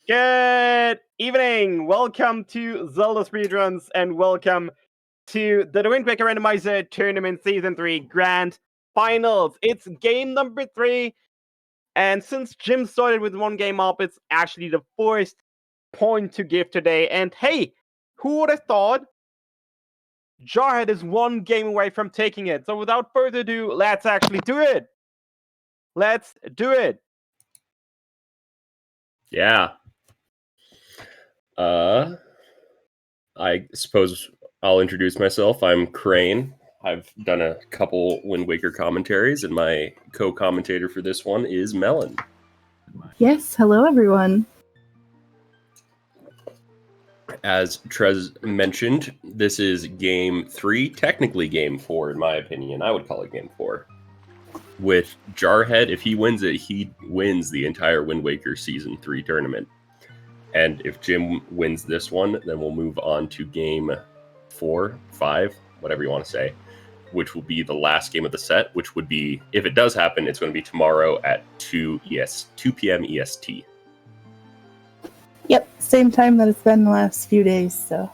Good evening. Welcome to ZeldaSpeedRuns and welcome to the Wind Waker Randomizer Tournament Season 3 Grand Finals. It's game number 3, and since Jim started with one game up, it's actually the first point to give today. And hey, who would have thought Jarhead is one game away from taking it? So without further ado, let's actually do it. Let's do it. Yeah. I suppose I'll introduce myself. I'm Crane. I've done a couple Wind Waker commentaries, and my co-commentator for this one is Melon. Yes, hello everyone. As Trez mentioned, this is Game 3, technically Game 4 in my opinion. I would call it Game 4. With Jarhead, if he wins it, he wins the entire Wind Waker Season 3 tournament. And if Jim wins this one, then we'll move on to Game 4, 5, whatever you want to say, which will be the last game of the set, which would be, if it does happen, it's going to be tomorrow at 2 p.m. EST. Yep, same time that it's been the last few days, so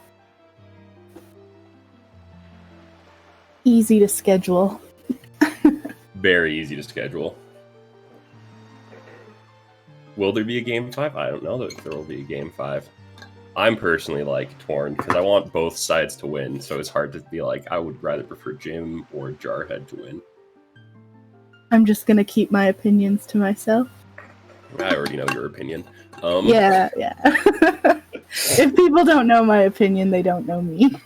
easy to schedule. Very easy to schedule. Will there be a Game 5? I don't know that there will be a Game 5. I'm personally, torn, because I want both sides to win, so it's hard to be I would rather prefer Jim or Jarhead to win. I'm just going to keep my opinions to myself. I already know your opinion. Yeah. If people don't know my opinion, they don't know me.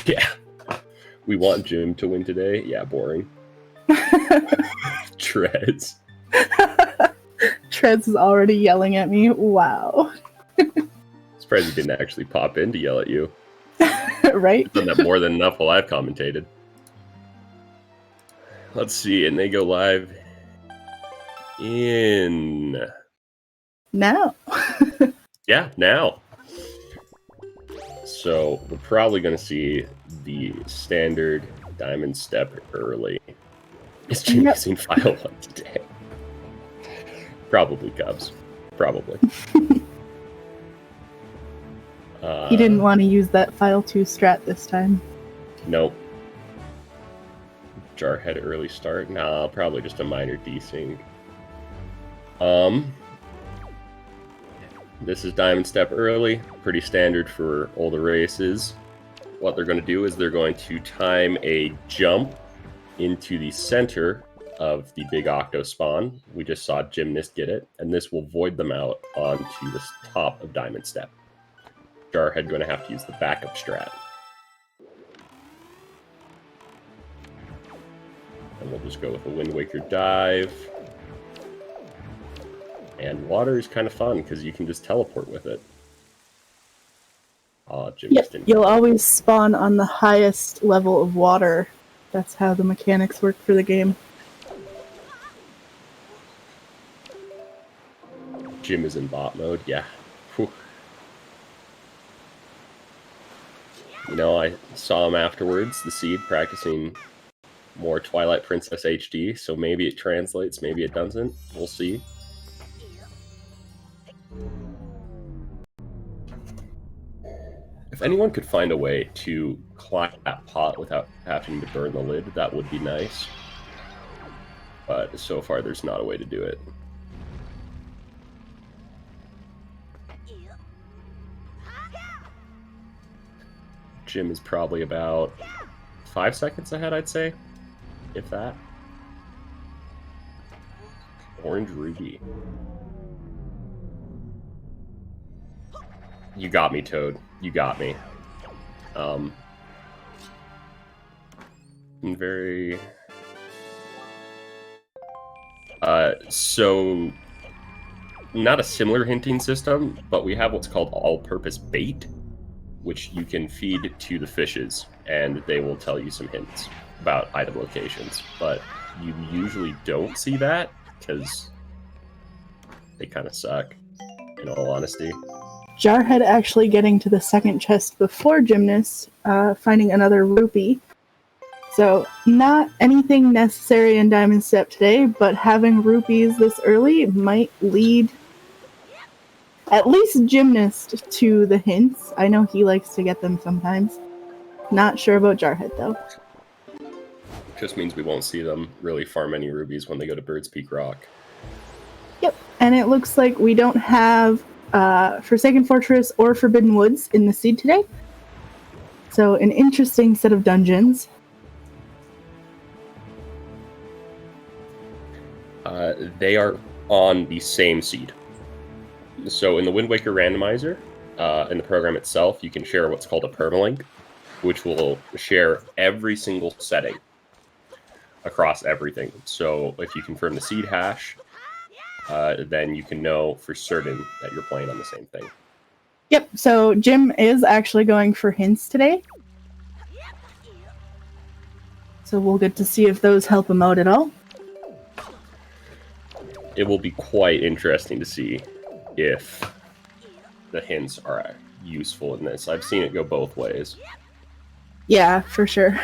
Yeah. We want Jim to win today? Yeah, boring. Trez. Trez is already yelling at me. Wow. Surprised he didn't actually pop in to yell at you. Right? I've done that more than enough while I've commentated. Let's see, and they go live in... Now. Yeah, now. So, we're probably going to see the standard diamond step early. Is Jim using file 1 today? Probably Cubs. Probably. He didn't want to use that file 2 strat this time. Nope. Jarhead early start? Nah, probably just a minor desync. This is diamond step early. Pretty standard for older races. What they're going to do is they're going to time a jump into the center of the big octo spawn. We just saw Gymnast get it, and this will void them out onto the top of diamond step. Jarhead going to have to use the backup strat. And we'll just go with a Wind Waker dive. And water is kind of fun because you can just teleport with it. Yep, you'll always spawn on the highest level of water. That's how the mechanics work for the game. Jim is in bot mode, yeah. Whew. You know, I saw him afterwards, the Seed, practicing more Twilight Princess HD, so maybe it translates, maybe it doesn't. We'll see. If anyone could find a way to climb that pot without having to burn the lid, that would be nice. But so far, there's not a way to do it. Jim is probably about 5 seconds ahead, I'd say. If that. Orange Ruby. You got me, Toad. You got me. Very... so... Not a similar hinting system, but we have what's called all-purpose bait, which you can feed to the fishes, and they will tell you some hints about item locations. But you usually don't see that, because they kind of suck, in all honesty. Jarhead actually getting to the second chest before Gymnast, finding another rupee. So, not anything necessary in Diamond Step today, but having rupees this early might lead at least Gymnast to the hints. I know he likes to get them sometimes. Not sure about Jarhead, though. Just means we won't see them really farm any rubies when they go to Bird's Peak Rock. Yep, and it looks like we don't have Forsaken Fortress or Forbidden Woods in the seed today. So an interesting set of dungeons. They are on the same seed. So in the Wind Waker Randomizer, in the program itself, you can share what's called a permalink, which will share every single setting across everything. So if you confirm the seed hash, then you can know for certain that you're playing on the same thing. Yep, so Jim is actually going for hints today. So we'll get to see if those help him out at all. It will be quite interesting to see if the hints are useful in this. I've seen it go both ways. Yeah, for sure.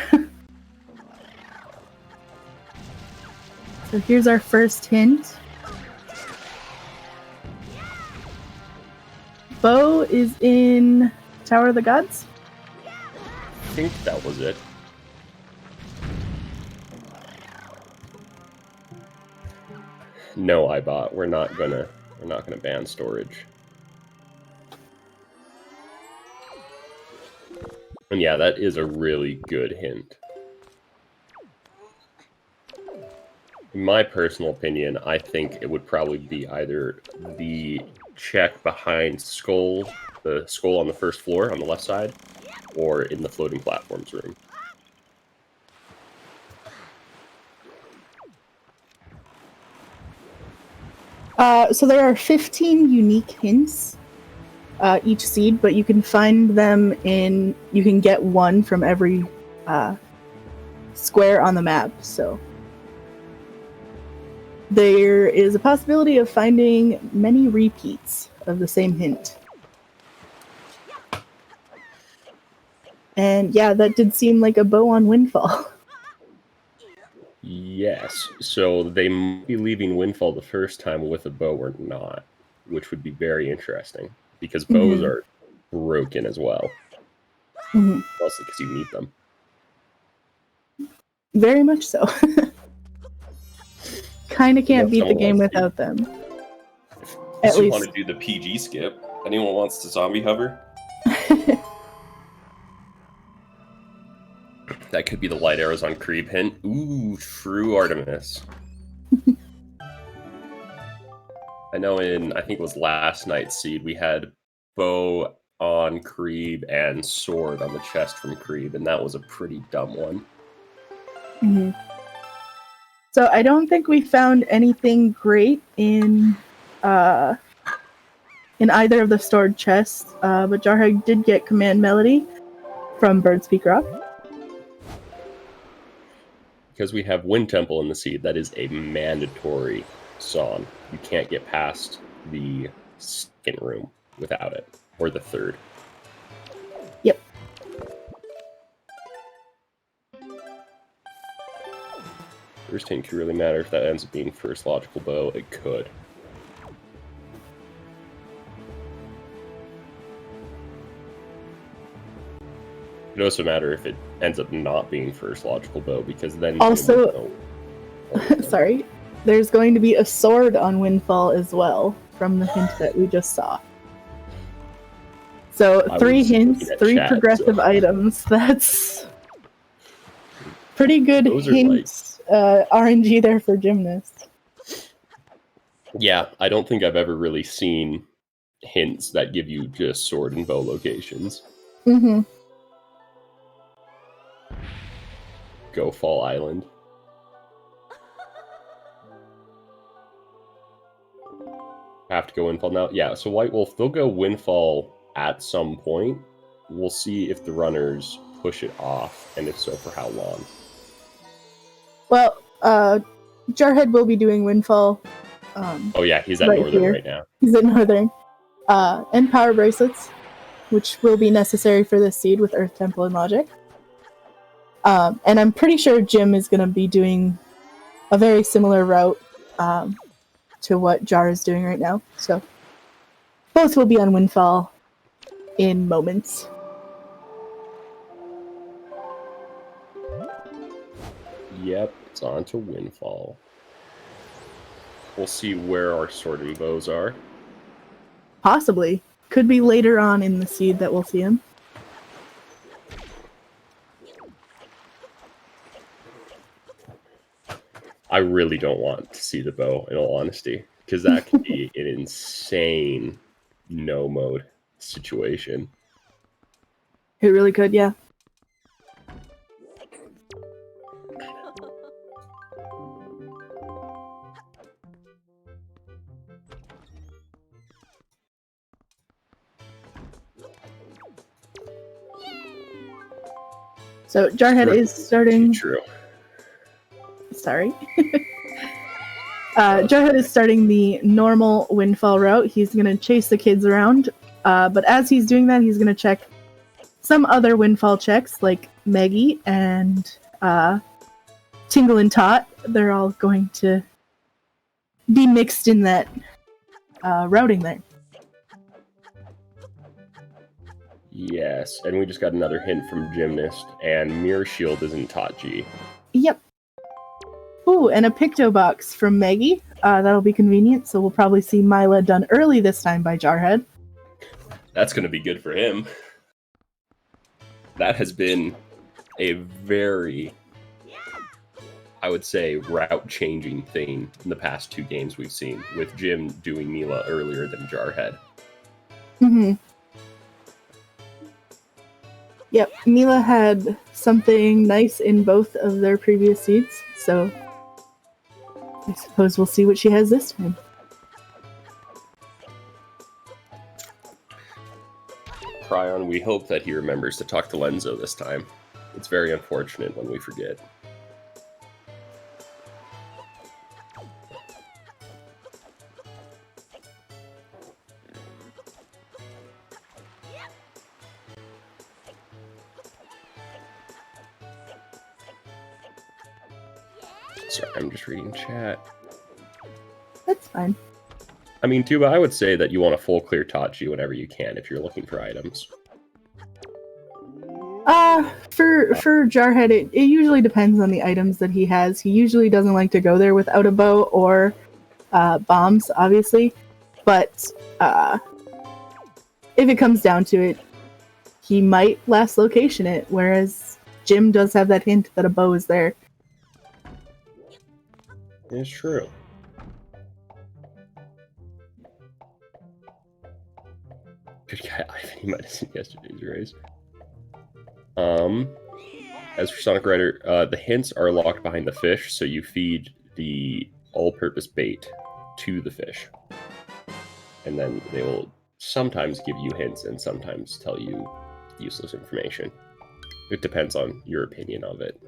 So here's our first hint. Bo is in Tower of the Gods. I think that was it. No, iBot. We're not gonna ban storage. And yeah, that is a really good hint. In my personal opinion, I think it would probably be either the check behind Skull, the skull on the first floor on the left side, or in the floating platforms room. So there are 15 unique hints each seed, but you can find them in... You can get one from every square on the map, so... There is a possibility of finding many repeats of the same hint. And yeah, that did seem like a bow on Windfall. Yes, so they might be leaving Windfall the first time with a bow or not, which would be very interesting, because bows are broken as well. Mostly because you need them. Very much so. Kind of can't beat the game without them. At least you want to do the PG skip. Anyone wants to zombie hover? That could be the light arrows on creep hint. Ooh, true Artemis. I know I think it was last night's seed, we had bow on Creeb and sword on the chest from Creeb, and that was a pretty dumb one. So I don't think we found anything great in either of the stored chests, but Jarhead did get Command Melody from Bird's Peak Rock. Because we have Wind Temple in the seed, that is a mandatory song. You can't get past the second room without it, or the third. Yep. First hint could really matter if that ends up being first logical bow. It could. It would also matter if it ends up not being first logical bow, because then... Also, sorry, there's going to be a sword on Windfall as well, from the hint that we just saw. So 3 hints, 3 progressive items. That's pretty good hints. RNG there for Gymnast. Yeah, I don't think I've ever really seen hints that give you just sword and bow locations. Go Fall Island. Have to go Windfall now? Yeah, so White Wolf, they'll go Windfall at some point. We'll see if the runners push it off, and if so, for how long. Well, Jarhead will be doing Windfall. Oh yeah, he's at Northern right now. He's at Northern. And Power Bracelets, which will be necessary for this seed with Earth Temple and Logic. And I'm pretty sure Jim is going to be doing a very similar route to what Jar is doing right now. So both will be on Windfall in moments. Yep, it's on to Windfall. We'll see where our sword and bows are. Possibly. Could be later on in the seed that we'll see him. I really don't want to see the bow, in all honesty, because that could be an insane no-mode situation. It really could, yeah. So Jarhead is starting. True. Sorry. Jarhead is starting the normal Windfall route. He's going to chase the kids around, but as he's doing that, he's going to check some other Windfall checks, like Maggie and Tingle and Tot. They're all going to be mixed in that routing there. Yes, and we just got another hint from Gymnast, and Mirror Shield isn't Tachi. Yep. Ooh, and a Picto Box from Maggie. That'll be convenient, so we'll probably see Mila done early this time by Jarhead. That's going to be good for him. That has been a very, I would say, route-changing thing in the past 2 games we've seen, with Jim doing Mila earlier than Jarhead. Mm-hmm. Yep, Mila had something nice in both of their previous seeds, so I suppose we'll see what she has this time. Cryon, we hope that he remembers to talk to Lenzo this time. It's very unfortunate when we forget. Sorry, I'm just reading chat. That's fine. I mean, Tuba, I would say that you want a full clear Tachi whenever you can if you're looking for items. For Jarhead, it usually depends on the items that he has. He usually doesn't like to go there without a bow or bombs, obviously. But if it comes down to it, he might last location it, whereas Jim does have that hint that a bow is there. It's true. Good guy, Ivan, he might have seen yesterday's race. As for Sonic Rider, the hints are locked behind the fish, so you feed the all-purpose bait to the fish. And then they will sometimes give you hints and sometimes tell you useless information. It depends on your opinion of it.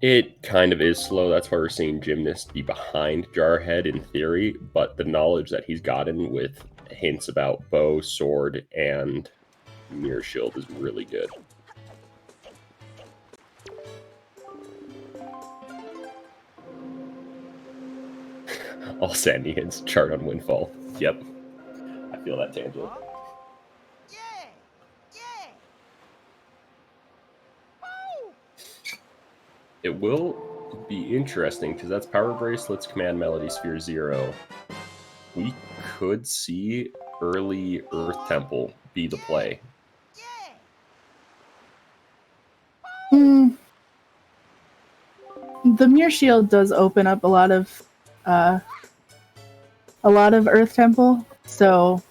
It kind of is slow, that's why we're seeing Gymnast be behind Jarhead in theory, but the knowledge that he's gotten with hints about bow, sword, and mirror shield is really good. All Sandy hints, chart on Windfall. Yep. I feel that tangent. It will be interesting because that's Power Bracelets, Command Melody, Sphere 0. We could see early Earth Temple be the play. The Mirror Shield does open up a lot of Earth Temple, so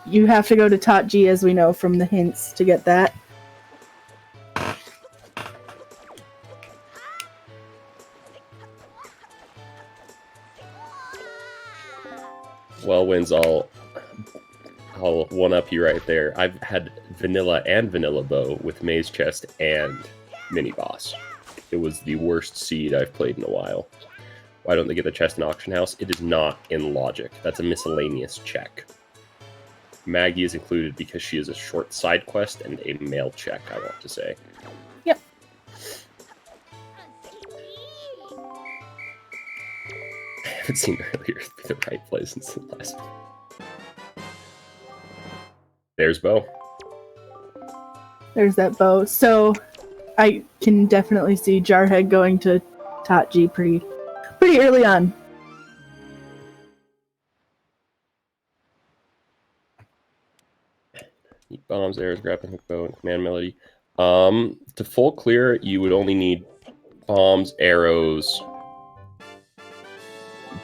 you have to go to Tot G, as we know from the hints, to get that. Well, Wins, I'll one-up you right there. I've had Vanilla and Vanilla Bow with Maze Chest and Mini Boss. It was the worst seed I've played in a while. Why don't they get the chest in Auction House? It is not in Logic. That's a miscellaneous check. Maggie is included because she is a short side quest and a mail check, I want to say. Yep. haven't seen earlier be the right place since the last one. There's Bo. There's that bow. So I can definitely see Jarhead going to Tot G pretty early on. Bombs, arrows, grappling hook, bow, and command melody. To full clear, you would only need bombs, arrows.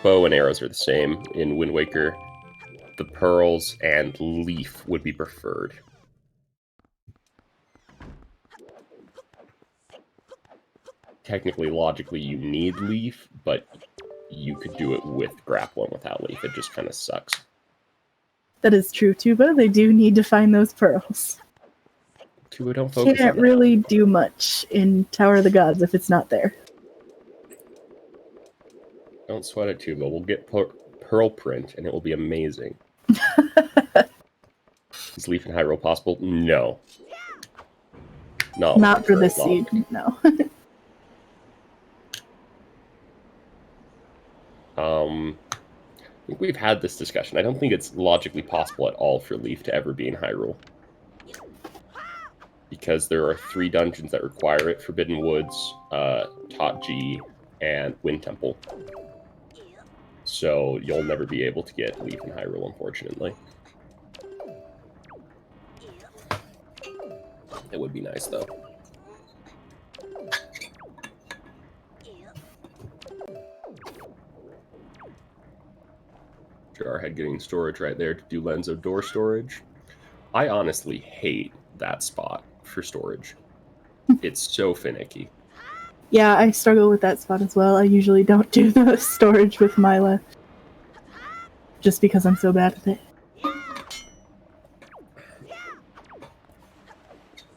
Bow and arrows are the same in Wind Waker. The pearls and leaf would be preferred. Technically, logically, you need leaf, but you could do it with grappling without leaf. It just kind of sucks. That is true, Tuba. They do need to find those pearls. Tuba, don't focus Can't on that. really do much in Tower of the Gods if it's not there. Don't sweat it, Tuba. We'll get pearl print, and it will be amazing. Is leaf in Hyrule possible? No. No. Not for this seed, no. I think we've had this discussion. I don't think it's logically possible at all for Leaf to ever be in Hyrule. Because there are 3 dungeons that require it. Forbidden Woods, Tot G, and Wind Temple. So you'll never be able to get Leaf in Hyrule, unfortunately. It would be nice, though. Jarhead getting storage right there to do Lenzo door storage. I honestly hate that spot for storage. It's so finicky. Yeah, I struggle with that spot as well. I usually don't do the storage with Mila. Just because I'm so bad at it.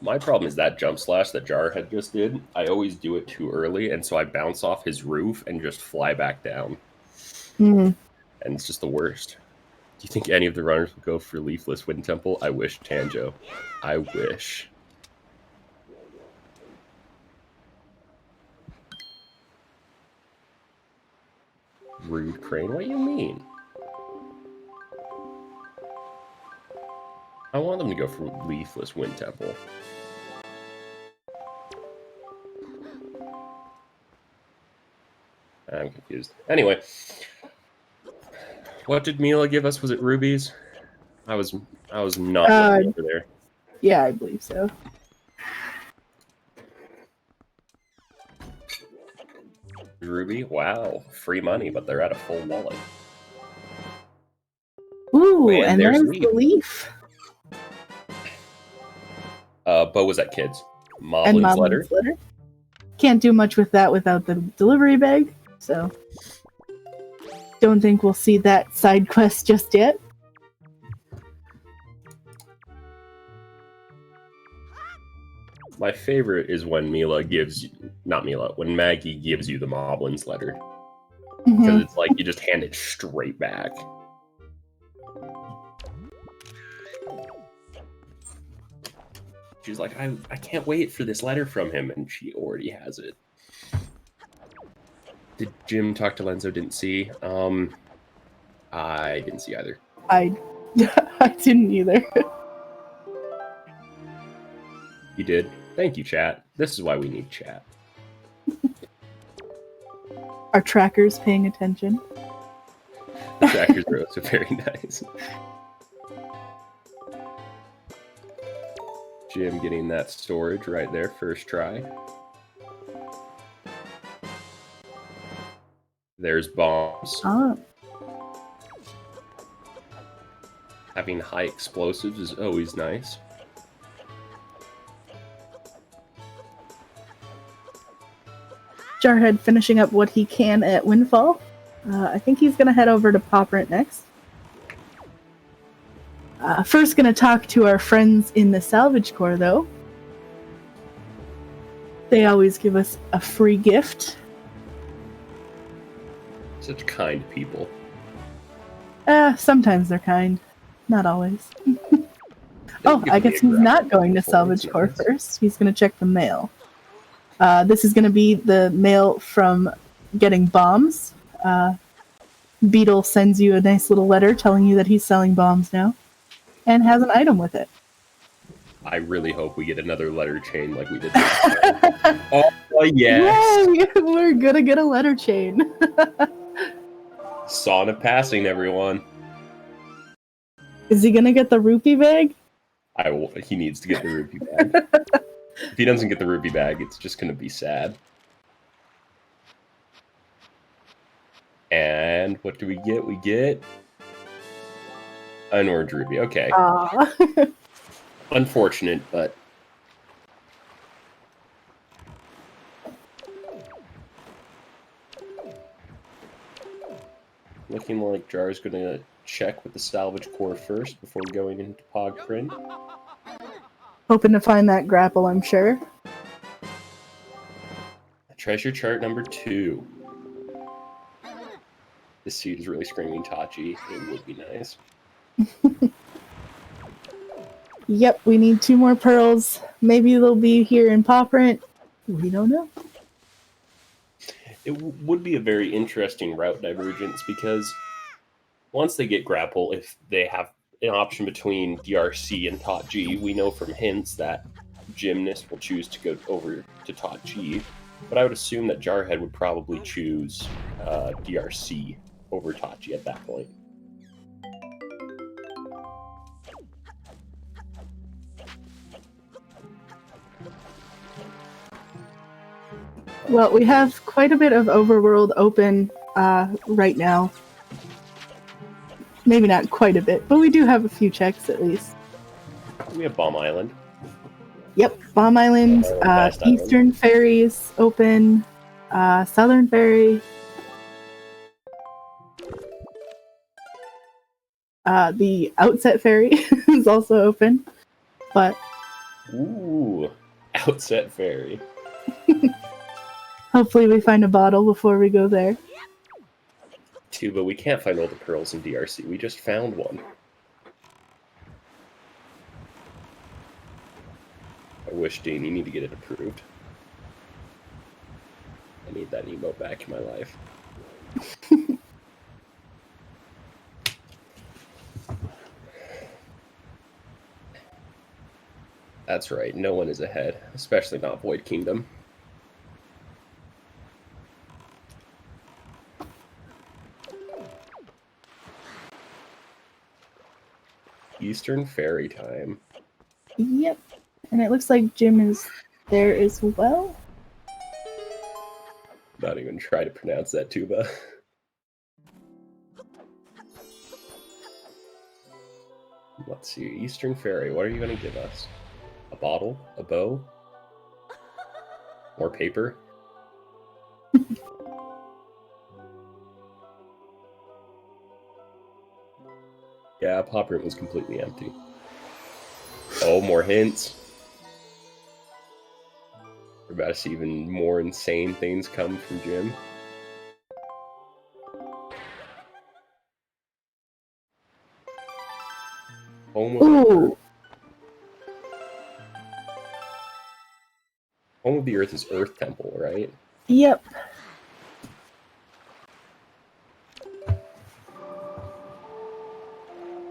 My problem is that jump slash that Jarhead just did. I always do it too early, and so I bounce off his roof and just fly back down. Mm. And it's just the worst. Do you think any of the runners would go for Leafless Wind Temple? I wish, Tanjo. I wish. Rude Crane? What do you mean? I want them to go for Leafless Wind Temple. I'm confused. Anyway. What did Mila give us? Was it rubies? I was not looking over there. Yeah, I believe so. Ruby? Wow. Free money, but they're at a full wallet. Ooh, Man, and there's there's Leaf. the leaf. Bo was at Kids. And Moblin's letter. Moblin's letter. Can't do much with that without the delivery bag, so... Don't think we'll see that side quest just yet. My favorite is when Mila gives you, not Mila, when Maggie gives you the Moblin's letter. Because it's like you just hand it straight back. She's like, I can't wait for this letter from him, and she already has it. Did Jim talk to Lenzo? Didn't see. I didn't see either. I didn't either. You did? Thank you, chat. This is why we need chat. Our tracker's paying attention. The trackers are also very nice. Jim getting that storage right there, first try. There's bombs. Ah. Having high explosives is always nice. Jarhead finishing up what he can at Windfall. I think he's going to head over to Poprint next. First going to talk to our friends in the Salvage Corps, though. They always give us a free gift. Such kind people. Sometimes they're kind. Not always. Oh, I guess he's not going to Salvage Corps first. He's going to check the mail. This is going to be the mail from getting bombs. Beetle sends you a nice little letter telling you that he's selling bombs now, and has an item with it. I really hope we get another letter chain like we did this time. Oh, yes! Yay! We're gonna get a letter chain. Sauna passing, everyone. Is he gonna get the rupee bag? He needs to get the rupee bag. If he doesn't get the rupee bag, it's just gonna be sad. And what do we get? We get an orange rupee. Okay. Unfortunate, but looking like Jar's gonna check with the salvage core first before going into Pog Print. Hoping to find that grapple, I'm sure. Treasure chart number 2. This seed is really screaming Tachi. It would be nice. Yep, we need 2 more pearls. Maybe they'll be here in Paw Print. We don't know. It would be a very interesting route divergence because once they get grapple, if they have an option between DRC and Tachi, we know from hints that Gymnast will choose to go over to Tachi. But I would assume that Jarhead would probably choose DRC over Tachi at that point. Well, we have quite a bit of overworld open right now. Maybe not quite a bit, but we do have a few checks at least. We have Bomb Island. Yep, Bomb Island, Eastern Ferries open, Southern Ferry. The Outset Ferry is also open, but... Ooh, Outset Ferry. Hopefully we find a bottle before we go there. But we can't find all the pearls in DRC. We just found one. I wish, Dean, you need to get it approved. I need that emote back in my life. That's right, no one is ahead, especially not Void Kingdom. Eastern Ferry time. Yep. And it looks like Jim is there as well. Not even try to pronounce that, Tuba. Let's see. Eastern Ferry, what are you going to give us? A bottle? A bow? More paper? Yeah, Pop Room was completely empty. Oh, more hints. We're about to see even more insane things come from Jim. Ooh. Home of the Earth is Earth Temple, right? Yep.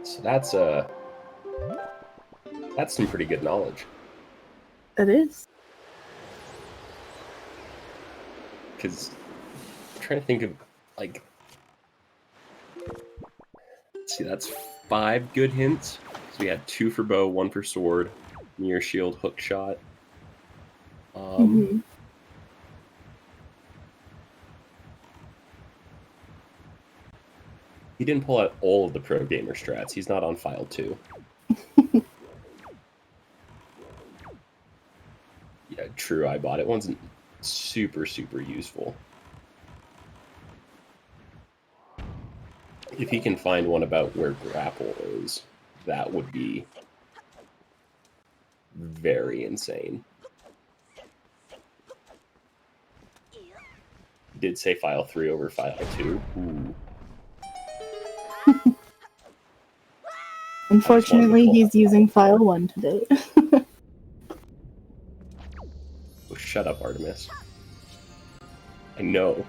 So that's some pretty good knowledge. It is. Because I'm trying to think of, like... Let's see, that's 5 good hints. So we had 2 for bow, 1 for sword, mirror shield, hook shot. He didn't pull out all of the pro gamer strats. He's not on file 2. Yeah, true, I bought it. Wasn't super useful. If he can find one about where grapple is, that would be very insane. He did say file 3 over file 2. Ooh. Unfortunately, he's using file 1 today. Oh, shut up, Artemis. I know.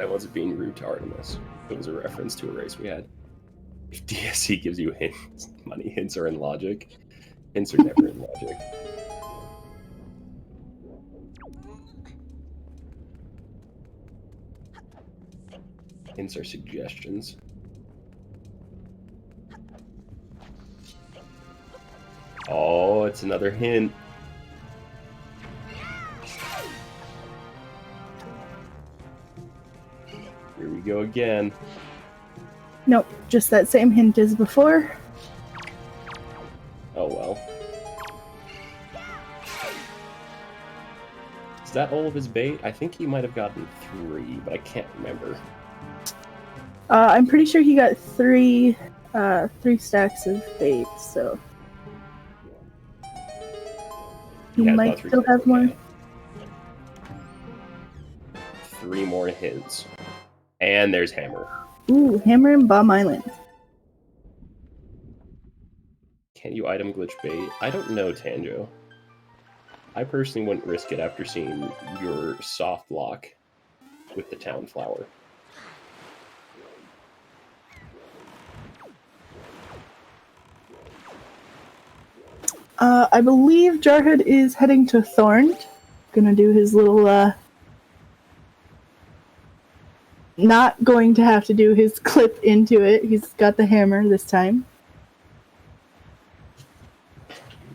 I wasn't being rude to Artemis. It was a reference to a race we had. If DSC gives you hints, money hints are in logic. Hints are never in logic. Hints are suggestions. Oh, it's another hint. Here we go again. Nope, just that same hint as before. Oh well. Is that all of his bait? I think he might have gotten 3, but I can't remember. I'm pretty sure he got three stacks of bait, so he Yeah, might still have more. 3 more hints. And there's Hammer. Ooh, Hammer and Bomb Island. Can you item glitch bait? I don't know, Tanjo. I personally wouldn't risk it after seeing your soft lock with the town flower. I believe Jarhead is heading to Thorn. Gonna do his little, not going to have to do his clip into it. He's got the hammer this time.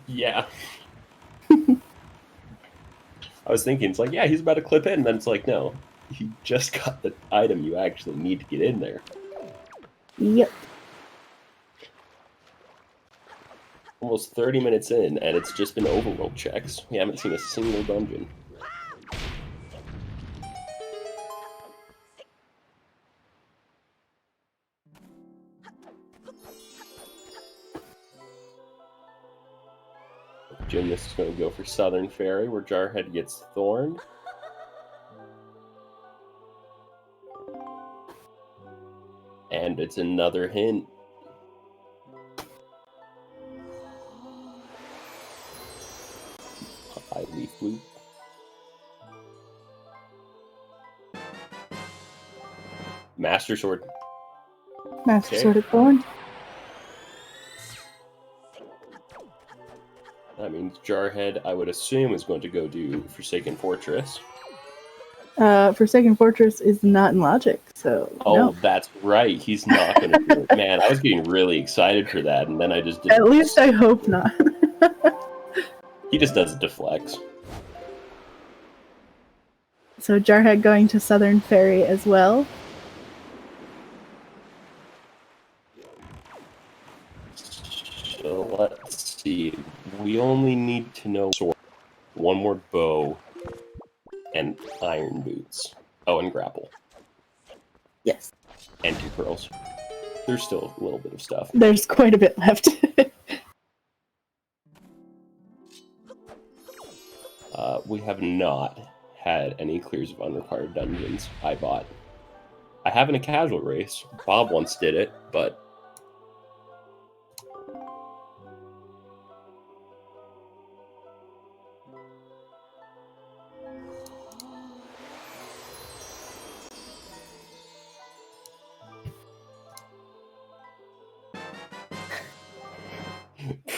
Yeah. I was thinking, it's like, yeah, he's about to clip in, and then it's like, no. You just got the item you actually need to get in there. Yep. Almost 30 minutes in, and it's just been overworld checks. We haven't seen a single dungeon. Gymnast is going to go for Southern Ferry, where Jarhead gets thorned. And it's another hint. High leaf loop. Master Sword. Master Okay. Sword at Thorn. That means Jarhead, I would assume, is going to go do Forsaken Fortress. Forsaken Fortress is not in logic, so Oh, no. that's right. He's not going to do it. Man, I was getting really excited for that, and then I just didn't. At least I hope not. He just does it deflects. So Jarhead going to Southern Ferry as well. So let's see. We only need to know sword, one more bow, and iron boots. Oh, and grapple. Yes. And 2 pearls. There's still a little bit of stuff. There's quite a bit left. We have not had any clears of unrequired dungeons. I have in a casual race. Bob once did it, but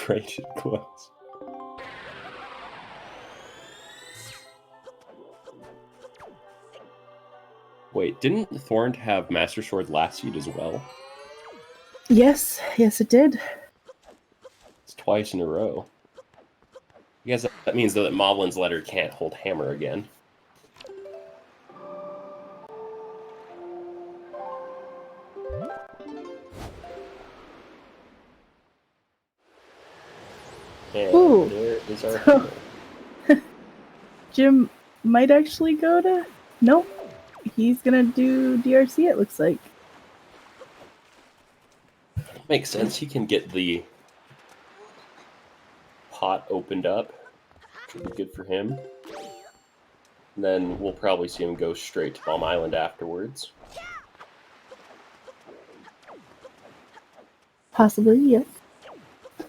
braided clothes. Wait, didn't Thorn have Master Sword last seed as well? Yes, it did. It's twice in a row. I guess that means though that Moblin's letter can't hold hammer again. And Ooh. there is our So- hammer. Jim might actually go to... Nope. He's gonna do DRC, it looks like. Makes sense. He can get the pot opened up, which would be good for him. And then we'll probably see him go straight to Bomb Island afterwards. Possibly, yes. At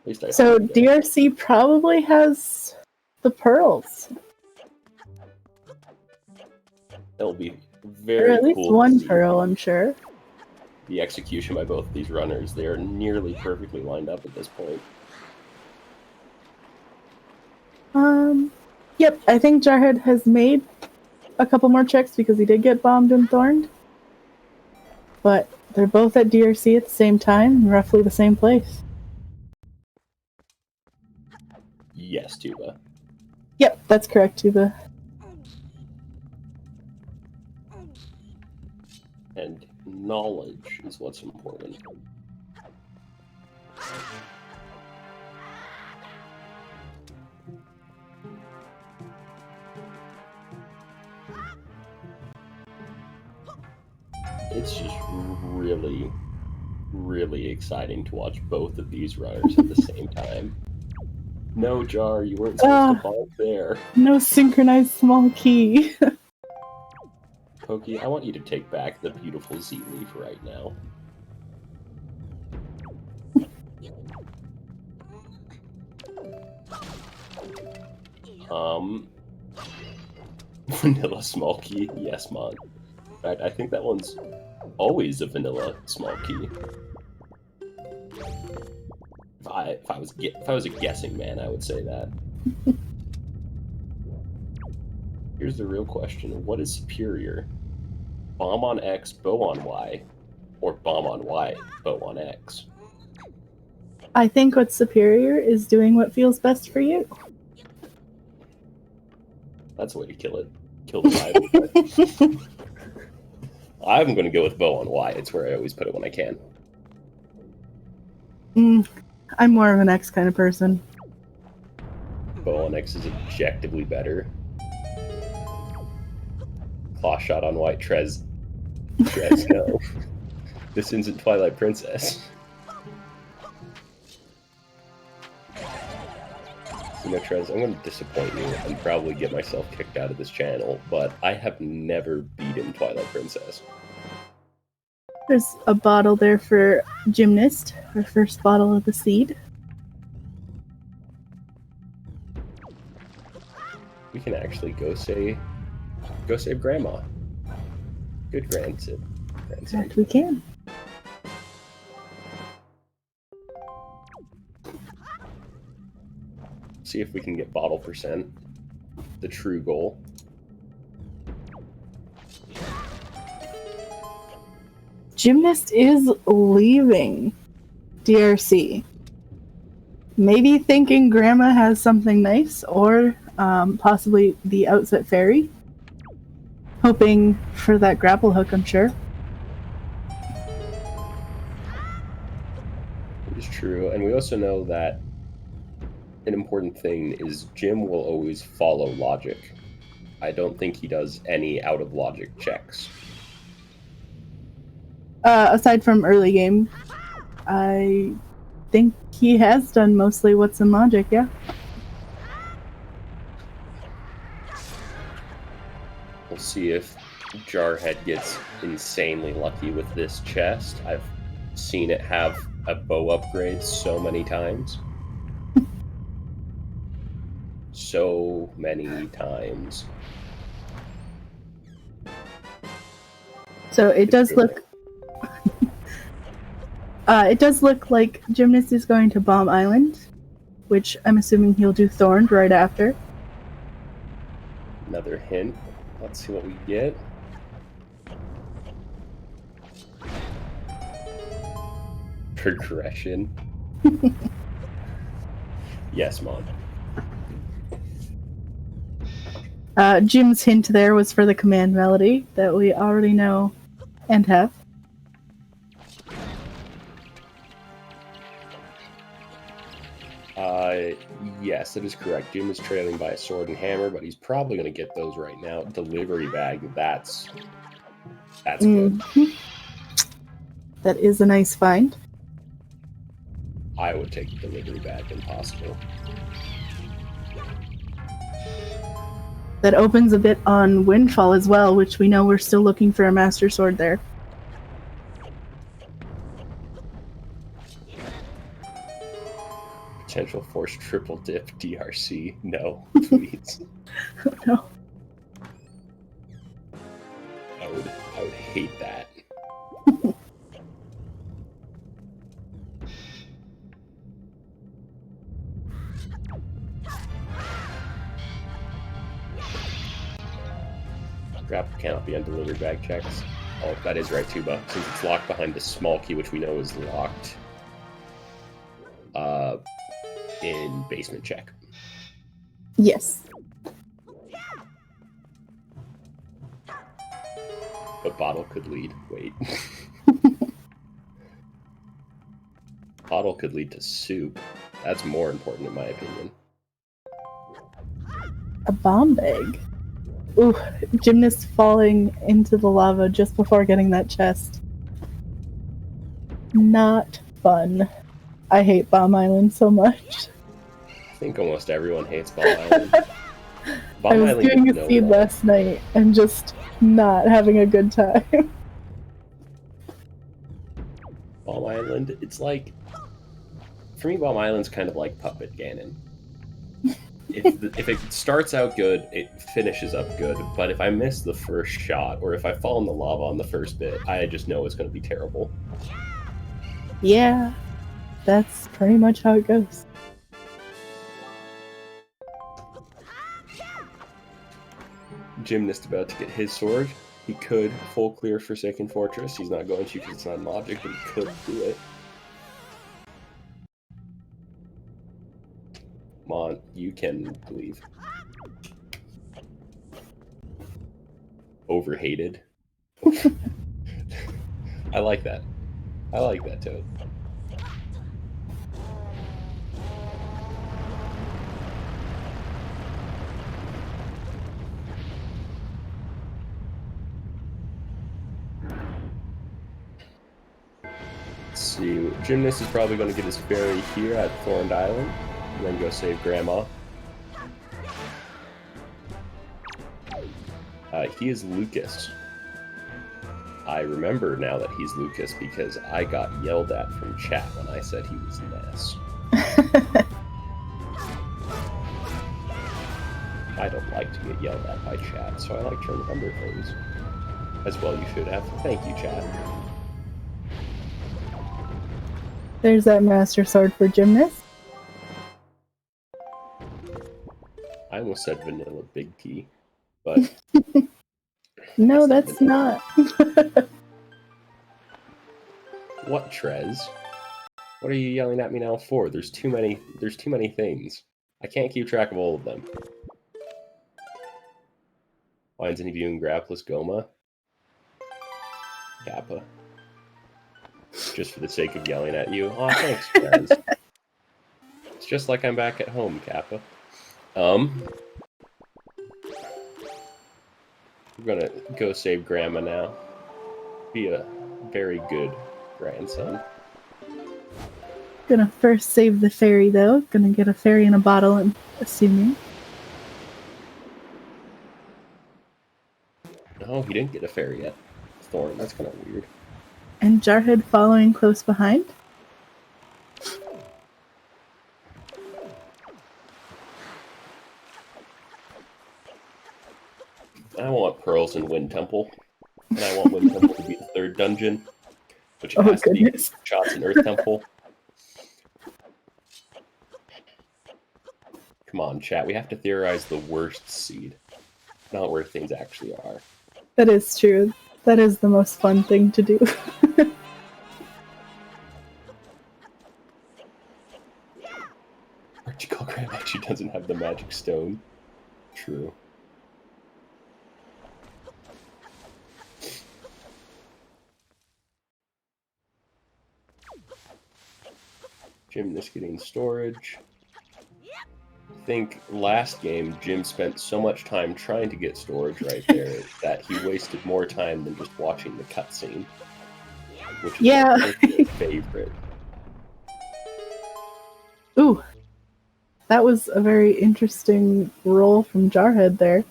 least I So hope. DRC probably has the pearls. It'll be Or very at least cool to one see pearl, I'm sure. the execution by both of these runners. They are nearly perfectly lined up at this point. Yep, I think Jarhead has made a couple more checks because he did get bombed and thorned. But they're both at DRC at the same time, in roughly the same place. Yes, Tuba. Yep, that's correct, Tuba. And knowledge is what's important. It's just really, really exciting to watch both of these runners at the same time. No, Jar, you weren't supposed to fall there. No synchronized small key. Pokey, I want you to take back the beautiful Z-Leaf right now. Vanilla small key? Yes, Mon. In fact, I think that one's always a vanilla small key. If I was a guessing man, I would say that. Here's the real question. What is superior? Bomb on X, bow on Y, or bomb on Y, bow on X? I think what's superior is doing what feels best for you. That's the way to kill it. Kill the rival. I'm going to go with bow on Y. It's where I always put it when I can. I'm more of an X kind of person. Bow on X is objectively better. Claw shot on white. Trez, no. This isn't Twilight Princess. You know, Trez, I'm going to disappoint you and probably get myself kicked out of this channel, but I have never beaten Twilight Princess. There's a bottle there for Gymnast, our first bottle of the seed. We can actually go save Grandma. Good grandson. That we can. See if we can get bottle percent. The true goal. Gymnast is leaving DRC. Maybe thinking Grandma has something nice, or possibly the Outset Fairy. Hoping for that grapple hook, I'm sure. It is true, and we also know that an important thing is Jim will always follow logic. I don't think he does any out of logic checks. Aside from early game, I think he has done mostly what's in logic, yeah. We'll see if Jarhead gets insanely lucky with this chest. I've seen it have a bow upgrade so many times. So many times. So it does look... it does look like Gymnast is going to Bomb Island, which I'm assuming he'll do Thorned right after. Another hint. Let's see what we get. Progression. Yes, Mom. Jim's hint there was for the command melody that we already know and have. Yes, that is correct. Jim is trailing by a sword and hammer, but he's probably going to get those right now. Delivery bag, that's good. That is a nice find. I would take the delivery bag if possible. That opens a bit on Windfall as well, which we know we're still looking for a Master Sword there. Potential force triple dip DRC. No, please. No. I would hate that. Grapple cannot be undelivered bag checks. Oh, that is right, Tuba. Since it's locked behind the small key, which we know is locked. In basement check. Yes. But bottle could lead. Wait. Bottle could lead to soup. That's more important in my opinion. A bomb bag. Ooh, gymnast falling into the lava just before getting that chest. Not fun. I hate Bomb Island so much. I think almost everyone hates Bomb Island. Bomb I was Island doing is a no seed fun. last night and just not having a good time. Bomb Island, it's like... For me, Bomb Island's kind of like Puppet Ganon. If it starts out good, it finishes up good. But if I miss the first shot, or if I fall in the lava on the first bit, I just know it's going to be terrible. Yeah, that's pretty much how it goes. Gymnast about to get his sword. He could full clear Forsaken Fortress. He's not going to because it's not logic, but he could do it. Come on, you can believe. Overhated. I like that. I like that, Toad. Let's see. Gymnast is probably going to get his ferry here at Thorned Island, and then go save Grandma. He is Lucas. I remember now that he's Lucas because I got yelled at from chat when I said he was Ness. I don't like to get yelled at by chat, so I like to remember things. As well you should have. Thank you, chat. There's that Master Sword for Gymnast. I almost said Vanilla Big P, but... No, that's not. What, Trez? What are you yelling at me now for? There's too many things. I can't keep track of all of them. Finds any viewing Grapples Goma? Kappa. Just for the sake of yelling at you. Aw, thanks, Trez. It's just like I'm back at home, Kappa. We're gonna go save Grandma now. Be a very good grandson. Gonna first save the fairy, though. Gonna get a fairy in a bottle, I'm assuming. Oh, he didn't get a fairy yet. Thorn, that's kind of weird. And Jarhead following close behind. I want Pearls in Wind Temple. And I want Wind Temple to be the third dungeon. Which Oh, has to be goodness. shots in Earth Temple. Come on, chat. We have to theorize the worst seed. Not where things actually are. That is true. That is the most fun thing to do. Aren't you call Grandma? She doesn't have the magic stone. True. Gymnast getting storage. I think last game, Jim spent so much time trying to get storage right there that he wasted more time than just watching the cutscene. Which is Yeah. my personal favorite. Ooh. That was a very interesting roll from Jarhead there.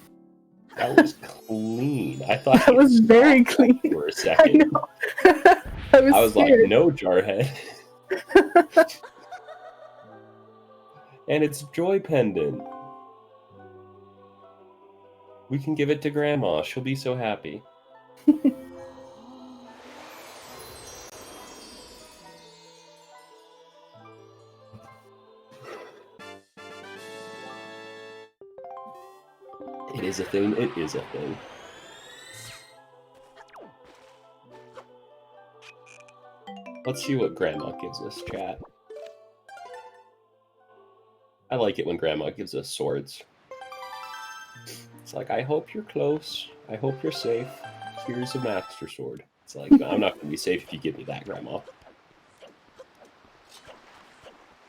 That was clean. I thought That was very stopped clean. for a I second. know. I was like, scared. no, Jarhead. And it's Joy Pendant. We can give it to Grandma. She'll be so happy. It is a thing. It is a thing. Let's see what Grandma gives us, chat. I like it when Grandma gives us swords. It's like, I hope you're close. I hope you're safe. Here's a Master Sword. It's like, no, I'm not going to be safe if you give me that, Grandma.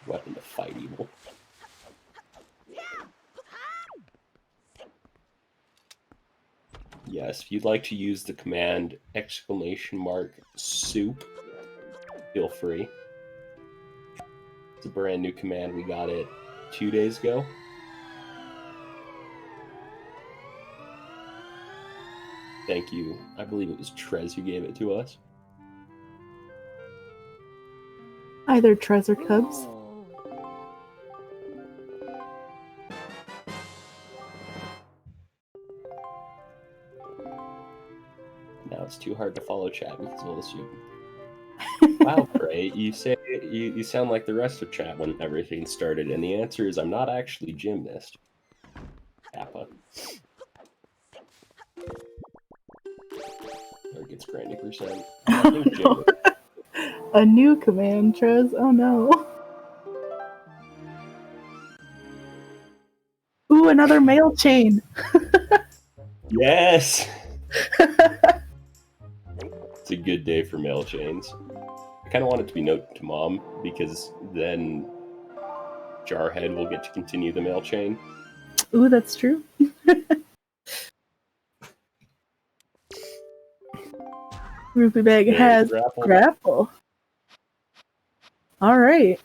Weapon to fight evil. Yes, if you'd like to use the command !soup, feel free. It's a brand new command. We got it 2 days ago. Thank you. I believe it was Trez who gave it to us. Either Trez or Cubs. Now it's too hard to follow chat because of all the soup. Wow, Prey, you sound like the rest of chat when everything started, and the answer is I'm not actually gymnast. Kappa. Or gets granny percent. I think gymnast. A new command, Trez. Oh no. Ooh, another mail chain. Yes! It's a good day for mail chains. I kind of want it to be note to Mom, because then Jarhead will get to continue the mail chain. Ooh, that's true. Rupee Bag has grapple. Alright.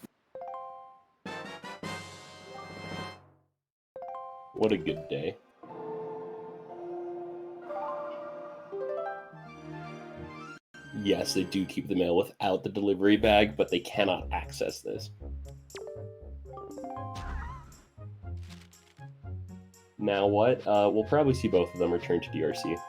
What a good day. Yes, they do keep the mail without the delivery bag, but they cannot access this. Now what? We'll probably see both of them return to DRC.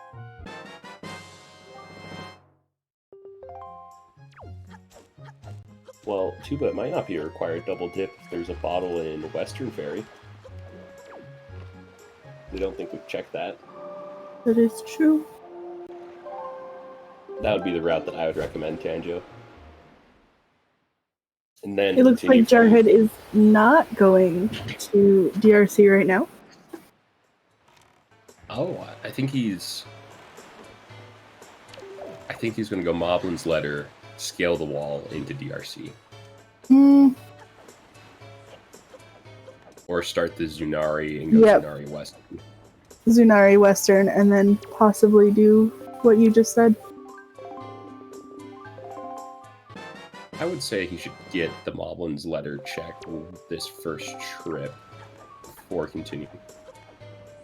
Well, Tuba, it might not be a required double dip if there's a bottle in Western Ferry. We don't think we've checked that. That is true. That would be the route that I would recommend, Tanjo. And then It looks like Jarhead is not going to DRC right now. Oh, I think he's going to go Moblin's Letter, scale the wall into DRC. Or start the Zunari and go Zunari Western. Zunari Western, and then possibly do what you just said. I would say he should get the Moblin's Letter check this first trip before continuing.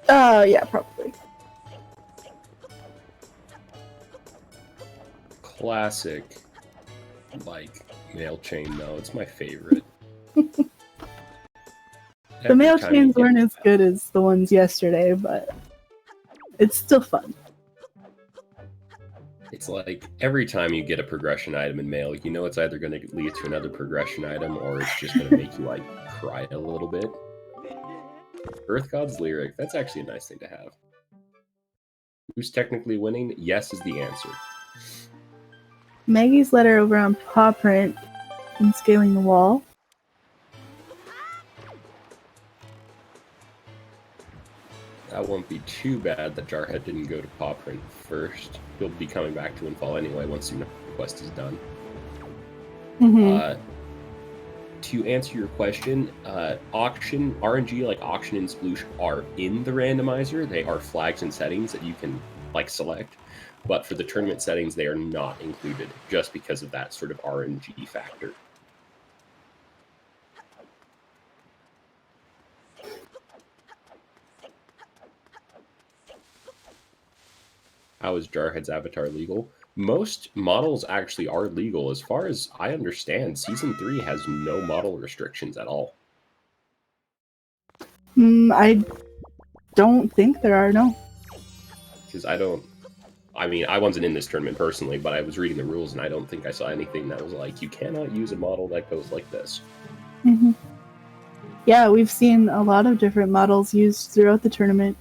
Yeah, probably. Classic, like, mail chain, though. It's my favorite. The mail chains weren't as good as the ones yesterday, but it's still fun. It's like, every time you get a progression item in mail, you know it's either going to lead to another progression item, or it's just going to make you, like, cry a little bit. Earth God's Lyric, that's actually a nice thing to have. Who's technically winning? Yes is the answer. Maggie's Letter over on Paw Print and Scaling the Wall. That won't be too bad that Jarhead didn't go to Paw Print first. He'll be coming back to Windfall anyway once the quest is done. To answer your question, auction, RNG like Auction and Sploosh are in the randomizer. They are flags and settings that you can like select. But for the tournament settings, they are not included just because of that sort of RNG factor. How is Jarhead's avatar legal? Most models actually are legal. As far as I understand, Season 3 has no model restrictions at all. I don't think there are, no. Because I don't I mean, I wasn't in this tournament personally, but I was reading the rules, and I don't think I saw anything that was like, you cannot use a model that goes like this. Mm-hmm. Yeah, we've seen a lot of different models used throughout the tournament.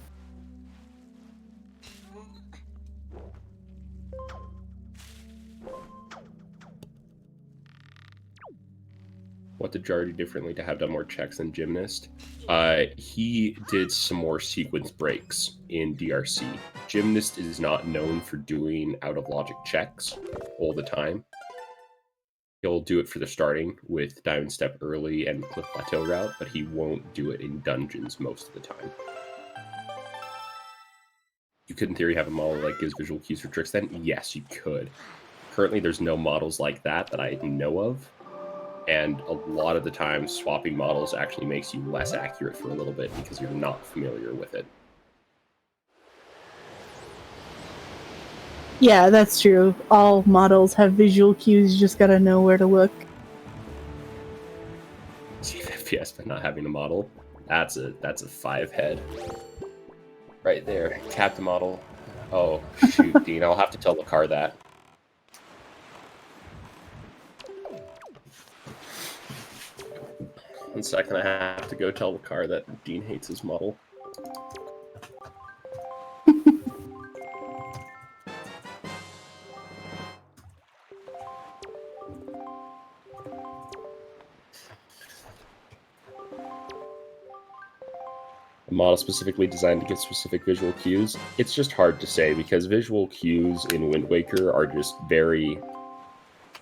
What did Jar do differently to have done more checks than Gymnast? He did some more sequence breaks in DRC. Gymnast is not known for doing out-of-logic checks all the time. He'll do it for the starting with Diamond Step early and Cliff Plateau route, but he won't do it in dungeons most of the time. You could, in theory, have a model that gives visual cues for tricks then? Yes, you could. Currently, there's no models like that I know of. And a lot of the time, swapping models actually makes you less accurate for a little bit because you're not familiar with it. Yeah, that's true. All models have visual cues, you just gotta know where to look. Save FPS by not having a model. That's a 5-head. Right there. Tap the model. Oh, shoot, Dean, I'll have to tell the car that. One second, I have to go tell the car that Dean hates his model. A model specifically designed to get specific visual cues. It's just hard to say because visual cues in Wind Waker are just very...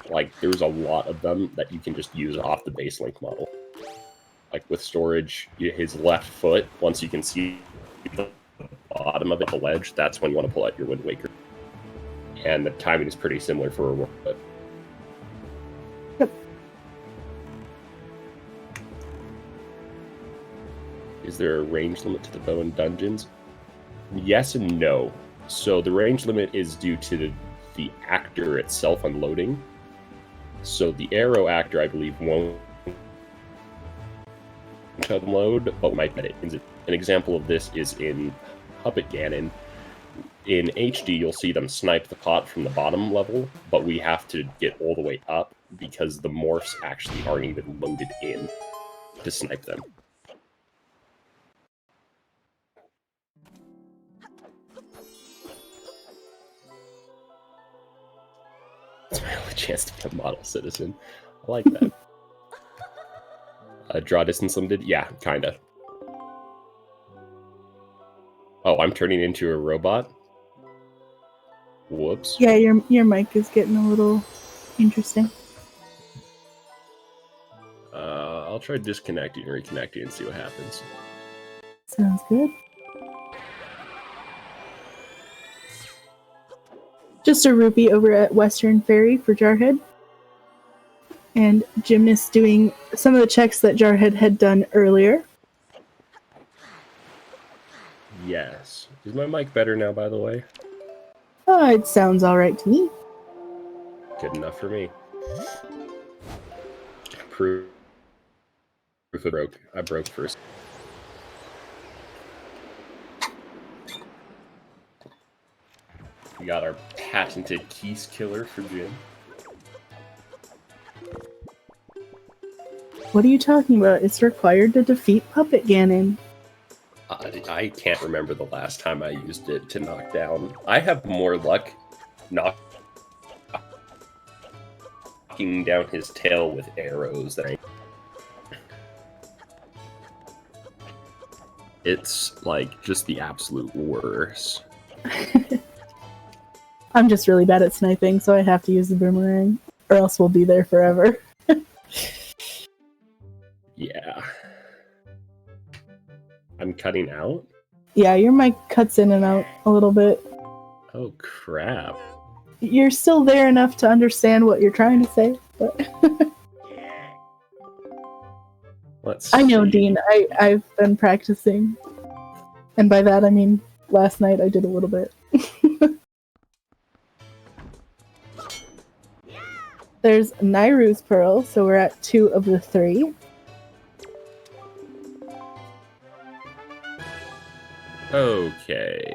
Like, there's a lot of them that you can just use off the base Link model. Like with storage, his left foot, once you can see the bottom of it, the ledge, that's when you want to pull out your Wind Waker. And the timing is pretty similar for a roll foot. Yep. Is there a range limit to the bow in dungeons? Yes and no. So the range limit is due to the actor itself unloading. So the arrow actor, I believe, won't unload, but might get it. An example of this is in Puppet Ganon. In HD, you'll see them snipe the pot from the bottom level, but we have to get all the way up because the morphs actually aren't even loaded in to snipe them. It's my only chance to be a model citizen. I like that. Draw distance limited? Yeah, kinda. Oh, I'm turning into a robot? Whoops. Yeah, your mic is getting a little interesting. I'll try disconnecting and reconnecting and see what happens. Sounds good. Just a rupee over at Western Ferry for Jarhead. And Gymnast doing some of the checks that Jarhead had done earlier. Yes. Is my mic better now, by the way? It sounds alright to me. Good enough for me. Proof it broke. I broke first. We got our patented keys killer for Jim. What are you talking about? It's required to defeat Puppet Ganon. I can't remember the last time I used it to knock down. I have more luck knocking down his tail with arrows than I... It's, like, just the absolute worst. I'm just really bad at sniping, so I have to use the boomerang, or else we'll be there forever. Yeah. I'm cutting out? Yeah, your mic cuts in and out a little bit. Oh, crap. You're still there enough to understand what you're trying to say, but... Let's I know, see. Dean. I've been practicing. And by that, I mean, last night I did a little bit. There's Nairu's Pearl, so we're at 2 of the 3. Okay.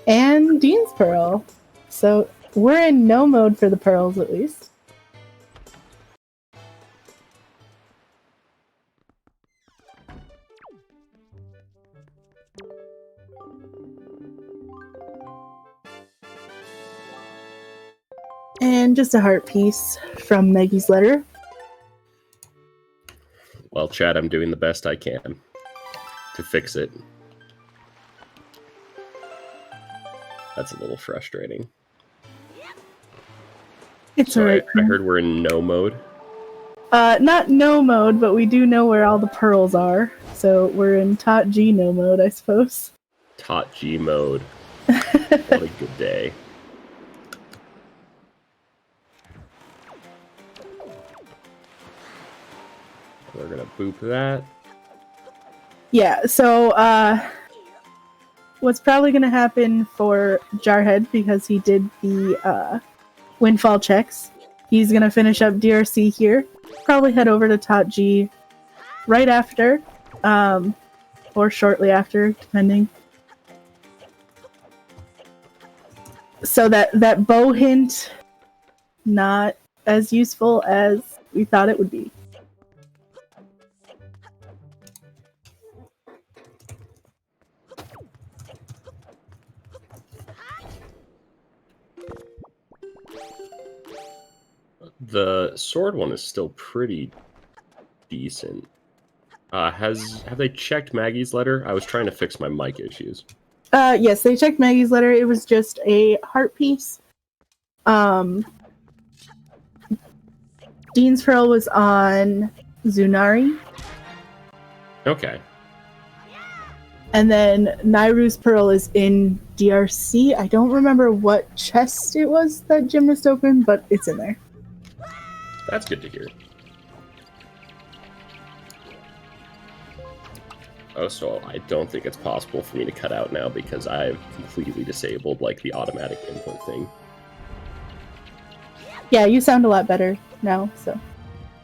And Dean's Pearl. So we're in no mode for the pearls, at least. And just a heart piece from Maggie's letter. Well, Chad, I'm doing the best I can to fix it. That's a little frustrating. It's So alright. I heard we're in no mode. Not no mode, but we do know where all the pearls are. So we're in Tot G no mode, I suppose. Tot G mode. What a good day. We're gonna boop that. Yeah, so what's probably gonna happen for Jarhead, because he did the windfall checks, he's gonna finish up DRC here, probably head over to Tot G right after, or shortly after, depending. So that bow hint, not as useful as we thought it would be. The sword one is still pretty decent. Have they checked Maggie's letter? I was trying to fix my mic issues. Yes, they checked Maggie's letter. It was just a heart piece. Dean's Pearl was on Zunari. Okay. And then Nairu's Pearl is in DRC. I don't remember what chest it was that Gymnast opened, but it's in there. That's good to hear. Oh, so I don't think it's possible for me to cut out now because I've completely disabled like the automatic input thing. Yeah, you sound a lot better now, so.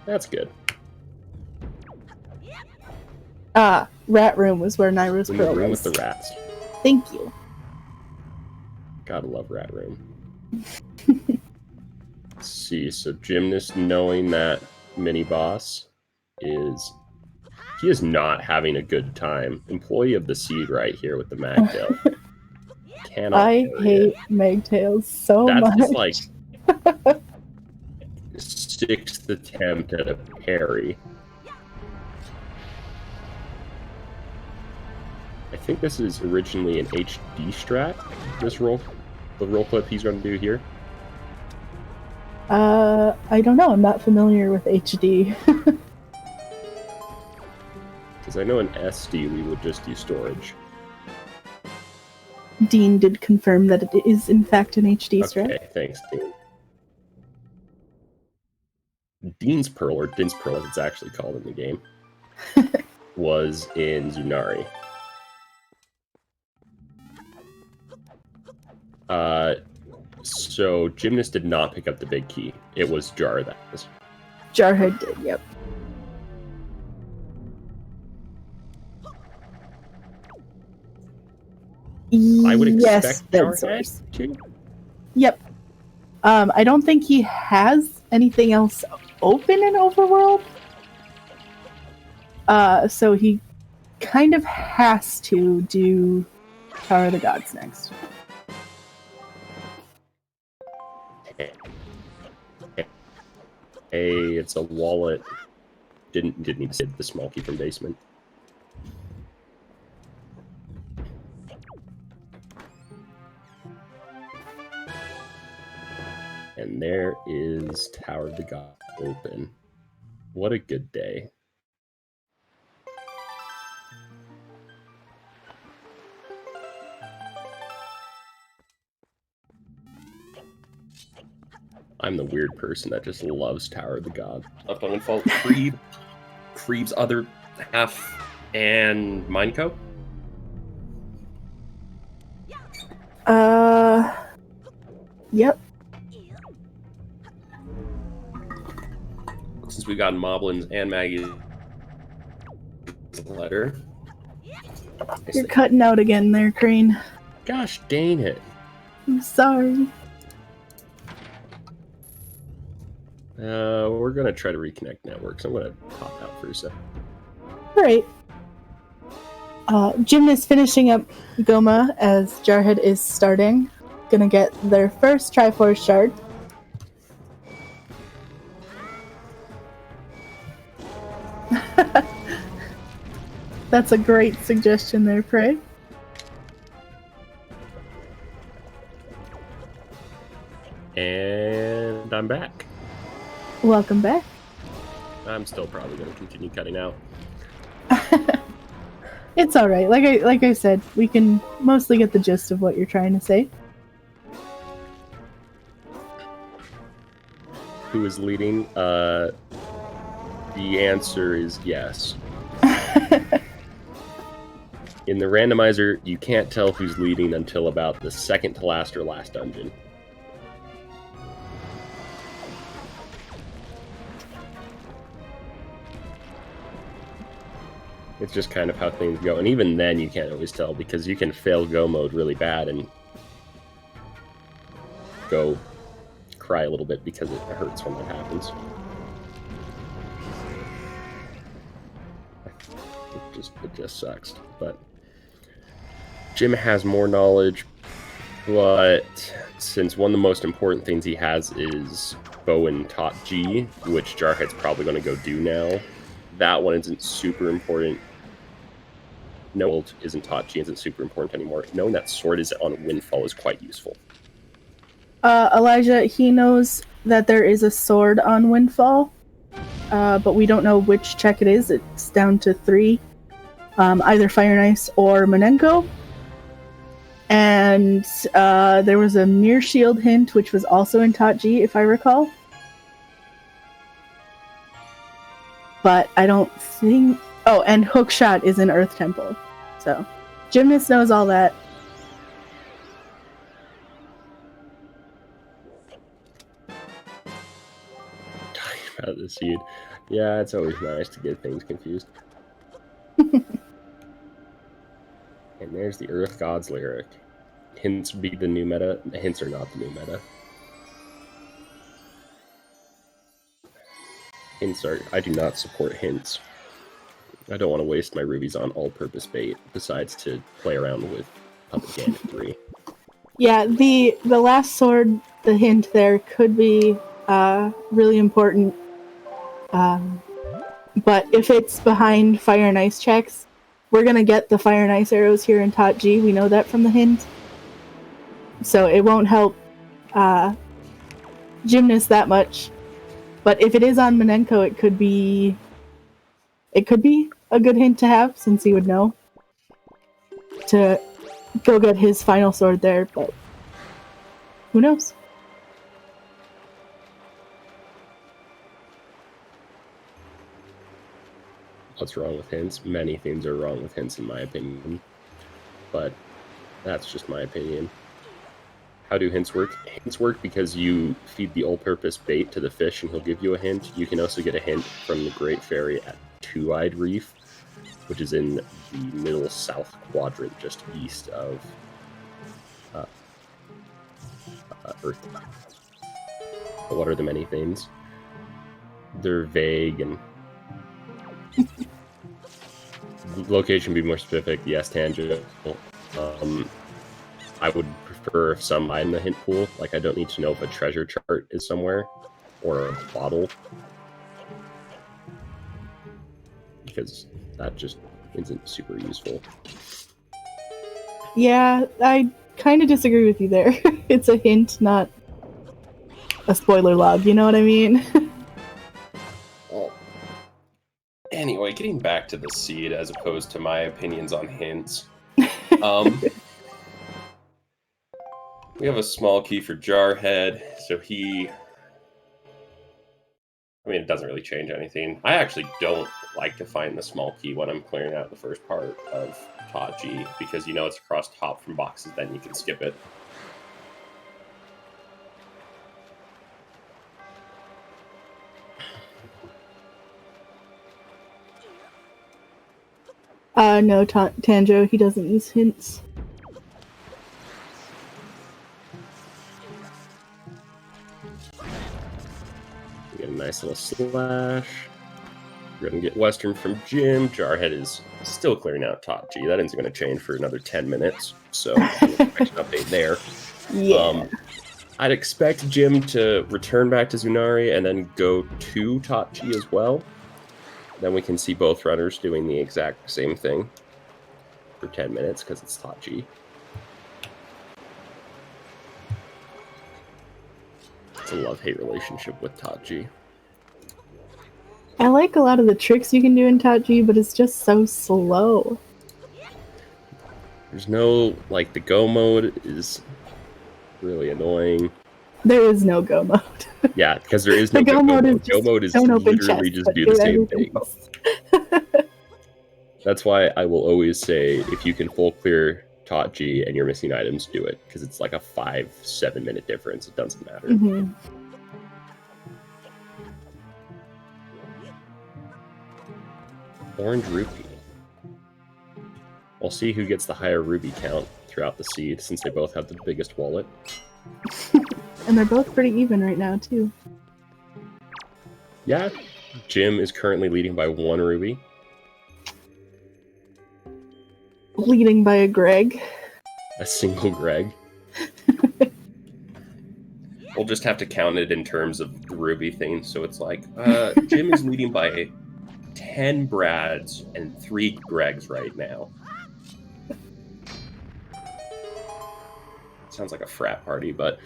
That's good. Rat Room was where Nairu's In the Pearl room was. with the rats. Thank you. Gotta love Rat Room. Let's see, so Gymnast, knowing that mini boss is... He is not having a good time. Employee of the Seed right here with the Magtail. Cannot I carry hate it. Magtails so That's much. his, like, 6th attempt at a parry. I think this is originally an HD strat, the roll clip he's going to do here. I don't know. I'm not familiar with HD. Because I know in SD we would just do storage. Dean did confirm that it is in fact an HD strat. Okay, thanks, Dean. Dean's Pearl, or Din's Pearl as it's actually called in the game, was in Zunari. So Gymnast did not pick up the big key. It was Jar that was. Jarhead did, yep. I would Yes, expect that's Jarhead source. to. Yep. I don't think he has anything else open in Overworld. So he kind of has to do Tower of the Gods next. Hey, it's a wallet. Didn't need to save the small key from basement. And there is Tower of the God open. What a good day. I'm the weird person that just loves Tower of the God. Up on Windfall, Creeb's other half, and Mineco. Yep. Since we got Moblin's and Maggie's letter. You're cutting out again there, Crane. Gosh dang it. I'm sorry. We're going to try to reconnect networks. I'm going to pop out for a sec. All right. Gymnast finishing up Goma as Jarhead is starting. Gonna get their first Triforce shard. That's a great suggestion there, Prey. And I'm back. Welcome back. I'm still probably going to continue cutting out. It's all right. Like I said, we can mostly get the gist of what you're trying to say. Who is leading? The answer is yes. In the randomizer, you can't tell who's leading until about the second to last or last dungeon. It's just kind of how things go. And even then, you can't always tell because you can fail go mode really bad and go cry a little bit because it hurts when that happens. It just sucks. But Jim has more knowledge, but since one of the most important things he has is Bowen taught G, which Jarhead's probably going to go do now, that one isn't super important. No, isn't taught G isn't super important anymore. Knowing that sword is on Windfall is quite useful. Elijah, he knows that there is a sword on Windfall, but we don't know which check it is. It's down to 3. Either Fire and Ice or Monenko. And there was a Mirror Shield hint, which was also in Taught G, if I recall. But I don't think... Oh, and Hookshot is in Earth Temple. So, Gymnast knows all that. Talking about the seed. Yeah, it's always nice to get things confused. And there's the Earth Gods lyric. Hints be the new meta. Hints are not the new meta. Hints are... I do not support hints. I don't want to waste my rubies on all-purpose bait, besides to play around with Public Game 3. Yeah, the last sword, the hint there, could be really important. But if it's behind Fire and Ice checks, we're going to get the Fire and Ice arrows here in Tot G. We know that from the hint. So it won't help Gymnast that much. But if it is on Monenko, it could be a good hint to have, since he would know to go get his final sword there, but who knows? What's wrong with hints? Many things are wrong with hints, in my opinion. But that's just my opinion. How do hints work? Hints work because you feed the all-purpose bait to the fish and he'll give you a hint. You can also get a hint from the Great Fairy at Two-Eyed Reef, which is in the middle south quadrant, just east of Earth. But what are the many things? They're vague and... Location be more specific. Yes, tangent. I would prefer if some in the hint pool. Like, I don't need to know if a treasure chart is somewhere or a bottle, because that just isn't super useful. Yeah, I kind of disagree with you there. It's a hint, not a spoiler log, you know what I mean? Well, anyway, getting back to the seed as opposed to my opinions on hints. We have a small key for Jarhead, so he... I mean, it doesn't really change anything. I actually don't like to find the small key when I'm clearing out the first part of Taji, because you know it's across top from boxes, then you can skip it. No, Tanjo, he doesn't use hints. We get a nice little slash. We're going to get Western from Jim. Jarhead is still clearing out top G. That isn't going to change for another 10 minutes. So, action update there. Yeah. I'd expect Jim to return back to Zunari and then go to top G as well. Then we can see both runners doing the exact same thing for 10 minutes because it's top G. It's a love-hate relationship with Tachi. I like a lot of the tricks you can do in Tachi, but it's just so slow. There's no, like, the go mode is really annoying. There is no go mode. Yeah, because there is no The go mode. is Go mode is don't open literally chests, just do the same thing. That's why I will always say, if you can full clear Tachi and you're missing items, do it. Because it's like a 5-7 minute difference. It doesn't matter. Mm-hmm. Orange rupee. We'll see who gets the higher ruby count throughout the seed, since they both have the biggest wallet. And they're both pretty even right now, too. Yeah, Jim is currently leading by 1 ruby. Leading by a Greg. A single Greg. We'll just have to count it in terms of the ruby thing, so it's like, Jim is leading by 10 Brads and 3 Gregs right now. Sounds like a frat party, but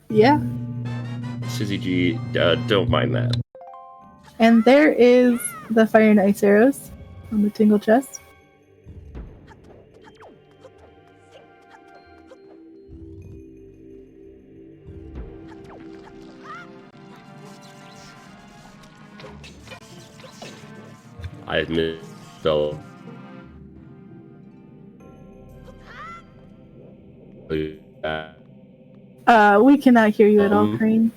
Yeah. Sizzy G, don't mind that. And there is the fire and ice arrows on the tingle chest. I admit, though. We cannot hear you at all, Crane.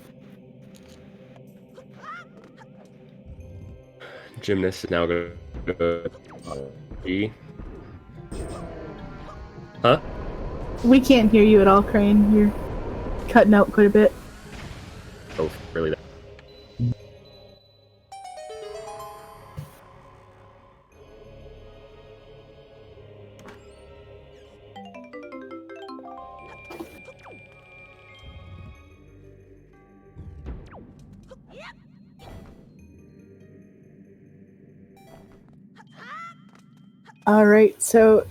Gymnast is now going to go G. Huh? We can't hear you at all, Crane. You're cutting out quite a bit. Oh, really? Alright, so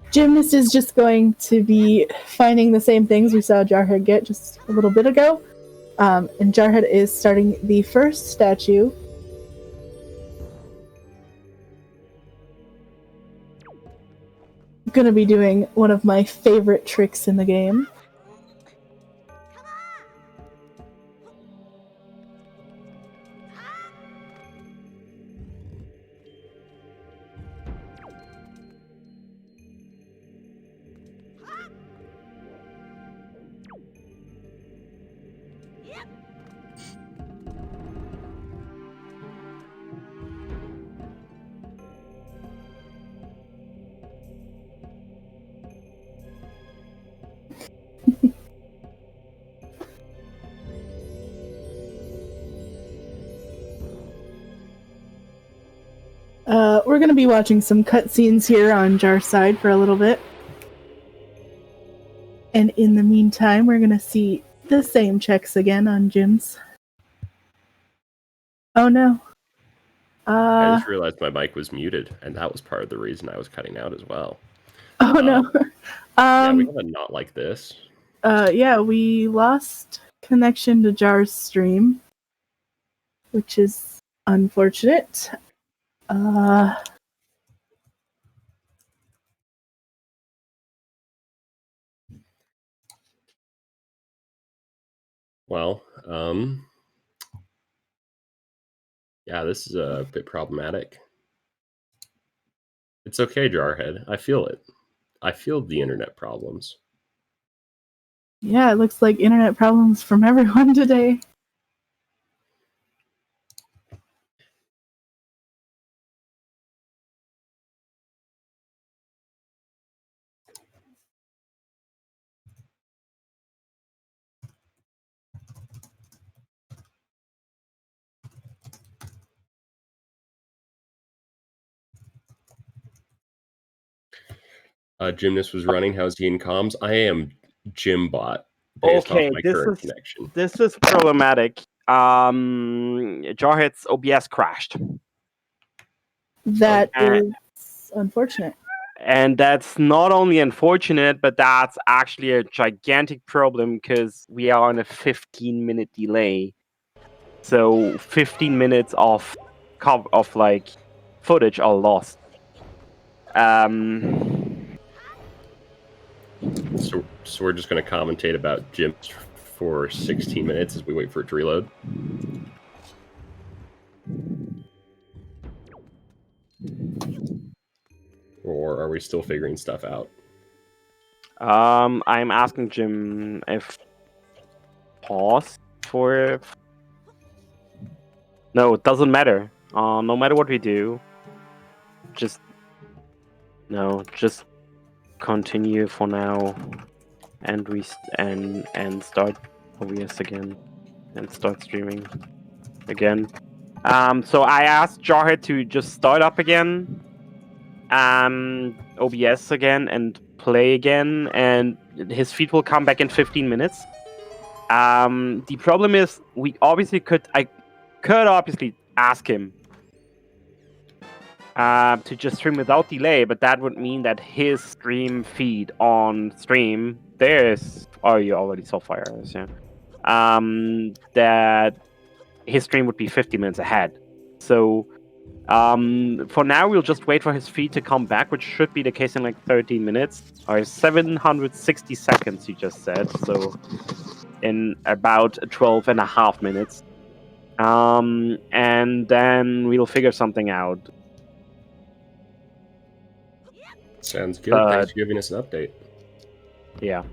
Gymnast is just going to be finding the same things we saw Jarhead get just a little bit ago. And Jarhead is starting the first statue. Gonna be doing one of my favorite tricks in the game. We're going to be watching some cutscenes here on Jar's side for a little bit. And in the meantime, we're going to see the same checks again on Jim's. Oh no. I just realized my mic was muted, and that was part of the reason I was cutting out as well. Oh no. Yeah, we gotta not like this. Yeah, we lost connection to Jar's stream, which is unfortunate. Well, yeah, this is a bit problematic. It's okay, Jarhead. I feel it. I feel the internet problems. Yeah, it looks like internet problems from everyone today. Gymnast was running. How's he in comms? I am Gymbot based off Okay, my current connection. this is problematic. Jarhead's OBS crashed. That Okay. is unfortunate. And that's not only unfortunate, but that's actually a gigantic problem because we are on a 15-minute delay. So 15 minutes of like footage are lost. So we're just going to commentate about gyms for 16 minutes as we wait for it to reload. Or are we still figuring stuff out? I'm asking Jim if pause for. No, it doesn't matter. No matter what we do, just continue for now, and and start OBS again, and start streaming again. So I asked Jarhead to just start up again, OBS again, and play again, and his feed will come back in 15 minutes. The problem is I could obviously ask him to just stream without delay, but that would mean that his stream feed on stream you already saw fires, yeah. That his stream would be 50 minutes ahead. So for now we'll just wait for his feed to come back, which should be the case in like 13 minutes or 760 seconds, he just said. So in about 12 and a half minutes. And then we'll figure something out. Sounds good. Thanks for giving us an update. Yeah.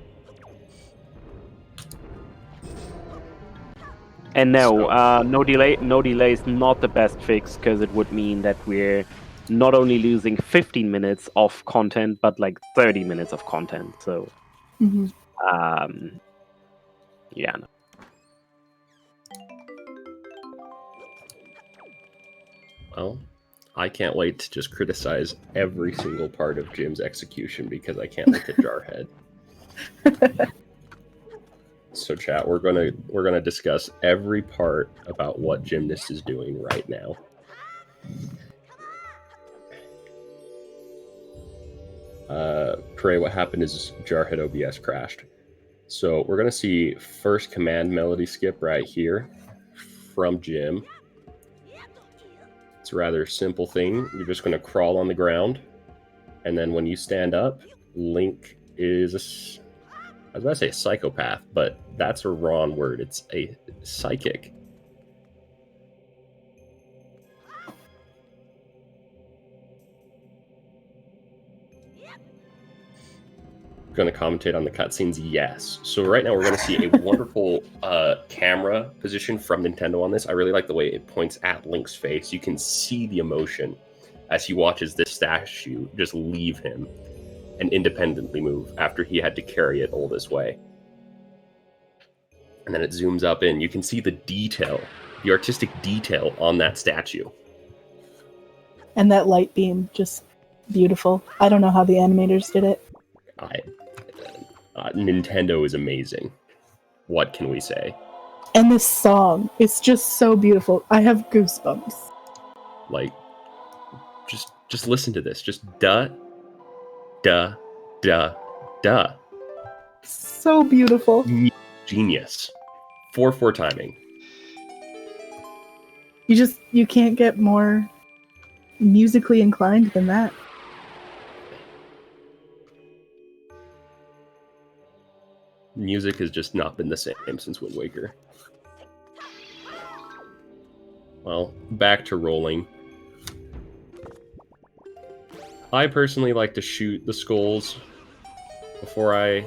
And no delay. No delay is not the best fix because it would mean that we're not only losing 15 minutes of content, but like 30 minutes of content. So, yeah. No. Well, I can't wait to just criticize every single part of Jim's execution because I can't look at Jarhead. So, chat, we're gonna discuss every part about what Gymnast is doing right now. Pray, what happened is Jarhead OBS crashed. So we're gonna see first command melody skip right here from Jim. It's a rather simple thing. You're just gonna crawl on the ground, and then when you stand up, Link is I was about to say a psychopath, but that's a wrong word. It's a psychic. Going to commentate on the cutscenes? Yes. So right now we're going to see a wonderful camera position from Nintendo on this. I really like the way it points at Link's face. You can see the emotion as he watches this statue just leave him and independently move after he had to carry it all this way. And then it zooms up in. You can see the detail, the artistic detail on that statue. And that light beam, just beautiful. I don't know how the animators did it. Nintendo is amazing. What can we say? And this song, it's just so beautiful. I have goosebumps. Like, just listen to this. Just da, da, da, da. So beautiful. Genius. 4/4 timing. You can't get more musically inclined than that. Music has just not been the same since Wind Waker. Well, back to rolling. I personally like to shoot the skulls before I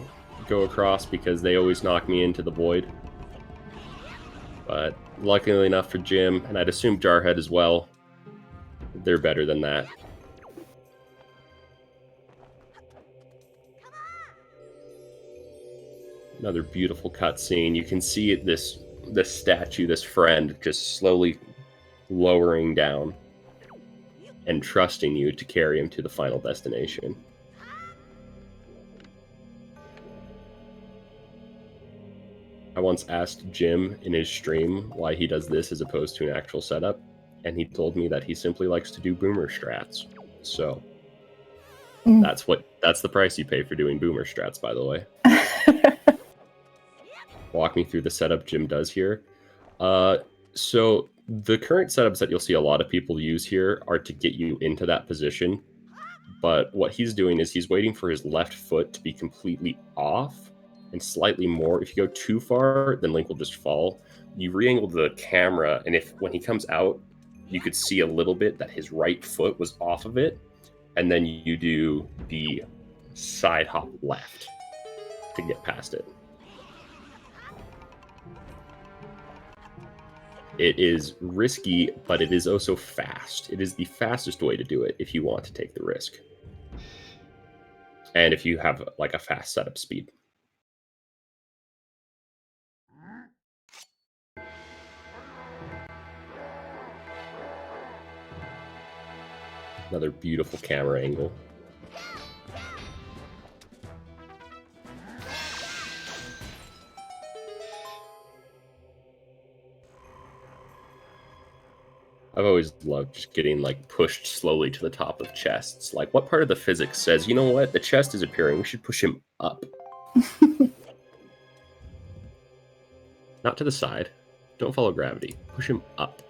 go across because they always knock me into the void. But luckily enough for Jim, and I'd assume Jarhead as well, they're better than that. Another beautiful cutscene. You can see this statue, this friend, just slowly lowering down and trusting you to carry him to the final destination. I once asked Jim in his stream why he does this as opposed to an actual setup, and he told me that he simply likes to do boomer strats. So that's the price you pay for doing boomer strats, by the way. Walk me through the setup Jim does here. So the current setups that you'll see a lot of people use here are to get you into that position. But what he's doing is he's waiting for his left foot to be completely off and slightly more. If you go too far, then Link will just fall. You re-angle the camera, and when he comes out, you could see a little bit that his right foot was off of it. And then you do the side hop left to get past it. It is risky, but it is also fast. It is the fastest way to do it if you want to take the risk. And if you have like a fast setup speed. Another beautiful camera angle. I've always loved just getting like pushed slowly to the top of chests. Like, what part of the physics says, you know what, the chest is appearing, we should push him up. Not to the side. Don't follow gravity. Push him up.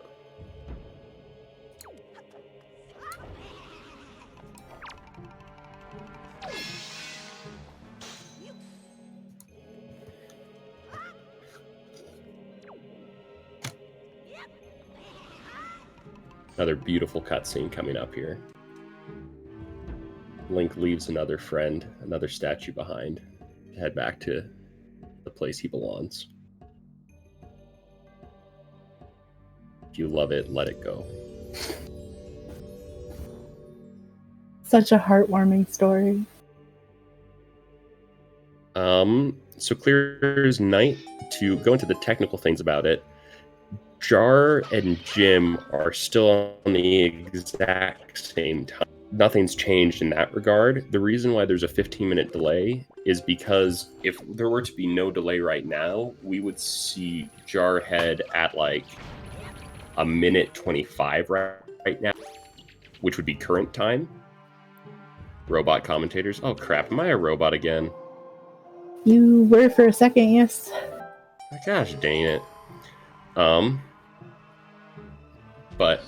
Another beautiful cutscene coming up here. Link leaves another friend, another statue behind, to head back to the place he belongs. If you love it, let it go. Such a heartwarming story. So clear as night. To go into the technical things about it, Jar and Jim are still on the exact same time. Nothing's changed in that regard. The reason why there's a 15-minute delay is because if there were to be no delay right now, we would see Jarhead at like a minute 25 right now, which would be current time. Robot commentators. Oh crap, am I a robot again? You were for a second, yes. Gosh dang it. But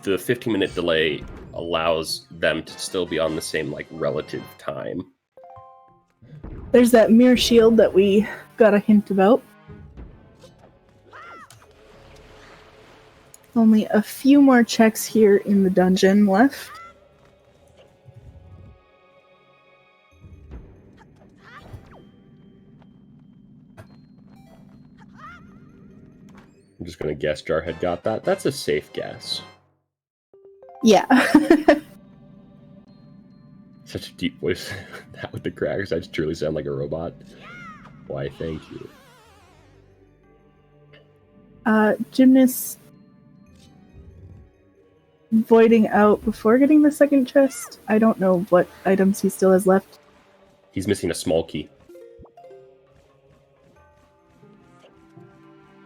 the 15-minute delay allows them to still be on the same like relative time. There's that mirror shield that we got a hint about. Only a few more checks here in the dungeon left. I'm just going to guess Jarhead got that. That's a safe guess. Yeah. Such a deep voice. That with the crackers, I just truly sound like a robot. Why, thank you. Gymnast voiding out before getting the second chest. I don't know what items he still has left. He's missing a small key.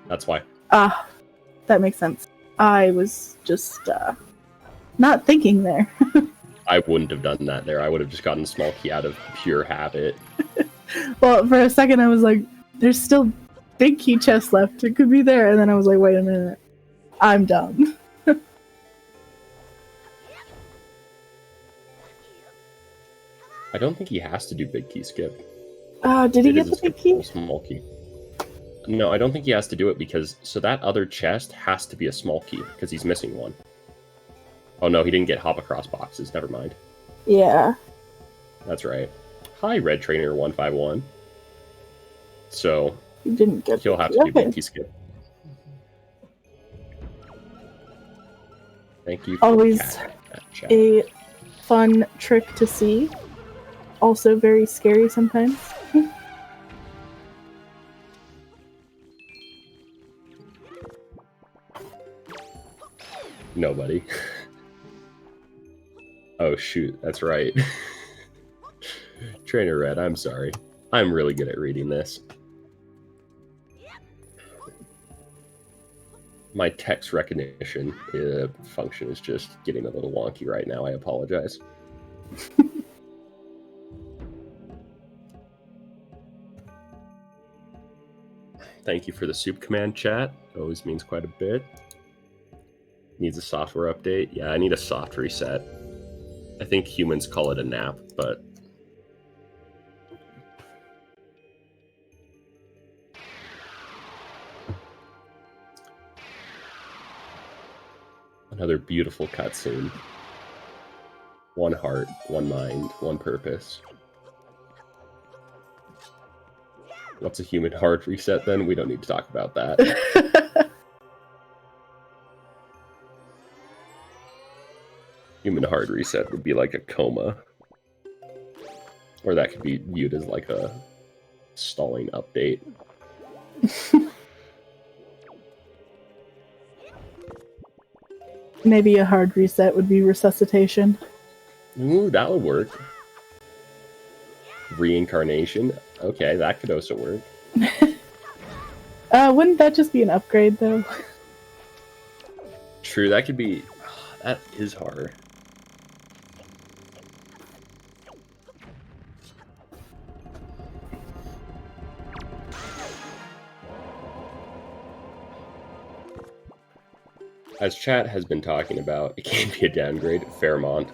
That's why. Ah, that makes sense. I was just not thinking there. I wouldn't have done that there. I would have just gotten a small key out of pure habit. Well, for a second I was like, there's still big key chest left. It could be there. And then I was like, wait a minute. I'm dumb. I don't think he has to do big key skip. Did he get the big key? Small key. No, I don't think he has to do it because so that other chest has to be a small key because he's missing one. Oh no, he didn't get hop across boxes. Never mind. Yeah. That's right. Hi, Red Trainer 151. So You didn't get he'll have to do big key skip. Thank you. For always a fun trick to see. Also very scary sometimes. Nobody. Oh shoot, that's right. Trainer Red, I'm sorry. I'm really good at reading this. My text recognition function is just getting a little wonky right now. I apologize. Thank you for the soup command chat. Always means quite a bit. Needs a software update. Yeah, I need a soft reset. I think humans call it a nap, but... Another beautiful cutscene. One heart, one mind, one purpose. What's a human hard reset then? We don't need to talk about that. Human hard reset would be like a coma. Or that could be viewed as like a stalling update. Maybe a hard reset would be resuscitation. Ooh, that would work. Reincarnation? Okay, that could also work. Wouldn't that just be an upgrade, though? True, that could be... that is hard. As chat has been talking about, it can be a downgrade. Fairmont.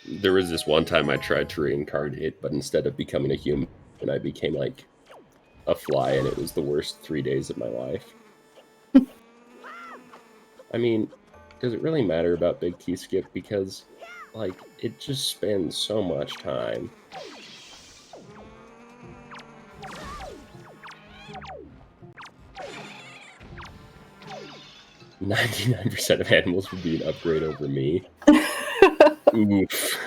There was this one time I tried to reincarnate, but instead of becoming a human, I became like a fly, and it was the worst 3 days of my life. I mean, does it really matter about Big T Skip? Because, like, it just spends so much time. "99% of animals would be an upgrade over me." Oof.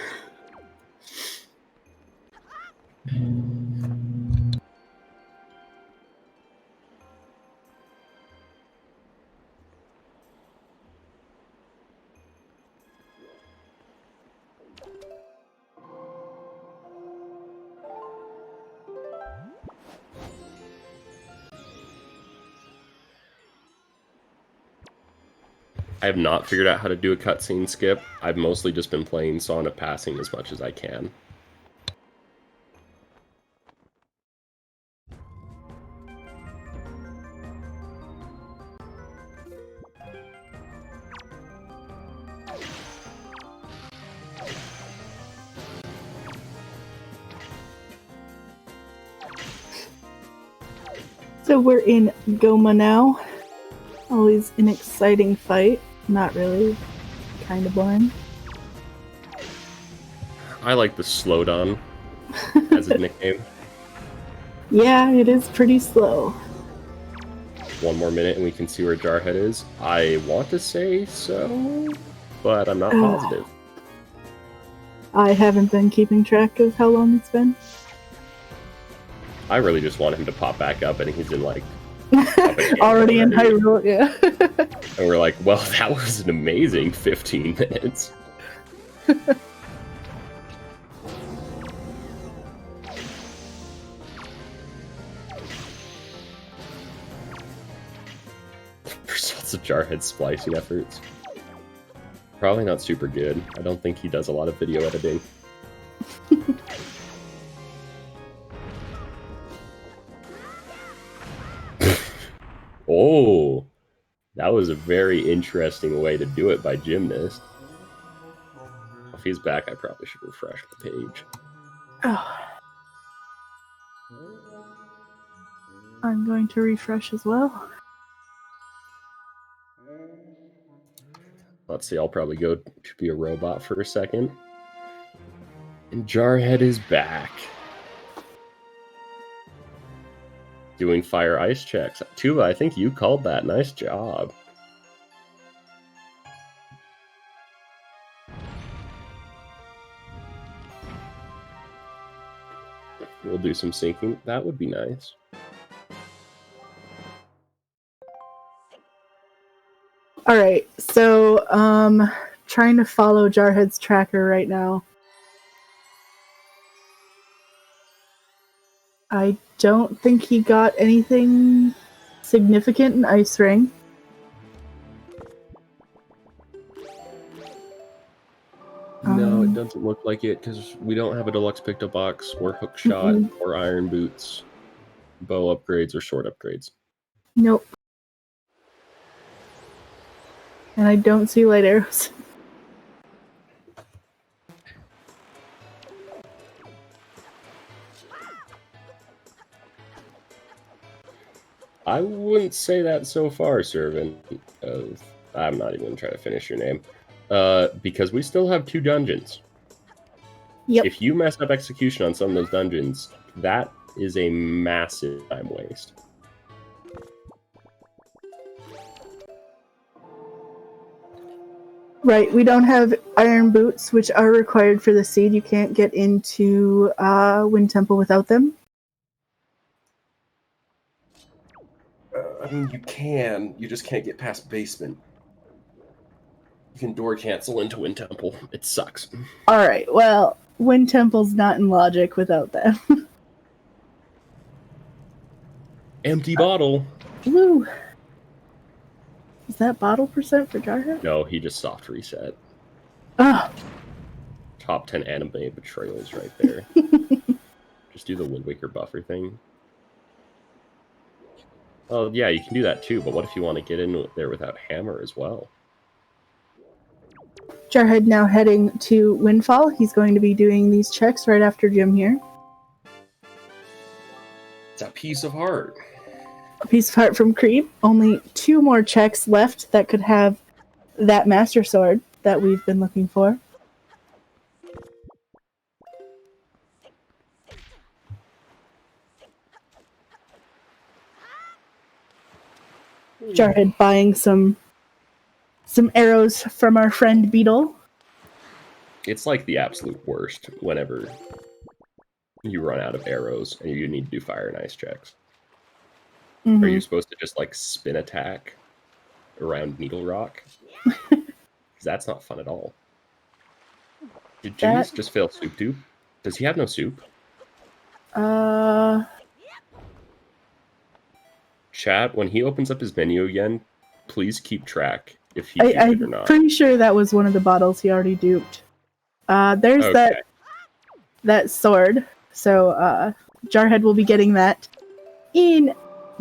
I have not figured out how to do a cutscene skip. I've mostly just been playing Song of Passing as much as I can. So we're in Goma now. Always an exciting fight. Not really. Kind of boring. I like the Slowdown as a nickname. Yeah, it is pretty slow. One more minute and we can see where Jarhead is. I want to say so, but I'm not positive. I haven't been keeping track of how long it's been. I really just want him to pop back up and he's in like... already in Hyrule, yeah. And we're like, well, that was an amazing 15 minutes. Results of Jarhead's splicing efforts. Probably not super good. I don't think he does a lot of video editing. Oh, that was a very interesting way to do it by Gymnast. If he's back, I probably should refresh the page. Oh. I'm going to refresh as well. Let's see, I'll probably go to be a robot for a second. And Jarhead is back. Doing fire ice checks. Tuba, I think you called that. Nice job. We'll do some syncing. That would be nice. Alright, so, trying to follow Jarhead's tracker right now. I don't think he got anything significant in Ice Ring. No, it doesn't look like it because we don't have a deluxe picked up box or hook shot or iron boots, bow upgrades or sword upgrades. Nope. And I don't see light arrows. I wouldn't say that so far, Servant. I'm not even going to try to finish your name. Because we still have 2 dungeons. Yep. If you mess up execution on some of those dungeons, that is a massive time waste. Right, we don't have iron boots, which are required for the seed. You can't get into Wind Temple without them. I mean, you can. You just can't get past basement. You can door cancel into Wind Temple. It sucks. Alright, well, Wind Temple's not in logic without them. Empty bottle. Woo! Is that bottle percent for Jarhead? No, he just soft reset. Oh. Top 10 anime betrayals right there. Just do the Wind Waker buffer thing. Oh, yeah, you can do that too, but what if you want to get in there without hammer as well? Jarhead now heading to Windfall. He's going to be doing these checks right after Jim here. It's a piece of heart. A piece of heart from Creep. Only 2 more checks left that could have that Master Sword that we've been looking for. Jarhead buying some arrows from our friend Beetle. It's like the absolute worst whenever you run out of arrows and you need to do fire and ice checks. Mm-hmm. Are you supposed to just like spin attack around Needle Rock? Because that's not fun at all. Did Jimmy's just fail Soup Tube? Does he have no soup? Chat, when he opens up his menu again, please keep track if he duped it or not. I'm pretty sure that was one of the bottles he already duped. There's Okay. that sword. So Jarhead will be getting that in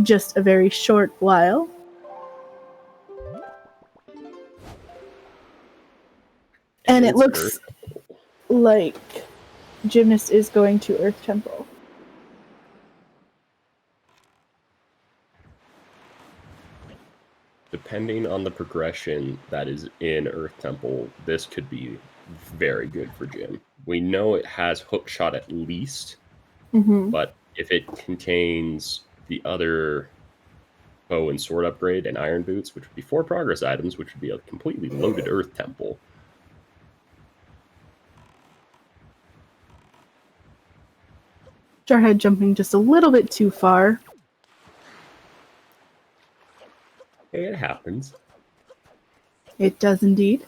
just a very short while. And it looks like Gymnast is going to Earth Temple. Depending on the progression that is in Earth Temple, this could be very good for Jim. We know it has hook shot at least, but if it contains the other bow and sword upgrade and iron boots, which would be 4 progress items, which would be a completely loaded Earth Temple. Jarhead jumping just a little bit too far. Hey, it happens. It does indeed.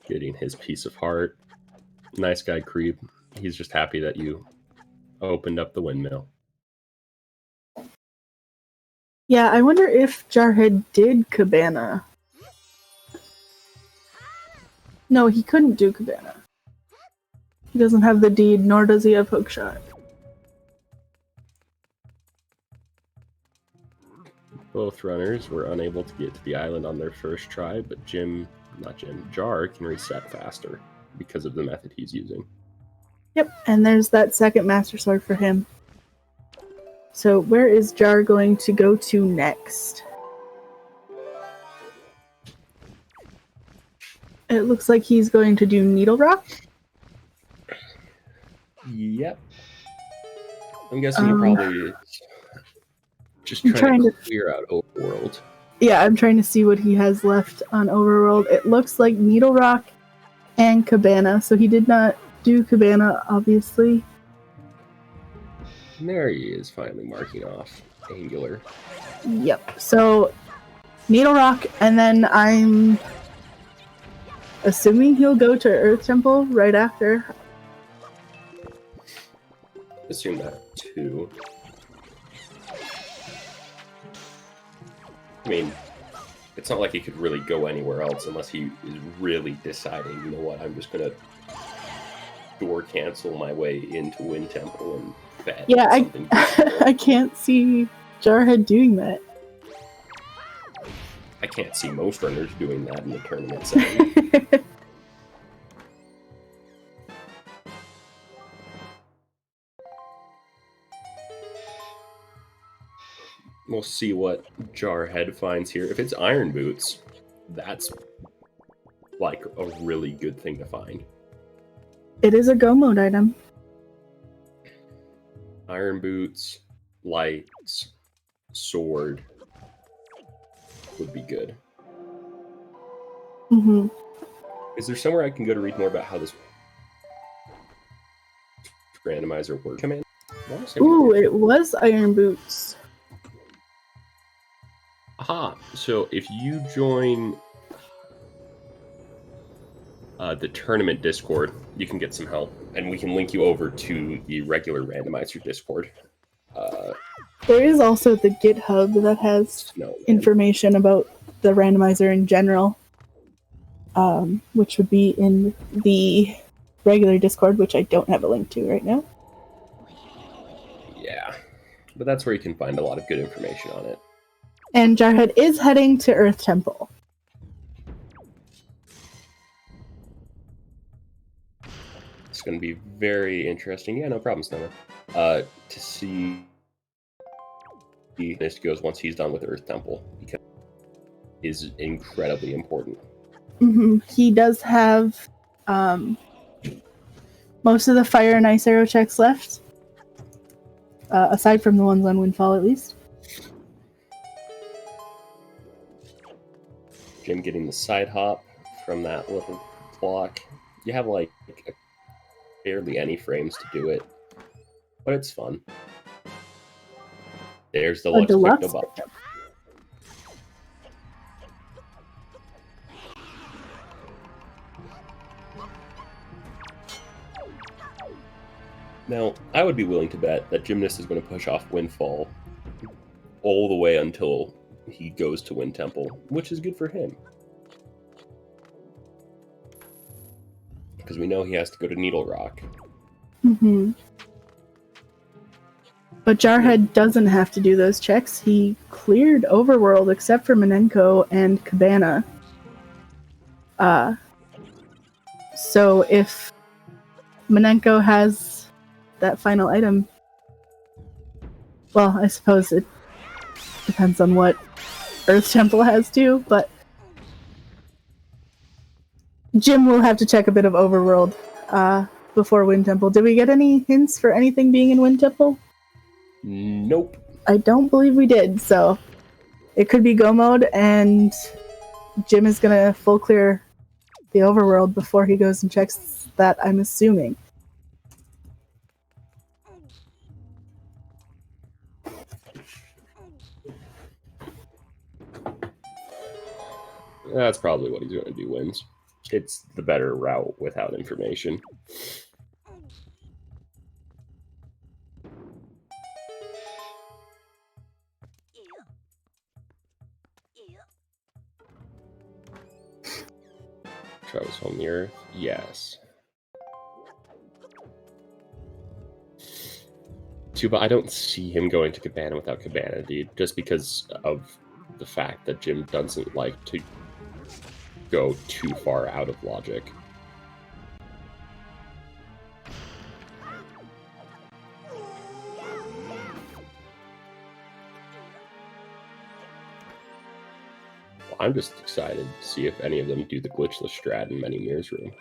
Getting his piece of heart. Nice guy, Creep. He's just happy that you opened up the windmill. Yeah, I wonder if Jarhead did Cabana. No, he couldn't do Cabana. He doesn't have the deed, nor does he have hookshot. Both runners were unable to get to the island on their first try, but Jar can reset faster because of the method he's using. Yep, and there's that second Master Sword for him. So where is Jar going to go to next? It looks like he's going to do Needle Rock. Yep. I'm guessing he probably is just trying to clear out Overworld. Yeah, I'm trying to see what he has left on Overworld. It looks like Needle Rock and Cabana, so he did not do Cabana, obviously. And there he is, finally marking off Angular. Yep, so Needle Rock, and then I'm assuming he'll go to Earth Temple right after. Assume that too. I mean, it's not like he could really go anywhere else unless he is really deciding, you know what, I'm just gonna door cancel my way into Wind Temple and bet Yeah, something I can't see Jarhead doing that. I can't see most runners doing that in the tournament setting. We'll see what Jarhead finds here. If it's Iron Boots, that's like a really good thing to find. It is a go mode item. Iron Boots, lights, sword would be good. Mm-hmm. Is there somewhere I can go to read more about how this randomizer works? Ooh, it was Iron Boots. Aha! So if you join the tournament Discord, you can get some help, and we can link you over to the regular randomizer Discord. There is also the GitHub that has information about the randomizer in general, which would be in the regular Discord, which I don't have a link to right now. Yeah, but that's where you can find a lot of good information on it. And Jarhead is heading to Earth Temple. It's going to be very interesting. Yeah, no problem, Snowman. To see this goes once he's done with Earth Temple, because it is incredibly important. Mm-hmm. He does have most of the fire and ice arrow checks left, aside from the ones on Windfall, at least. Jim getting the side hop from that little block. You have like barely any frames to do it, but it's fun. There's the Deluxe Quick No Buff. Now, I would be willing to bet that Gymnast is going to push off Windfall all the way until he goes to Wind Temple, which is good for him. Because we know he has to go to Needle Rock. Mm-hmm. But Jarhead doesn't have to do those checks. He cleared Overworld except for Minenko and Cabana. So if Minenko has that final item, well, I suppose it depends on what Earth Temple has too, but Jim will have to check a bit of Overworld before Wind Temple. Did we get any hints for anything being in Wind Temple? Nope. I don't believe we did, so it could be go mode, and Jim is gonna full clear the Overworld before he goes and checks that, I'm assuming. That's probably what he's going to do, wins. It's the better route without information. Travels home the Earth? Yes. But I don't see him going to Cabana without Cabana, dude. Just because of the fact that Jim doesn't like to go too far out of logic. Well, I'm just excited to see if any of them do the glitchless strat in Many Mirrors Room.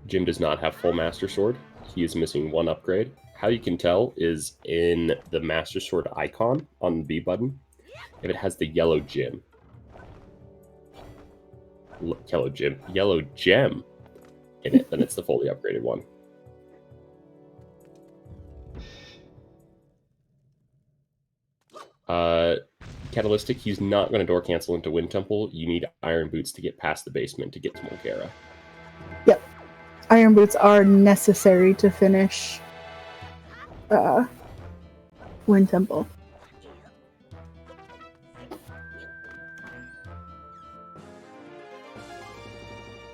Jim does not have full Master Sword. He is missing one upgrade. How you can tell is in the Master Sword icon on the B button. If it has the yellow gem in it, then it's the fully upgraded one. Catalytic, he's not going to door cancel into Wind Temple. You need Iron Boots to get past the basement to get to Mulgara. Yep. Iron Boots are necessary to finish Wind Temple.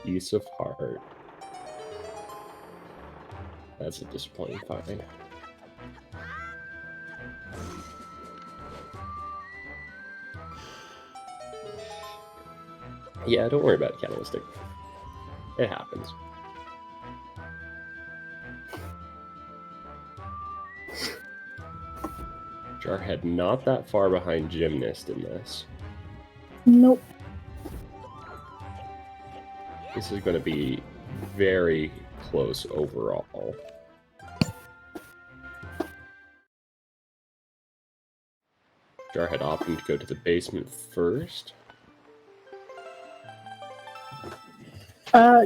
Use of Heart. That's a disappointing find. Yeah, don't worry about it, Catalytic. It happens. Jarhead not that far behind Gymnast in this. Nope. This is going to be very close overall. Jarhead opting to go to the basement first.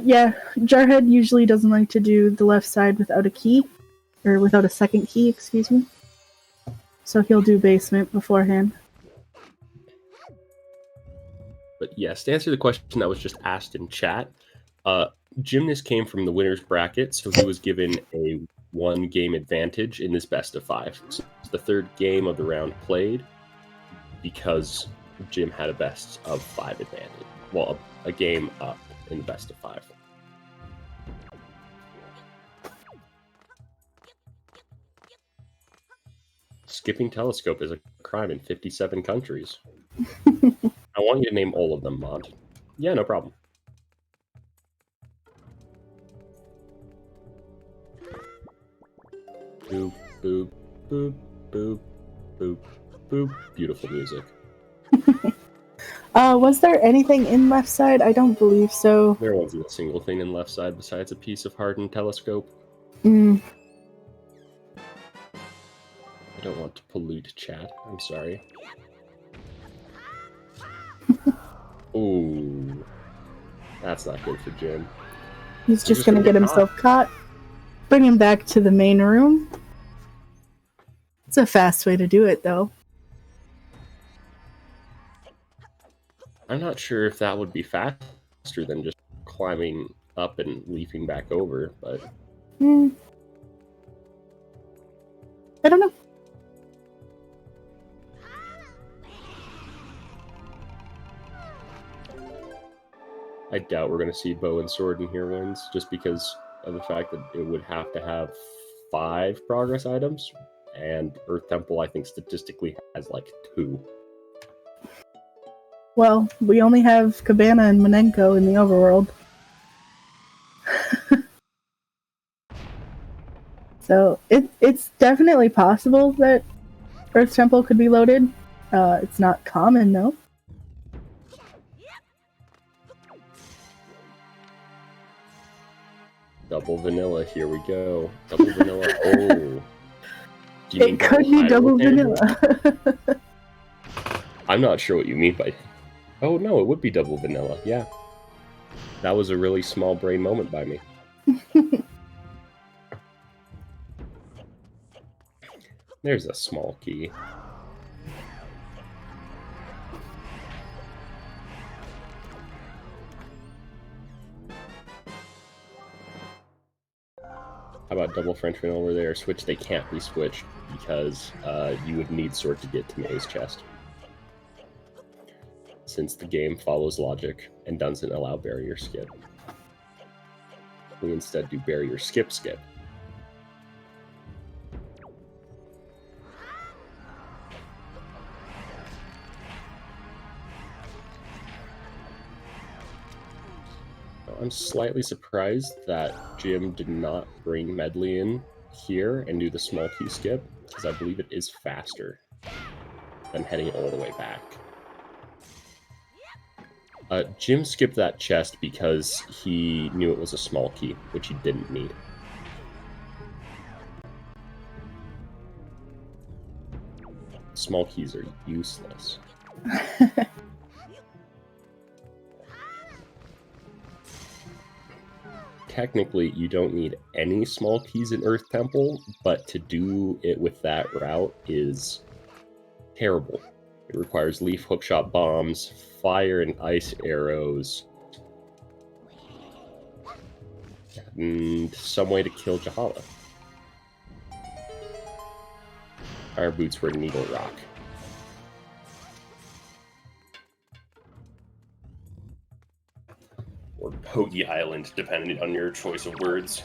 Yeah, Jarhead usually doesn't like to do the left side without a key, or without a second key, excuse me. So he'll do basement beforehand. But yes, to answer the question that was just asked in chat, Gymnast came from the winner's bracket, so he was given a 1-game advantage in this best of 5. So it's the 3rd game of the round played because Jim had a best of 5 advantage. Well, a game up in the best of 5. Skipping telescope is a crime in 57 countries. I want you to name all of them, Mont. Yeah, no problem. Boop, boop, boop, boop, boop, boop. Beautiful music. Was there anything in left side? I don't believe so. There wasn't a single thing in left side besides a piece of hardened telescope. Mm. I don't want to pollute chat. I'm sorry. Ooh. That's not good for Jim. He's just gonna get himself caught. Bring him back to the main room. It's a fast way to do it, though. I'm not sure if that would be faster than just climbing up and leaping back over, but... I don't know. I doubt we're going to see Bow and Sword in Here wins, just because of the fact that it would have to have 5 progress items, and Earth Temple, I think, statistically has like 2. Well, we only have Cabana and Monenko in the overworld. So it's definitely possible that Earth Temple could be loaded. It's not common, though. Double vanilla, here we go. Double vanilla, oh. Do you mean It could be double vanilla. I'm not sure what you mean by... Oh, no, it would be double vanilla, yeah. That was a really small brain moment by me. There's a small key. How about double Frenchman over there? Switch, they can't be switched because you would need sword to get to May's chest. Since the game follows logic and doesn't allow barrier skip. We instead do barrier skip. I'm slightly surprised that Jim did not bring Medley in here and do the small key skip, because I believe it is faster than heading all the way back. Jim skipped that chest because he knew it was a small key, which he didn't need. Small keys are useless. Technically, you don't need any small keys in Earth Temple, but to do it with that route is terrible. It requires leaf hookshot bombs, fire and ice arrows, and some way to kill Jahala. Our boots were Needle Rock. Or Pogi Island, depending on your choice of words.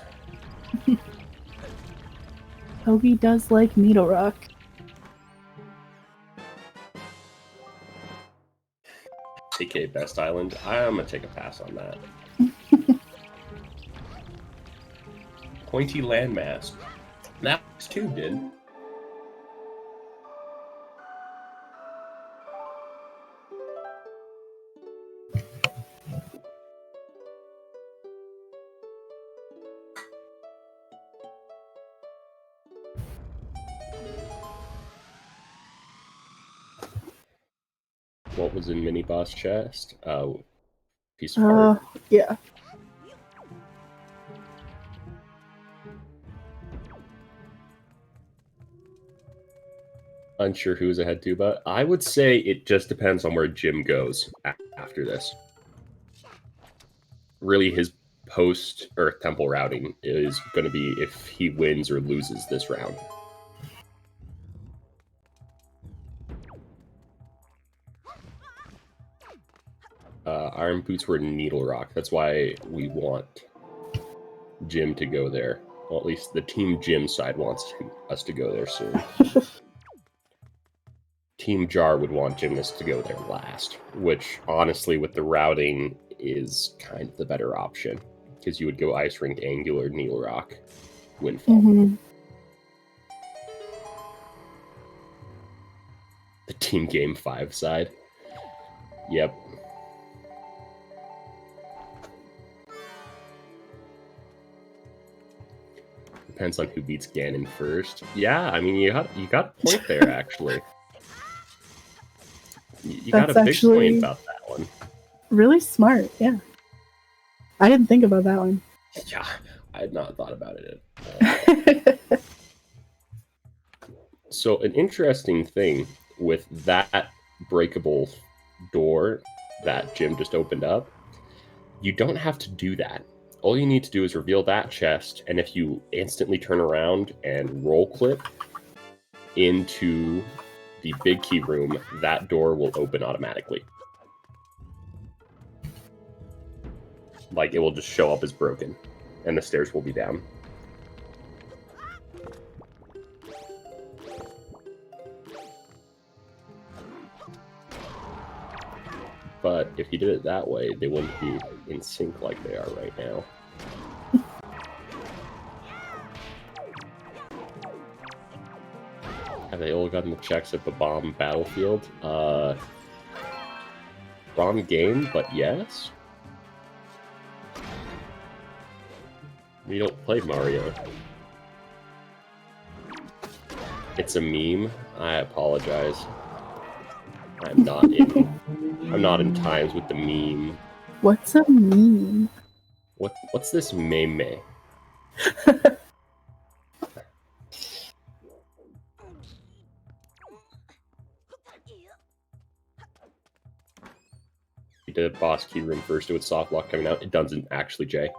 Pogi does like Needle Rock. AKA Best Island. I'm gonna take a pass on that. Pointy landmass. That too did. What was in mini boss chest? Piece of art. Yeah. Unsure who's ahead too, but I would say it just depends on where Jim goes after this. Really, his post Earth Temple routing is going to be if he wins or loses this round. Iron Boots were Needle Rock. That's why we want Jim to go there. Well, at least the Team Jim side wants us to go there soon. Team Jar would want Gymnast to go there last, which honestly, with the routing, is kind of the better option because you would go Ice Ring, Angular, Needle Rock, Windfall. Mm-hmm. The Team Game 5 side. Yep. Depends on who beats Ganon first. Yeah, I mean, you got a point there, actually. You got a big point about that one. Really smart, yeah. I didn't think about that one. Yeah, I had not thought about it at all. So an interesting thing with that breakable door that Jim just opened up, you don't have to do that. All you need to do is reveal that chest, and if you instantly turn around and roll clip into the big key room, that door will open automatically. Like, it will just show up as broken, and the stairs will be down. But if you did it that way, they wouldn't be in sync like they are right now. Have they all gotten the checks at the bomb battlefield? Wrong game, but yes. We don't play Mario. It's a meme. I apologize. I'm not in times with the meme. What's a meme? What's this meme? We did a boss key room first with soft lock coming out. It doesn't actually, Jay.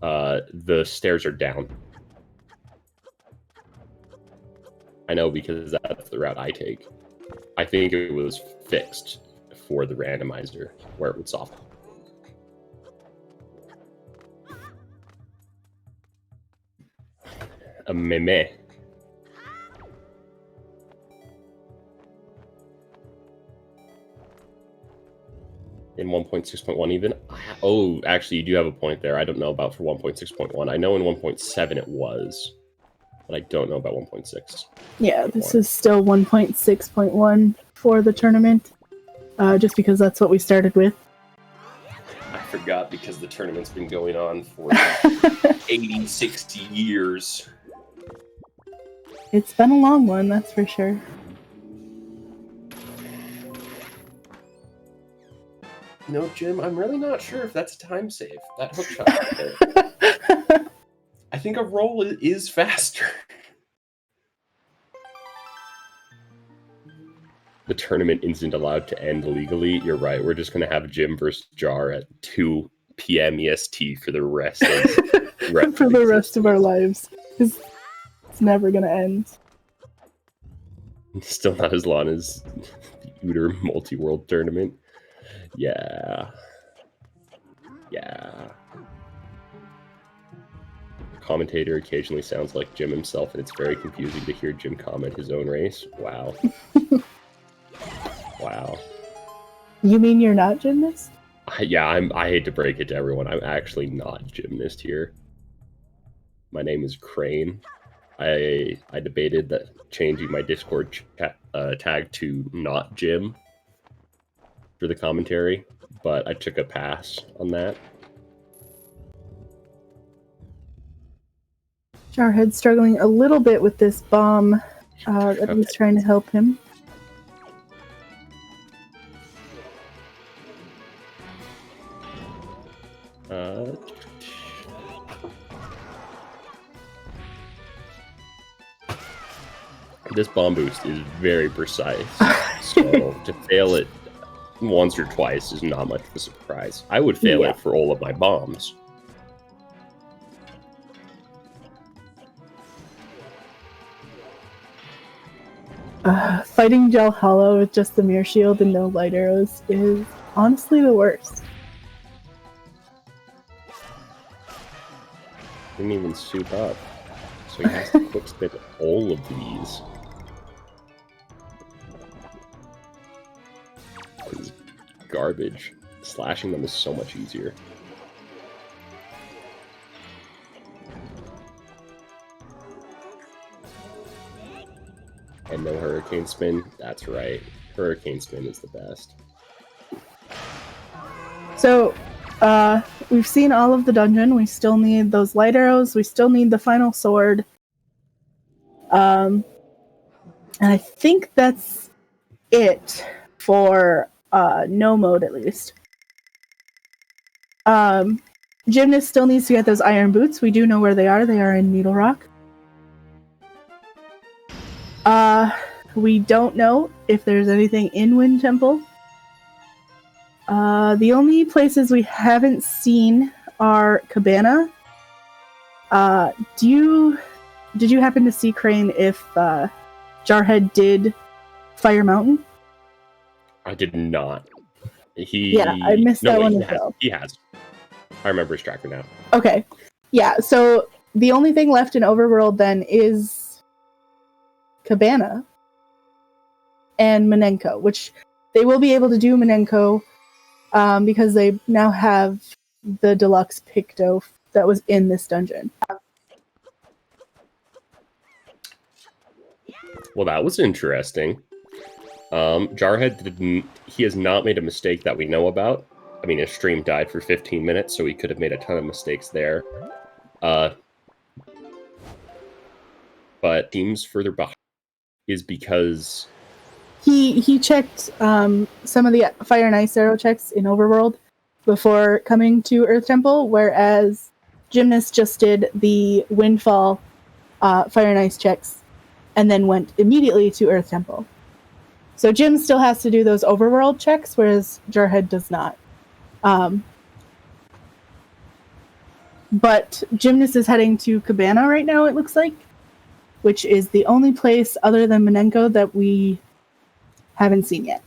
The stairs are down. I know because that's the route I take. I think it was fixed for the randomizer where it would soft. A meme. In 1.6.1 even? Oh, actually, you do have a point there. I don't know about for 1.6.1. I know in 1.7 it was, but I don't know about 1.6. Yeah, this is still 1.6.1 for the tournament, just because that's what we started with. I forgot because the tournament's been going on for 80, 60 years. It's been a long one, that's for sure. You know, Jim, I'm really not sure if that's a time save. That hookshot right there. I think a roll is faster. the tournament isn't allowed to end legally, you're right. We're just going to have Jim versus Jar at 2 p.m. EST for the rest of for the rest of our lives. It's never going to end. Still not as long as the Uter multi-world tournament. Yeah. Yeah. Commentator occasionally sounds like Jim himself, and it's very confusing to hear Jim comment his own race. Wow. Wow. You mean you're not gymnast? Yeah, I hate to break it to everyone. I'm actually not gymnast here. My name is Crane. I debated that changing my Discord tag to not Jim for the commentary, but I took a pass on that. Jarhead's struggling a little bit with this bomb that he's trying to help him. This bomb boost is very precise, so to fail it once or twice is not much of a surprise. I would fail it for all of my bombs. Fighting Gel Hollow with just the mirror shield and no light arrows is honestly the worst. Didn't even suit up, so he has to quick spin all of these. This is garbage. Slashing them is so much easier. And no Hurricane Spin? That's right. Hurricane Spin is the best. So, we've seen all of the dungeon. We still need those light arrows. We still need the final sword. And I think that's it for no mode, at least. Gymnast still needs to get those iron boots. We do know where they are. They are in Needle Rock. We don't know if there's anything in Wind Temple. The only places we haven't seen are Cabana. Did you happen to see, Crane, if Jarhead did Fire Mountain? I did not. I missed that one as well. He has. I remember his tracker now. Okay. Yeah, so the only thing left in Overworld then is Cabana and Manenko, which they will be able to do Manenko because they now have the deluxe Picto that was in this dungeon. Well, that was interesting. Jarhead he has not made a mistake that we know about. I mean, his stream died for 15 minutes, so he could have made a ton of mistakes there. But teams further behind is because he checked some of the Fire and Ice Arrow checks in Overworld before coming to Earth Temple, whereas Gymnast just did the Windfall Fire and Ice checks and then went immediately to Earth Temple. So Jim still has to do those Overworld checks, whereas Jarhead does not. But Gymnast is heading to Cabana right now, it looks like, which is the only place other than Manenko that we haven't seen yet.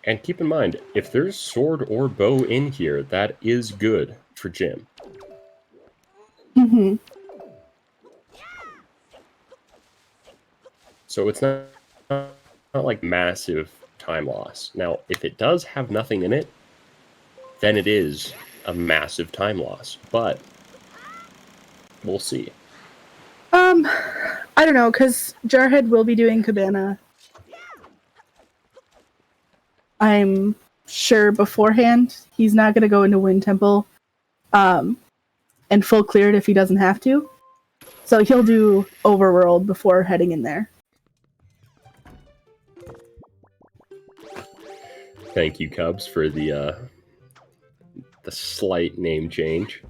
And keep in mind, if there's sword or bow in here, that is good for Jim. Mm-hmm. So it's not like massive time loss. Now, if it does have nothing in it, then it is a massive time loss. But we'll see. I don't know, because Jarhead will be doing Cabana. I'm sure beforehand he's not going to go into Wind Temple and full cleared if he doesn't have to. So he'll do Overworld before heading in there. Thank you, Cubs, for the slight name change.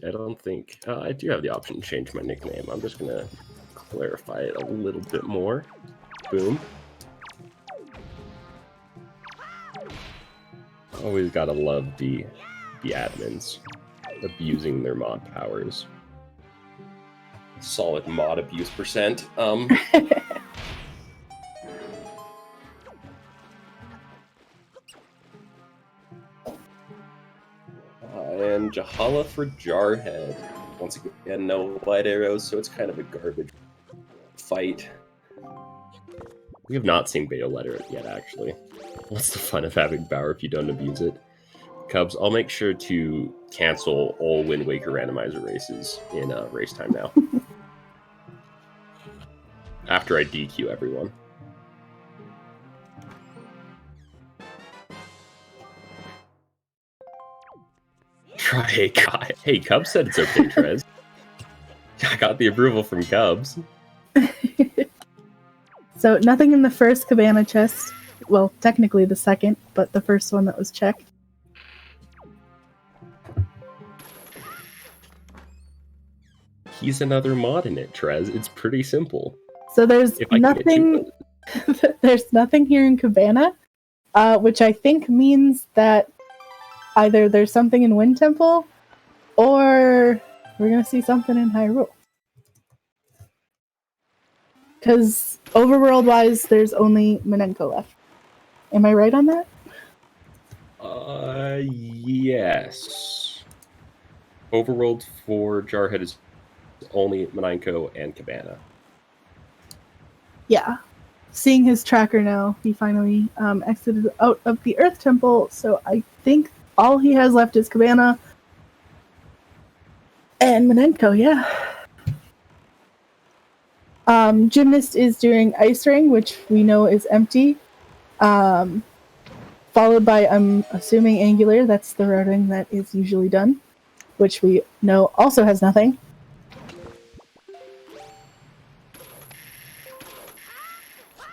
I don't think... I do have the option to change my nickname. I'm just going to clarify it a little bit more. Boom. Always gotta love the admins abusing their mod powers. Solid mod abuse percent. And Jahala for Jarhead. Once again, no light arrows, so it's kind of a garbage fight. We have not seen Beta Letter yet, actually. What's the fun of having power if you don't abuse it? Cubs, I'll make sure to cancel all Wind Waker randomizer races in race time now. After I DQ everyone. Try Hey, Cubs said it's okay, Trez. I got the approval from Cubs. So nothing in the first cabana chest. Well, technically the second, but the first one that was checked. He's another mod in it, Trez. It's pretty simple. So there's nothing. There's nothing here in cabana, which I think means that either there's something in Wind Temple, or we're gonna see something in Hyrule. Because overworld-wise, there's only Minenko left. Am I right on that? Yes. Overworld for Jarhead is only Minenko and Cabana. Yeah. Seeing his tracker now, he finally exited out of the Earth Temple, so I think all he has left is Cabana and Minenko, yeah. Gymnast is doing Ice Ring, which we know is empty. Followed by, I'm assuming, Angular. That's the routing that is usually done, which we know also has nothing.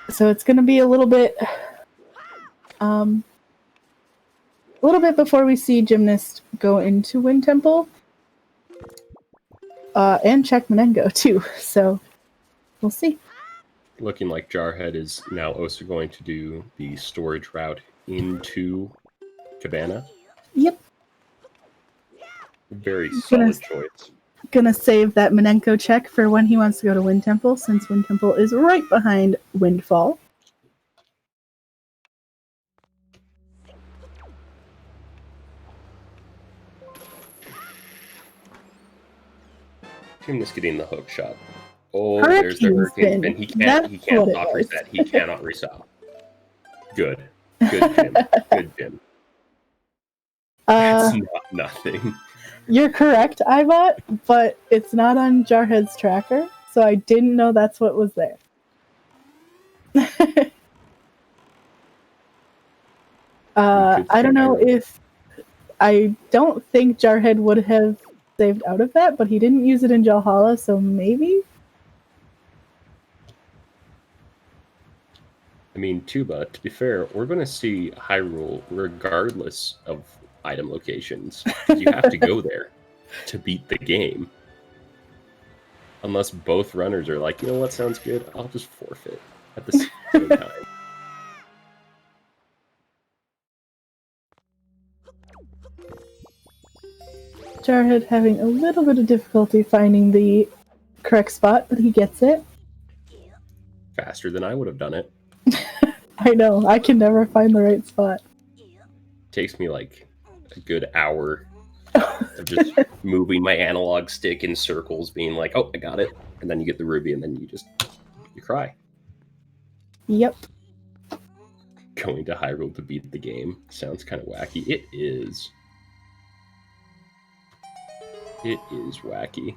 So it's going to be a little bit before we see Gymnast go into Wind Temple. And check Minenko, too. So we'll see. Looking like Jarhead is now also going to do the storage route into Cabana. Yep. Very solid choice. Gonna save that Minenko check for when he wants to go to Wind Temple, since Wind Temple is right behind Windfall. Gymnast getting the hook shot. Oh, Hurricane there's the hurricane spin. spin. He can't stop reset. He cannot reset. Good. Good, Jim. Good, Jim. That's not nothing. You're correct, Ibot, but it's not on Jarhead's tracker, so I didn't know that's what was there. I don't know if... I don't think Jarhead would have saved out of that, but he didn't use it in Jalhalla, so maybe? I mean, Tuba, to be fair, we're going to see Hyrule regardless of item locations. You have to go there to beat the game. Unless both runners are like, you know what sounds good? I'll just forfeit at the same time. Jarhead having a little bit of difficulty finding the correct spot, but he gets it. Faster than I would have done it. I know, I can never find the right spot. Takes me like a good hour of just moving my analog stick in circles, being like, oh, I got it. And then you get the ruby, and then you cry. Yep. Going to Hyrule to beat the game sounds kind of wacky. It is. It is wacky.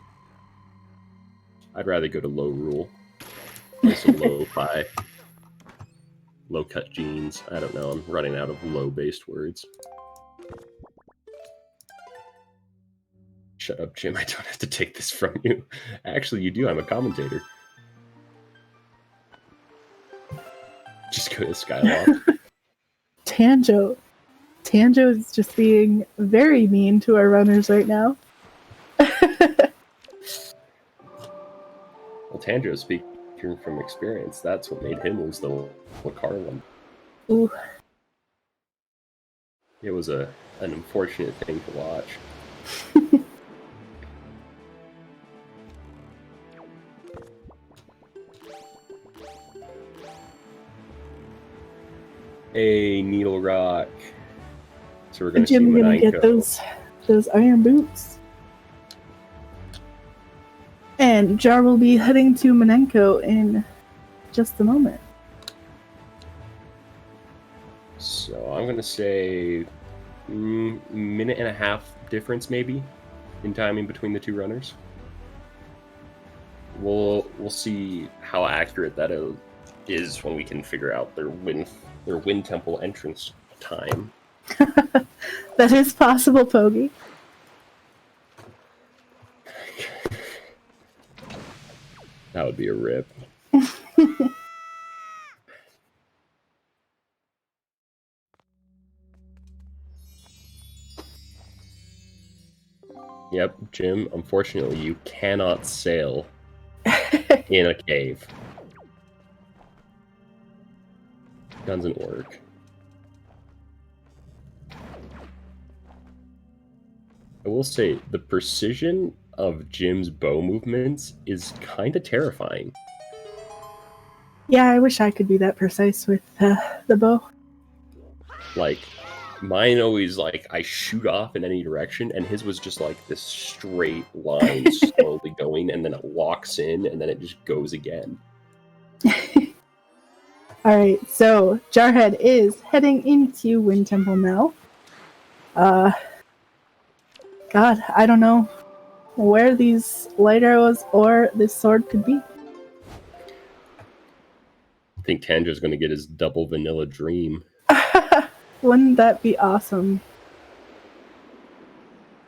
I'd rather go to low rule. Play some lo-fi. Low-cut jeans. I don't know. I'm running out of low-based words. Shut up, Jim. I don't have to take this from you. Actually, you do. I'm a commentator. Just go to Skyloft. Tanjo is just being very mean to our runners right now. Tanjo, speaking from experience, that's what made him lose the Lakar one. Ooh. It was an unfortunate thing to watch. A needle rock. So we're going to see Jim gonna get Manenko. those iron boots. And Jar will be heading to Manenko in just a moment. So I'm going to say minute and a half difference maybe in timing between the two runners. We'll see how accurate that is when we can figure out their wind temple entrance time. That is possible, Pogi. That would be a rip. Yep, Jim, unfortunately you cannot sail in a cave. Doesn't work. I will say, the precision of Jim's bow movements is kind of terrifying. Yeah, I wish I could be that precise with the bow. Like, mine always, like, I shoot off in any direction, and his was just like this straight line slowly going, and then it locks in, and then it just goes again. Alright, so Jarhead is heading into Wind Temple now. God, I don't know where these light arrows or this sword could be. I think Tanjo's going to get his double vanilla dream. Wouldn't that be awesome?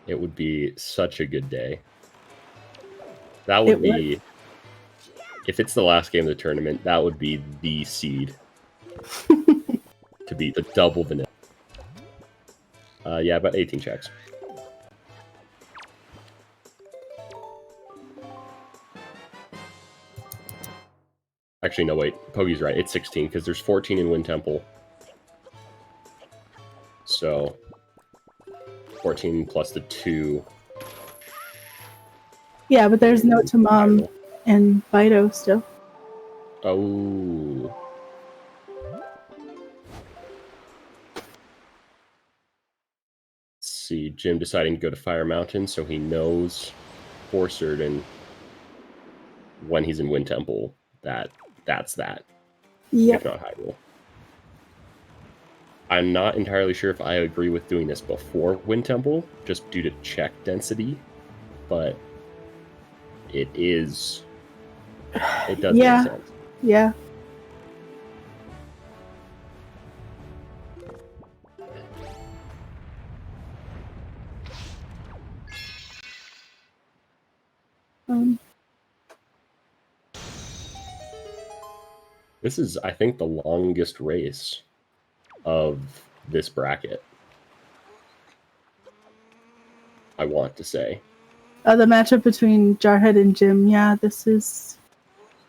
It would be such a good day. That would be... If it's the last game of the tournament, that would be the seed. To beat the double vanilla. Yeah, about 18 checks. Actually, no, wait. Pogi's right. It's 16, because there's 14 in Wind Temple. So, 14 plus the 2. Yeah, but there's no Tamam and Fido still. Oh. Let's see. Jim deciding to go to Fire Mountain, so he knows for certain when he's in Wind Temple that's that. Yep. If not Hyrule. I'm not entirely sure if I agree with doing this before Wind Temple, just due to check density, but it does make sense. Yeah. This is, I think, the longest race of this bracket. I want to say. The matchup between Jarhead and Jim, yeah, this is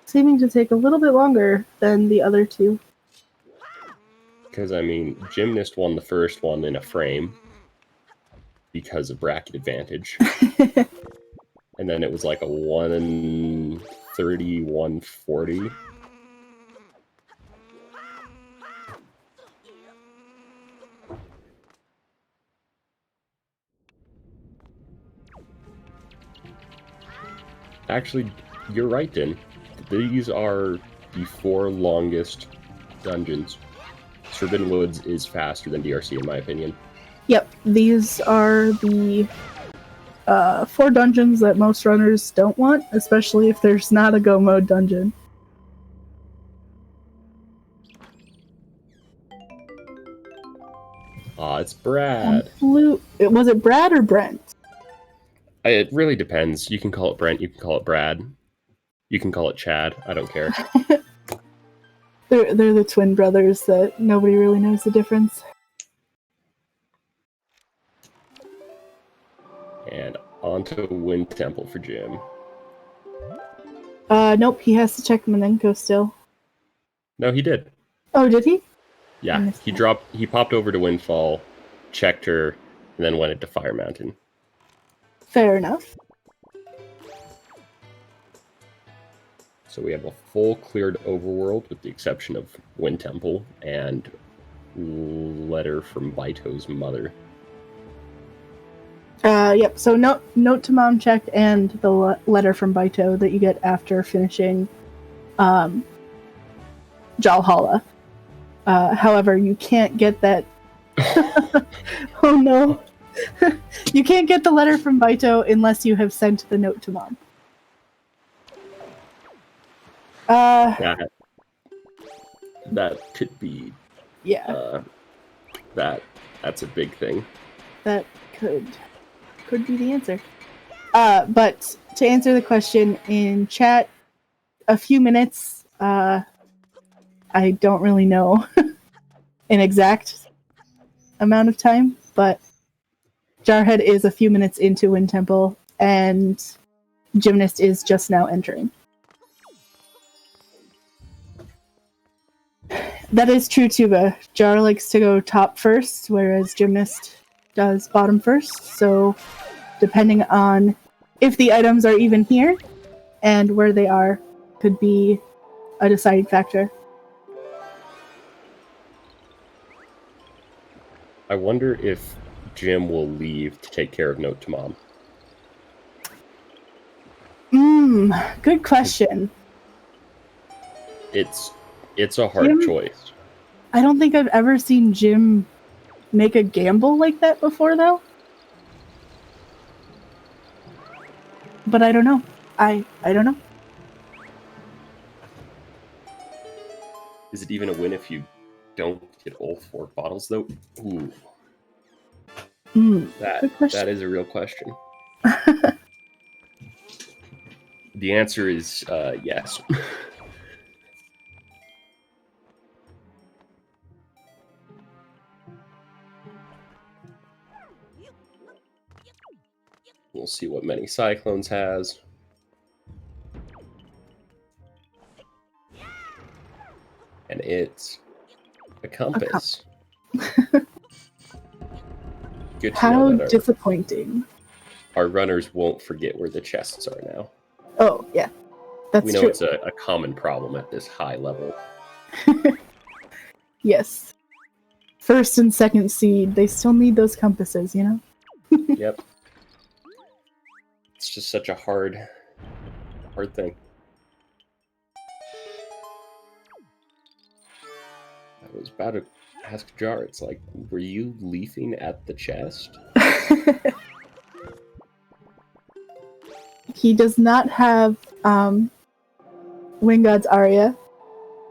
seeming to take a little bit longer than the other two. Because, I mean, Gymnast won the first one in a frame because of bracket advantage. And then it was like a 130, 140. Actually, you're right, Din. These are the 4 longest dungeons. Forbidden Woods is faster than DRC, in my opinion. Yep, these are the 4 dungeons that most runners don't want, especially if there's not a go mode dungeon. It's Brad. Was it Brad or Brent? It really depends. You can call it Brent, you can call it Brad. You can call it Chad. I don't care. They're the twin brothers that nobody really knows the difference. And onto Wind Temple for Jim. Nope, he has to check Manenko still. No, he did. Oh, did he? Yeah, he popped over to Windfall, checked her, and then went into Fire Mountain. Fair enough. So we have a full cleared overworld with the exception of Wind Temple and letter from Baito's mother. Yep, so note to mom checked and the letter from Baito that you get after finishing Jalhalla. However, you can't get that... Oh no. You can't get the letter from Baito unless you have sent the note to mom. That could be... Yeah. That's a big thing. That could be the answer. But to answer the question in chat, a few minutes, I don't really know an exact amount of time, but Jarhead is a few minutes into Wind Temple, and Gymnast is just now entering. That is true, Tuba. Jar likes to go top first, whereas Gymnast does bottom first, so depending on if the items are even here and where they are could be a deciding factor. I wonder if Jim will leave to take care of Note to Mom. Good question. It's a hard choice. I don't think I've ever seen Jim make a gamble like that before, though. But I don't know. I don't know. Is it even a win if you don't get all 4 bottles, though? Ooh. That is a real question. The answer is yes. We'll see what many Cyclones has. And it's a compass. Good to How know that disappointing. our runners won't forget where the chests are now. Oh, yeah. That's we know true. It's a common problem at this high level. Yes. First and second seed, they still need those compasses, you know? Yep. It's just such a hard thing. I was about to ask Jar, it's like, were you leafing at the chest? He does not have Wingod's Aria.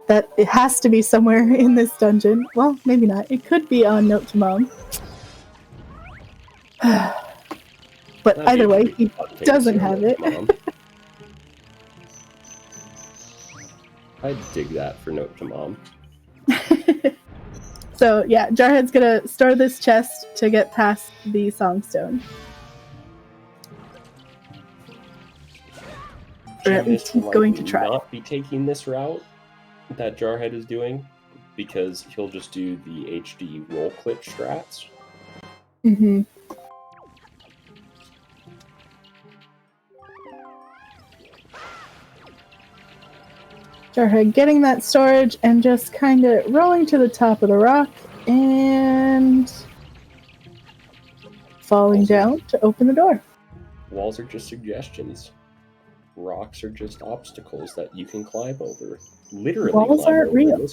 That it has to be somewhere in this dungeon. Well, maybe not. It could be on Note to Mom. But either way, he doesn't have it. I'd dig that for Note to Mom. So yeah, Jarhead's gonna store this chest to get past the Songstone. Or at least he's going to try. Not be taking this route that Jarhead is doing, because he'll just do the HD roll clip strats. Mm-hmm. Jarhead getting that storage and just kind of rolling to the top of the rock and falling down to open the door. Walls are just suggestions. Rocks are just obstacles that you can climb over. Literally, walls aren't real.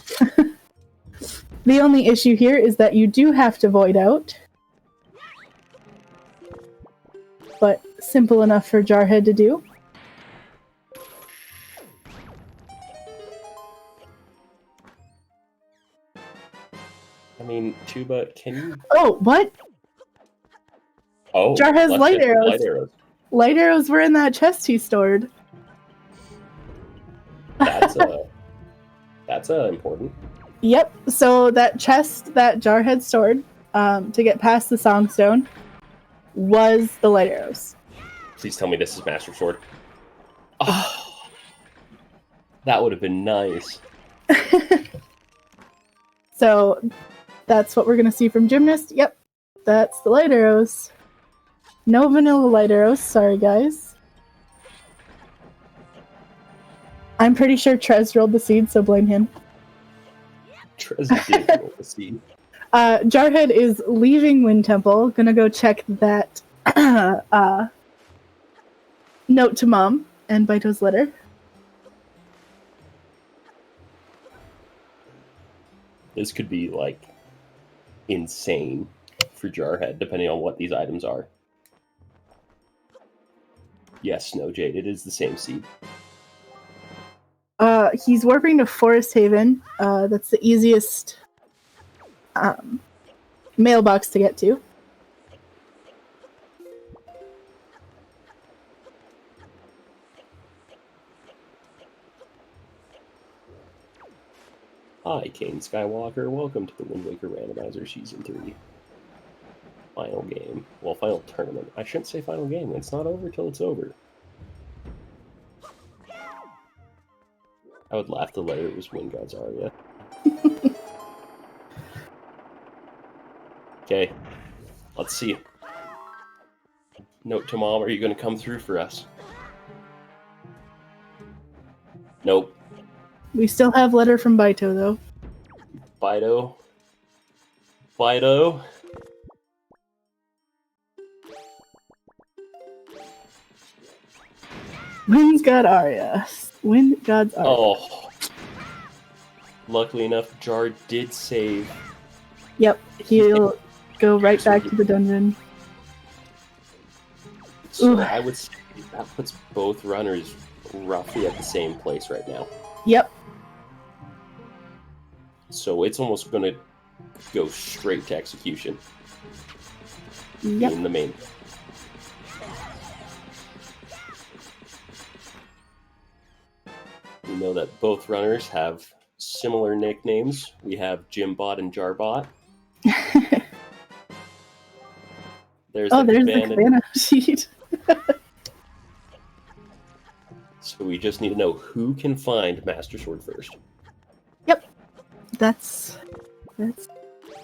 The only issue here is that you do have to void out. But simple enough for Jarhead to do. I mean, Tuba, can you... Oh, what? Oh, Jar has light arrows. Light arrows. Light arrows were in that chest he stored. That's important. Yep. So that chest that Jarhead stored to get past the Songstone was the light arrows. Please tell me this is Master Sword. Oh. That would have been nice. So that's what we're gonna see from Gymnast. Yep, that's the light arrows. No vanilla light arrows, sorry guys. I'm pretty sure Trez rolled the seed, so blame him. Trez did roll the seed. Jarhead is leaving Wind Temple, gonna go check that note to Mom and Baito's letter. This could be, like, insane for Jarhead, depending on what these items are. Yes, Snow Jade, it is the same seed. He's warping to Forest Haven. That's the easiest mailbox to get to. Hi, Kane Skywalker. Welcome to the Wind Waker Randomizer Season 3. Final game. Well, final tournament. I shouldn't say final game. It's not over till it's over. I would laugh the letter it was Wind God's Aria. Okay. Let's see. Note to Mom, are you going to come through for us? Nope. We still have letter from Baito, though. Fido. Fido. Wind's God Arya. Wind God's Arya. Oh. Luckily enough, Jar did save. Yep, he'll go right back to the dungeon. So Ooh. I would say that puts both runners roughly at the same place right now. Yep. So it's almost going to go straight to execution Yep. in the main. We know that both runners have similar nicknames. We have Jimbot and Jarbot. There's Oh, the there's the cabana. cabana sheet. So we just need to know who can find Master Sword first. Yep. That's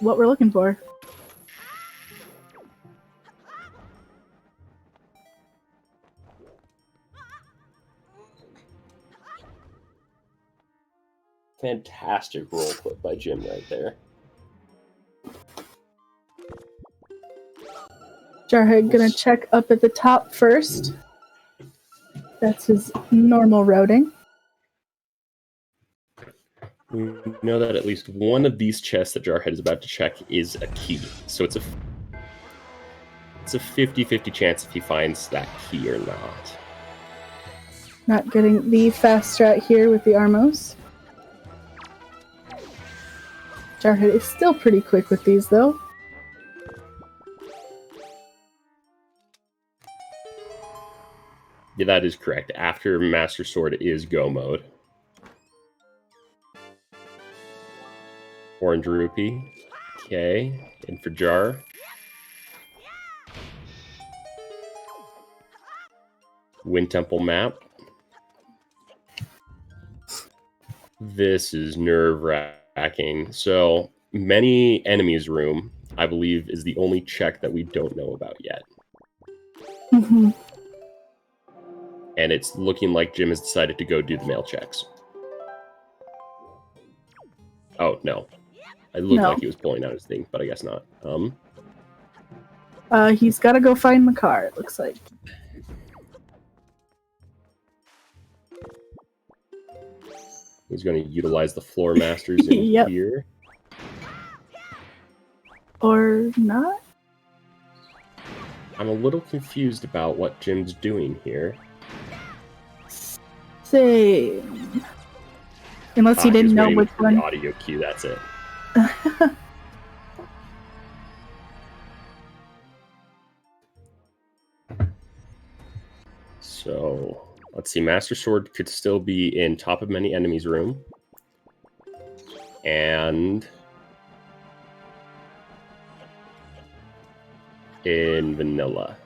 what we're looking for. Fantastic roll clip by Jim right there. Jarhead gonna check up at the top first. That's his normal routing. We know that at least one of these chests that Jarhead is about to check is a key. So it's a 50-50 chance if he finds that key or not. Not getting the fast strat here with the Armos. Jarhead is still pretty quick with these, though. Yeah, that is correct. After Master Sword is go mode. Orange Rupee. Okay. And for Jar. Wind Temple map. This is nerve-wracking. So, many enemies room, I believe, is the only check that we don't know about yet. Mm-hmm. And it's looking like Jim has decided to go do the mail checks. Oh, no. It looked like he was pulling out his thing, but I guess not. He's gotta go find the car, it looks like. He's going to utilize the floor masters in Yep. here. Or not? I'm a little confused about what Jim's doing here. Same. Unless he didn't know which The one. audio cue, that's it. So, let's see. Master Sword could still be in top of many enemies room. And in vanilla.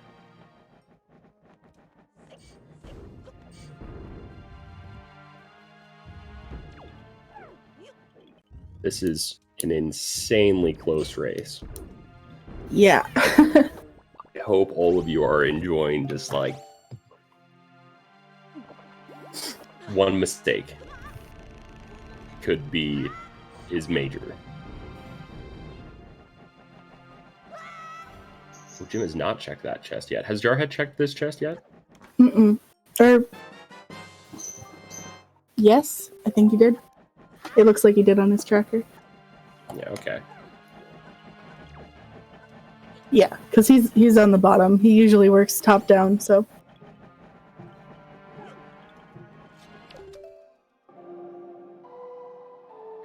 This is an insanely close race. Yeah. I hope all of you are enjoying just like one mistake is major. Well, Jim has not checked that chest yet. Has Jarhead checked this chest yet? Mm-mm. Yes, I think he did. It looks like he did on his tracker. Yeah, okay. Yeah, because he's on the bottom. He usually works top down, so.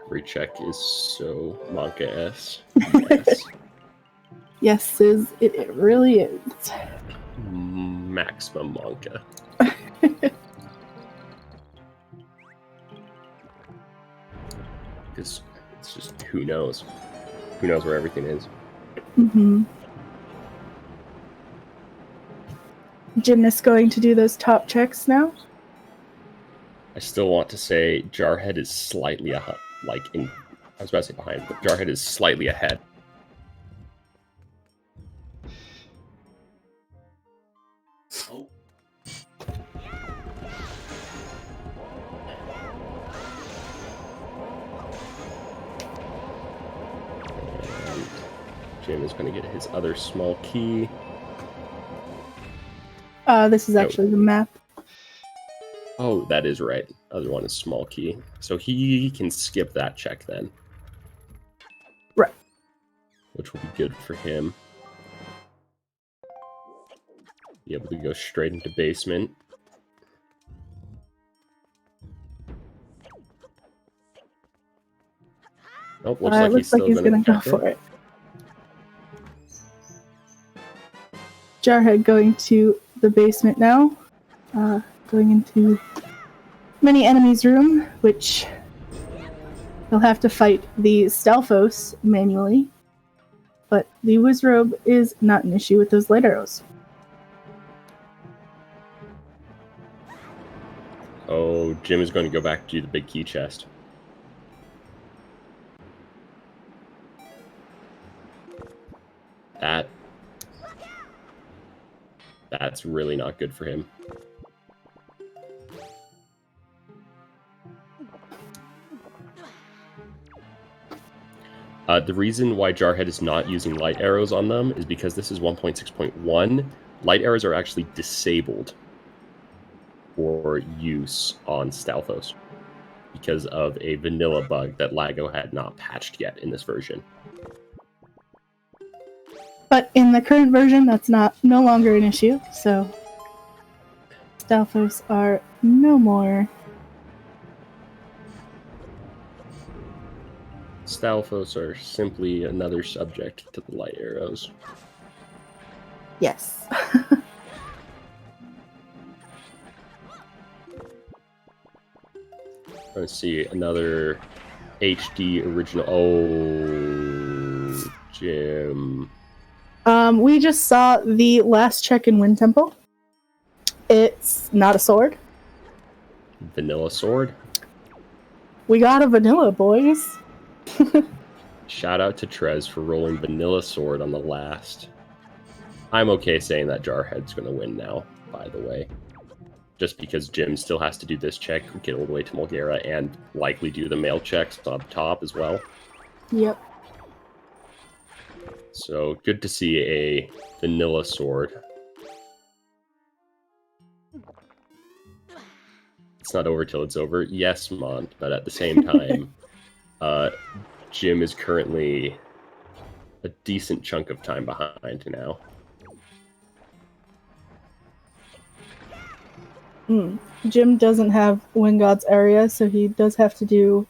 Every check is so Monka-S. Yes. Yes, it really is. Maximum Monka. Because it's just, who knows? Who knows where everything is? Mm-hmm. Gymnast going to do those top checks now? I still want to say Jarhead is slightly I was about to say behind, but Jarhead is slightly ahead. Oh. And Jim is going to get his other small key. This is actually the map. Oh, that is right. Other one is small key. So he can skip that check then. Right. Which will be good for him. Be able to go straight into basement. Nope, looks like Looks like he's gonna go for it. Jarhead going to the basement now. Going into many enemies room, which he'll have to fight the Stalfos manually. But the Wizrobe is not an issue with those light arrows. Oh, Jim is going to go back to the big key chest. That's really not good for him. The reason why Jarhead is not using light arrows on them is because this is 1.6.1. Light arrows are actually disabled for use on Stalfos because of a vanilla bug that LAGO had not patched yet in this version. But in the current version, that's no longer an issue, so Stalfos are no more. Stalfos are simply another subject to the light arrows. Yes. Let's see, another HD original. Oh, Jim. We just saw the last check in Wind Temple. It's not a sword. Vanilla sword. We got a vanilla, boys. Shout out to Trez for rolling vanilla sword on the last. I'm okay saying that Jarhead's going to win now, by the way. Just because Jim still has to do this check, get all the way to Mulgara, and likely do the mail checks on top as well. Yep. So, good to see a vanilla sword. It's not over till it's over. Yes, Mont, but at the same time, Jim is currently a decent chunk of time behind now. Jim doesn't have Wind God's area, so he does have to do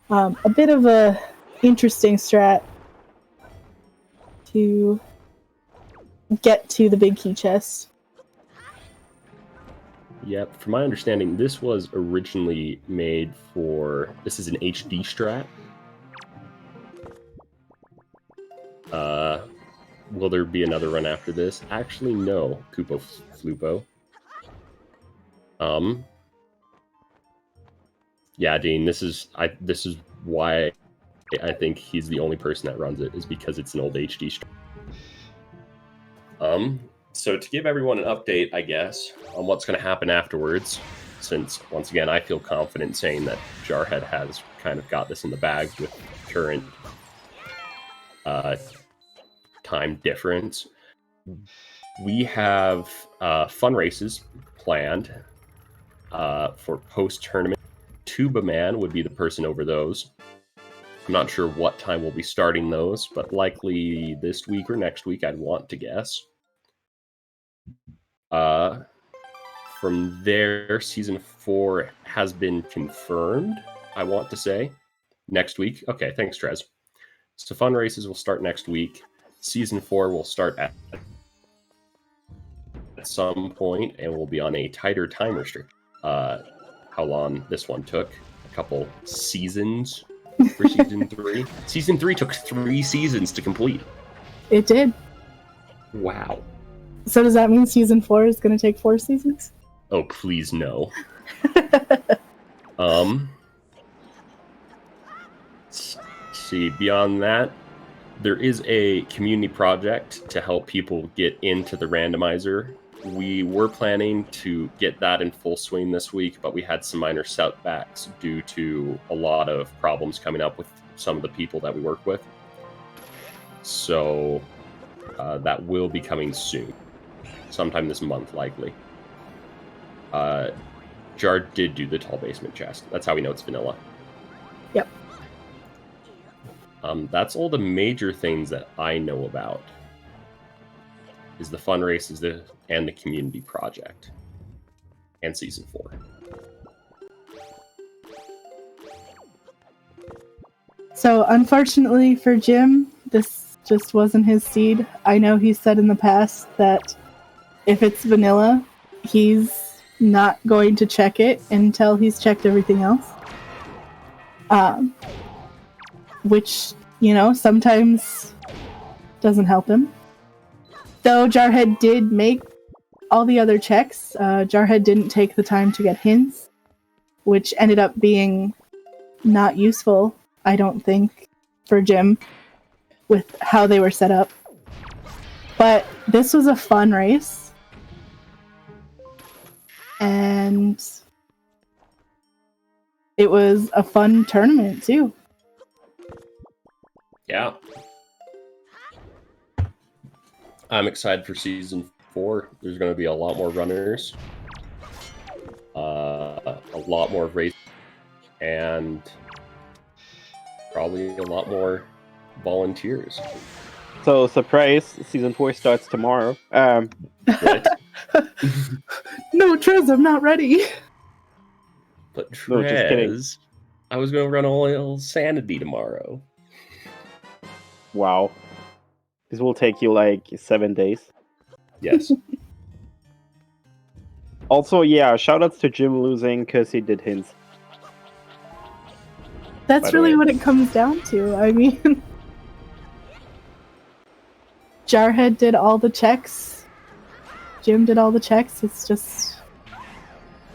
a bit of a interesting strat to get to the big key chest. Yep, from my understanding, this was originally made for... This is an HD strat. Will there be another run after this? Actually, no, Koopo Flupo. Yeah, Dean, this is why I think he's the only person that runs it, is because it's an old HD stream. So to give everyone an update, I guess, on what's going to happen afterwards, since, once again, I feel confident saying that Jarhead has kind of got this in the bag with current time difference. We have fun races planned for post-tournament. Tuba Man would be the person over those. I'm not sure what time we'll be starting those, but likely this week or next week, I'd want to guess. From there, Season 4 has been confirmed, I want to say. Next week. Okay, thanks, Trez. So fun races will start next week. Season 4 will start at some point, and we'll be on a tighter time restriction. How long this one took? A couple seasons for Season 3. Season 3 took 3 seasons to complete. It did. Wow. So does that mean Season 4 is going to take 4 seasons? Oh, please no. See, beyond that, there is a community project to help people get into the randomizer. We were planning to get that in full swing this week, but we had some minor setbacks due to a lot of problems coming up with some of the people that we work with. So that will be coming soon. Sometime this month, likely. Jar did do the tall basement chest. That's how we know it's vanilla. Yep. That's all the major things that I know about. Is the fun races and the community project. And Season 4. So, unfortunately for Jim, this just wasn't his seed. I know he said in the past that if it's vanilla, he's not going to check it until he's checked everything else. Which, you know, sometimes doesn't help him. Though Jarhead did make all the other checks, Jarhead didn't take the time to get hints, which ended up being not useful, I don't think, for Jim with how they were set up. But this was a fun race. And it was a fun tournament, too. Yeah. I'm excited for Season 4. There's going to be a lot more runners. A lot more races. And probably a lot more volunteers. So, surprise, Season 4 starts tomorrow. What? No, Trez, I'm not ready. But Trez, No, just kidding. I was going to run a little sanity tomorrow. Wow. This will take you like 7 days. Yes. Also, yeah, shoutouts to Jim losing because he did hints. That's By the really way. what it comes down to. I mean, Jarhead did all the checks. Jim did all the checks. It's just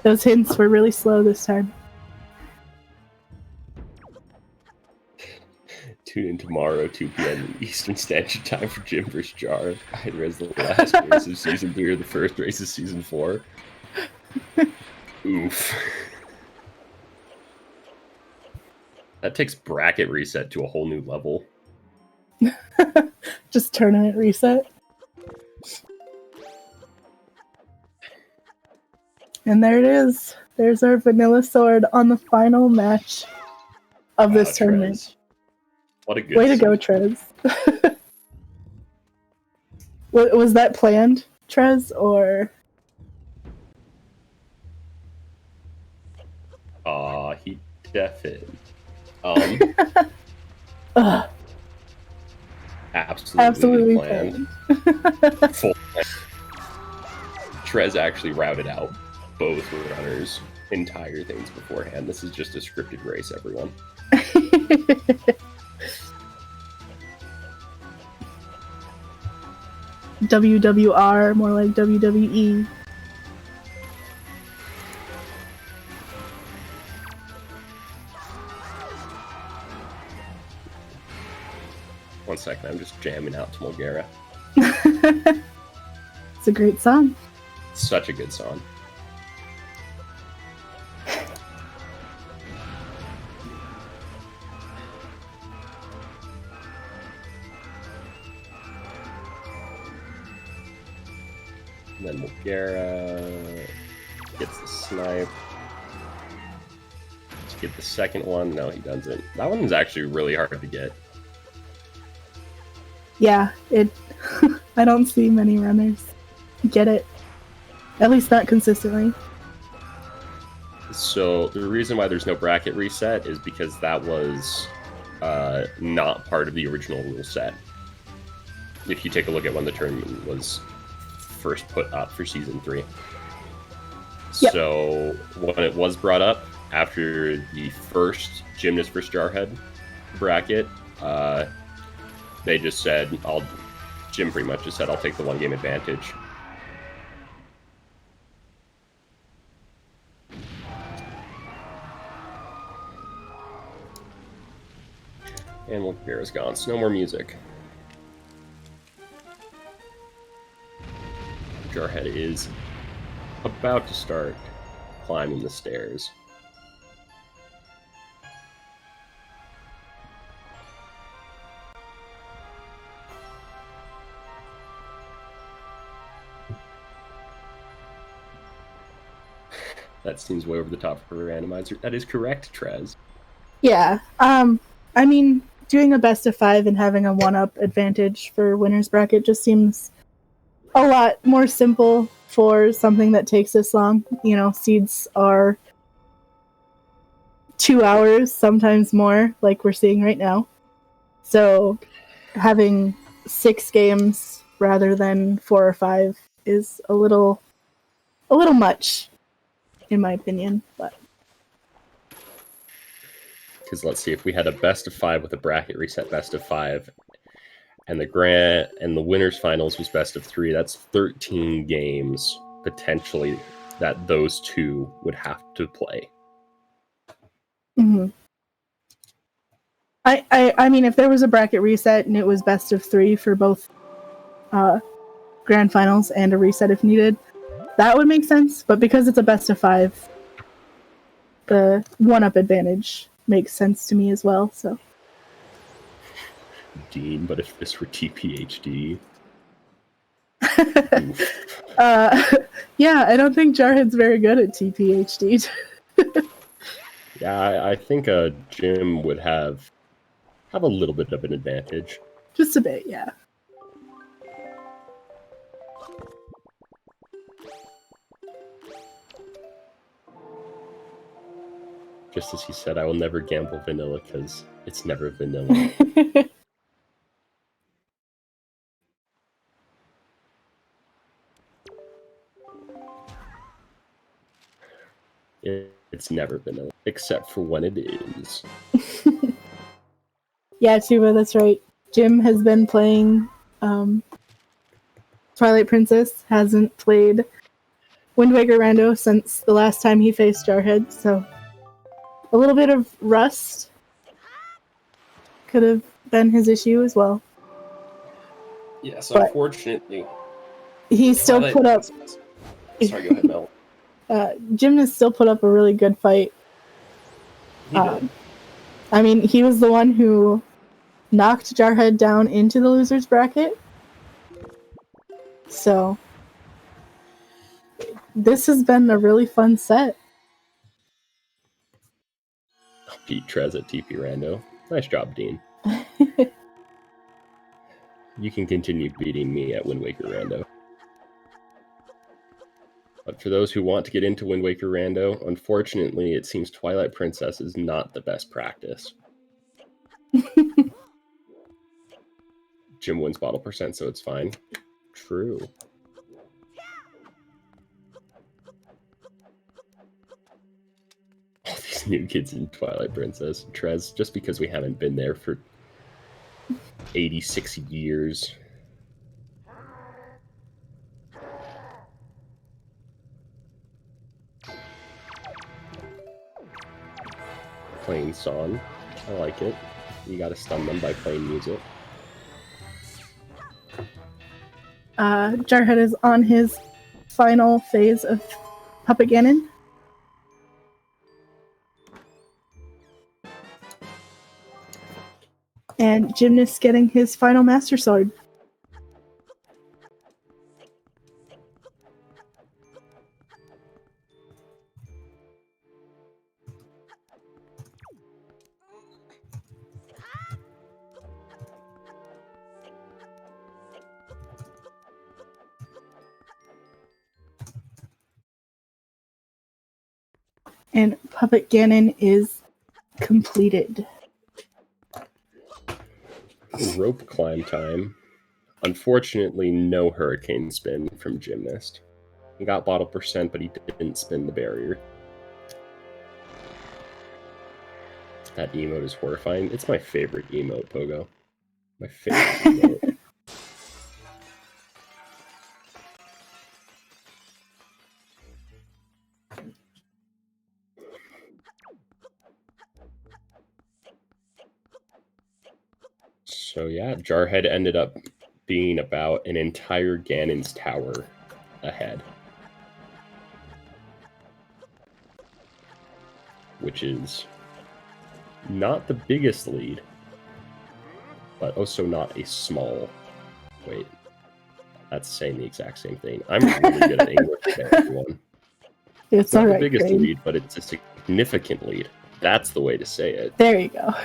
those hints were really slow this time. Tune in tomorrow, 2 p.m. Eastern Standard Time for Jim vs. Jar. I'd raise the last race of Season 3 or the first race of Season 4. Oof. That takes bracket reset to a whole new level. Just tournament reset. And there it is. There's our vanilla sword on the final match of this tournament. Trez. What a good Way to season. go, Trez. Was that planned, Trez, or? He definitely. Ugh, Absolutely absolutely planned. planned. Full. Trez actually routed out both runners' entire things beforehand. This is just a scripted race, everyone. WWR, more like WWE. 1 second, I'm just jamming out to Mulgara. It's a great song. Such a good song. And then Mulgara gets the snipe. Let's get the second one. No, he doesn't. That one's actually really hard to get. Yeah, I don't see many runners get it. At least not consistently. So the reason why there's no bracket reset is because that was not part of the original rule set. If you take a look at when the tournament was first put up for Season 3. Yep. So when it was brought up after the first Gymnast vs. Jarhead bracket, they just said, Jim pretty much just said, I'll take the 1 game advantage. And Mulgara's gone, so no more music. Jarhead is about to start climbing the stairs. That seems way over the top for a randomizer. That is correct, Trez. Yeah. I mean, doing a best of 5 and having a 1-up advantage for winner's bracket just seems a lot more simple for something that takes this long. You know, seeds are 2 hours, sometimes more, like we're seeing right now. So having 6 games rather than 4 or 5 is a little much, in my opinion. But because let's see, if we had a best of 5 with a bracket reset best of 5, and the winners finals was best of 3, that's 13 games potentially that those two would have to play. mm-hmm. I mean, if there was a bracket reset and it was best of 3 for both grand finals and a reset if needed, that would make sense. But because it's a best of 5, the 1-up advantage makes sense to me as well. So, Dean, but if this were TPHD, yeah, I don't think Jarhead's very good at TPHD. yeah, I think Jim would have a little bit of an advantage. Just a bit, yeah. Just as he said, I will never gamble vanilla because it's never vanilla. It's never vanilla, except for when it is. Yeah, Tuba, that's right. Jim has been playing Twilight Princess, hasn't played Wind Waker Rando since the last time he faced Jarhead, so a little bit of rust could have been his issue as well. Yes, but unfortunately. He still put up... Sorry, go ahead, Mel. Gymnast still put up a really good fight. He did. I mean, he was the one who knocked Jarhead down into the loser's bracket. So, this has been a really fun set. Pete Trez at TP Rando. Nice job, Dean. You can continue beating me at Wind Waker Rando. But for those who want to get into Wind Waker Rando, unfortunately, it seems Twilight Princess is not the best practice. Jim wins bottle percent, so it's fine. True. All these new kids in Twilight Princess. Trez, just because we haven't been there for 86 years. Playing song. I like it. You gotta stun them by playing music. Jarhead is on his final phase of Puppet Ganon. And Gymnast getting his final Master Sword. And Puppet Ganon is completed. Rope climb time. Unfortunately, no hurricane spin from Gymnast. He got bottle percent, but he didn't spin the barrier. That emote is horrifying. It's my favorite emote, Pogo. My favorite emote. So yeah, Jarhead ended up being about an entire Ganon's tower ahead. Which is not the biggest lead, but also not a small... Wait, that's saying the exact same thing. I'm really good at English today, everyone. It's not all the right, biggest Crane. lead, but it's a significant lead. That's the way to say it. There you go.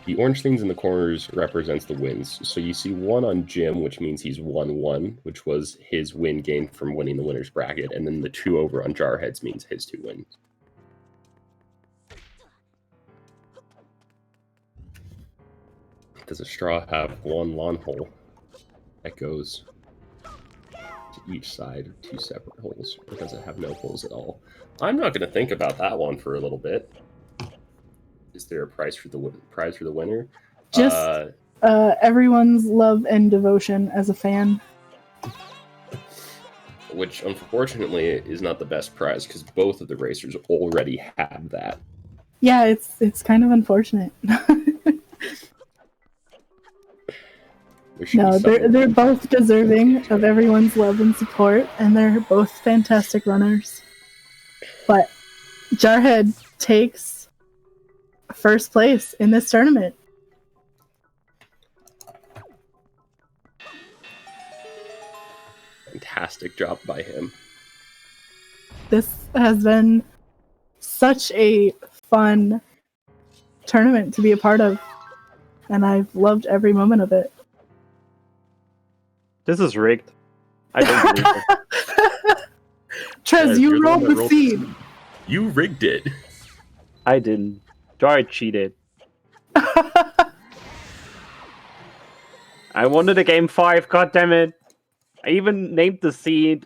The orange things in the corners represents the wins. So you see 1 on Jim, which means he's won 1, which was his win gain from winning the winner's bracket. And then the 2 over on Jarhead's means his 2 wins. Does a straw have 1 lawn hole that goes to each side of 2 separate holes? Or does it have no holes at all? I'm not going to think about that one for a little bit. Is there a prize for the winner? Just everyone's love and devotion as a fan. Which, unfortunately, is not the best prize, because both of the racers already have that. Yeah, it's kind of unfortunate. No, they're both deserving of everyone's love and support, and they're both fantastic runners. But Jarhead takes first place in this tournament. Fantastic job by him. This has been such a fun tournament to be a part of, and I've loved every moment of it. This is rigged. I don't believe it. Trez, you rolled the seed. You rigged it. I didn't. Jarhead cheated. I wanted a game 5, god damn it. I even named the seed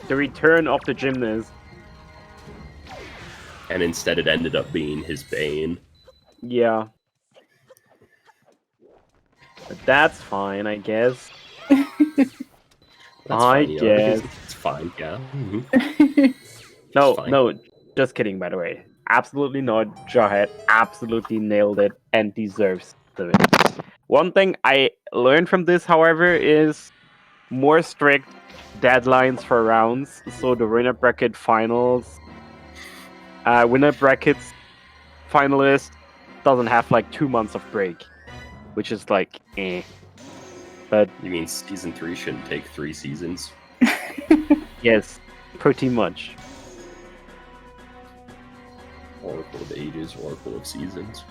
The Return of the Gymnast. And instead it ended up being his bane. Yeah. But that's fine, I guess. I guess. It's fine, yeah. No, just kidding, by the way. Absolutely not. Jarhead absolutely nailed it and deserves the win. One thing I learned from this, however, is more strict deadlines for rounds. So the winner bracket finals, winner brackets finalist doesn't have like 2 months of break, which is like, eh. But you mean season 3 shouldn't take 3 seasons? Yes, pretty much. Oracle of Ages, Oracle of Seasons.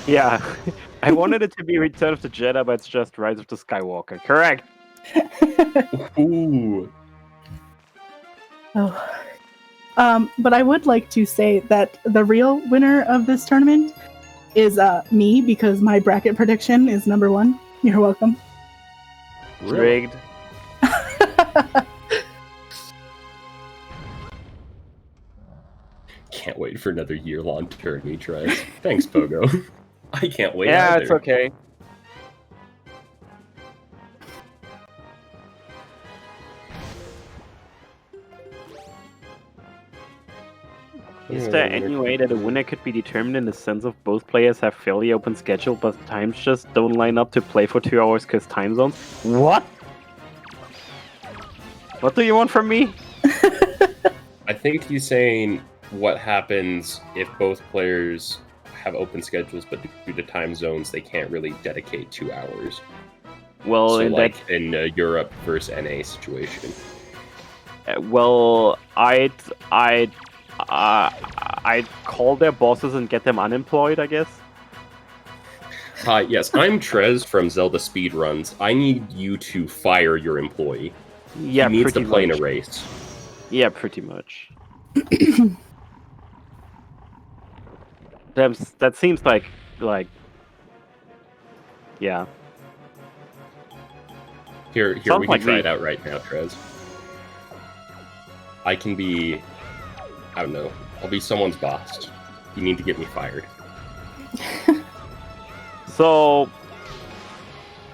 Yeah, I wanted it to be Return of the Jedi, but it's just Rise of the Skywalker. Correct. Ooh. Oh. But I would like to say that the real winner of this tournament is me, because my bracket prediction is number 1. You're welcome. Really? Rigged. Can't wait for another year-long tourney, Trez. Thanks, Pogo. I can't wait Yeah, either. it's okay. Is there any way that a winner could be determined in the sense of both players have fairly open schedule, but times just don't line up to play for 2 hours because time zones? What? What do you want from me? I think he's saying what happens if both players have open schedules, but due to time zones, they can't really dedicate 2 hours. Well, So, in like in Europe versus NA situation. Well, I'd call their bosses and get them unemployed, I guess. Yes, I'm Trez from ZeldaSpeedRuns. I need you to fire your employee. Yeah, he needs to pretty play in much. a race. Yeah, pretty much. That seems like, yeah. Here, Sounds we can like try me. it out right now, Trez. I can be, I don't know, I'll be someone's boss. You need to get me fired. So,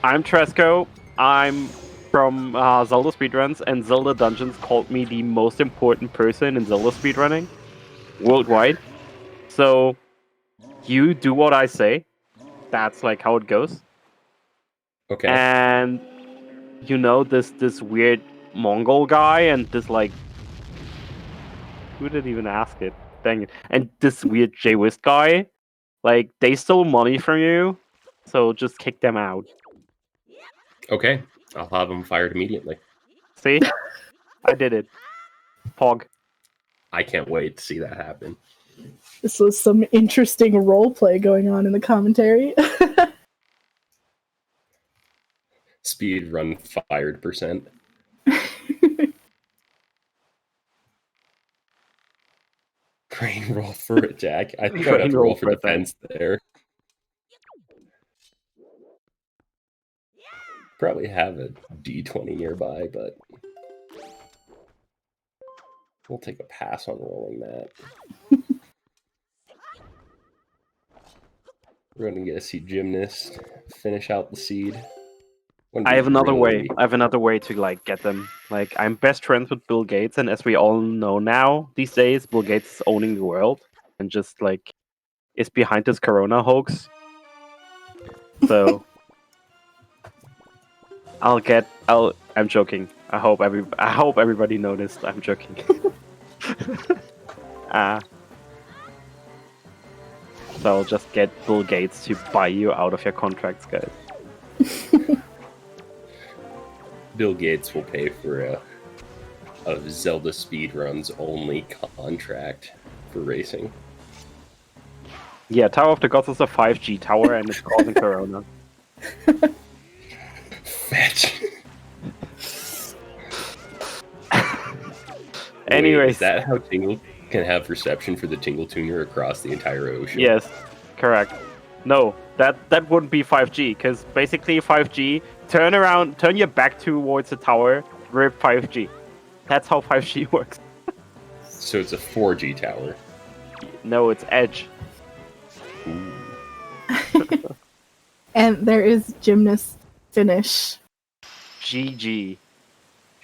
I'm Tresco. I'm from Zelda Speedruns, and Zelda Dungeons called me the most important person in Zelda speedrunning worldwide. So, you do what I say. That's like how it goes. Okay. And you know this weird Mongol guy and this like, who did even ask it? Dang it! And this weird J-Wist guy, like they stole money from you, so just kick them out. Okay. I'll have him fired immediately. See, I did it. Pog. I can't wait to see that happen. This was some interesting roleplay going on in the commentary. Speed run fired %. Crane roll for attack. I think I would have to roll for defense there. Probably have a D20 nearby, but we'll take a pass on rolling that. We're going to get to see Gymnast finish out the seed. I have another way. I have another way to like get them. Like I'm best friends with Bill Gates, and as we all know now these days, Bill Gates is owning the world and just like is behind this Corona hoax. So I'm joking. I hope everybody noticed. I'm joking. So I'll just get Bill Gates to buy you out of your contracts, guys. Bill Gates will pay for a Zelda Speedruns only contract for racing. Yeah, Tower of the Gods is a 5G tower and it's causing Corona. Fetch. Anyways, is that how Tingle can have reception for the Tingle Tuner across the entire ocean? Yes, correct. No, that wouldn't be 5G, because basically 5G, turn your back towards the tower, rip 5G. That's how 5G works. So it's a 4G tower. No, it's Edge. Ooh. And there is Gymnast finish. GG.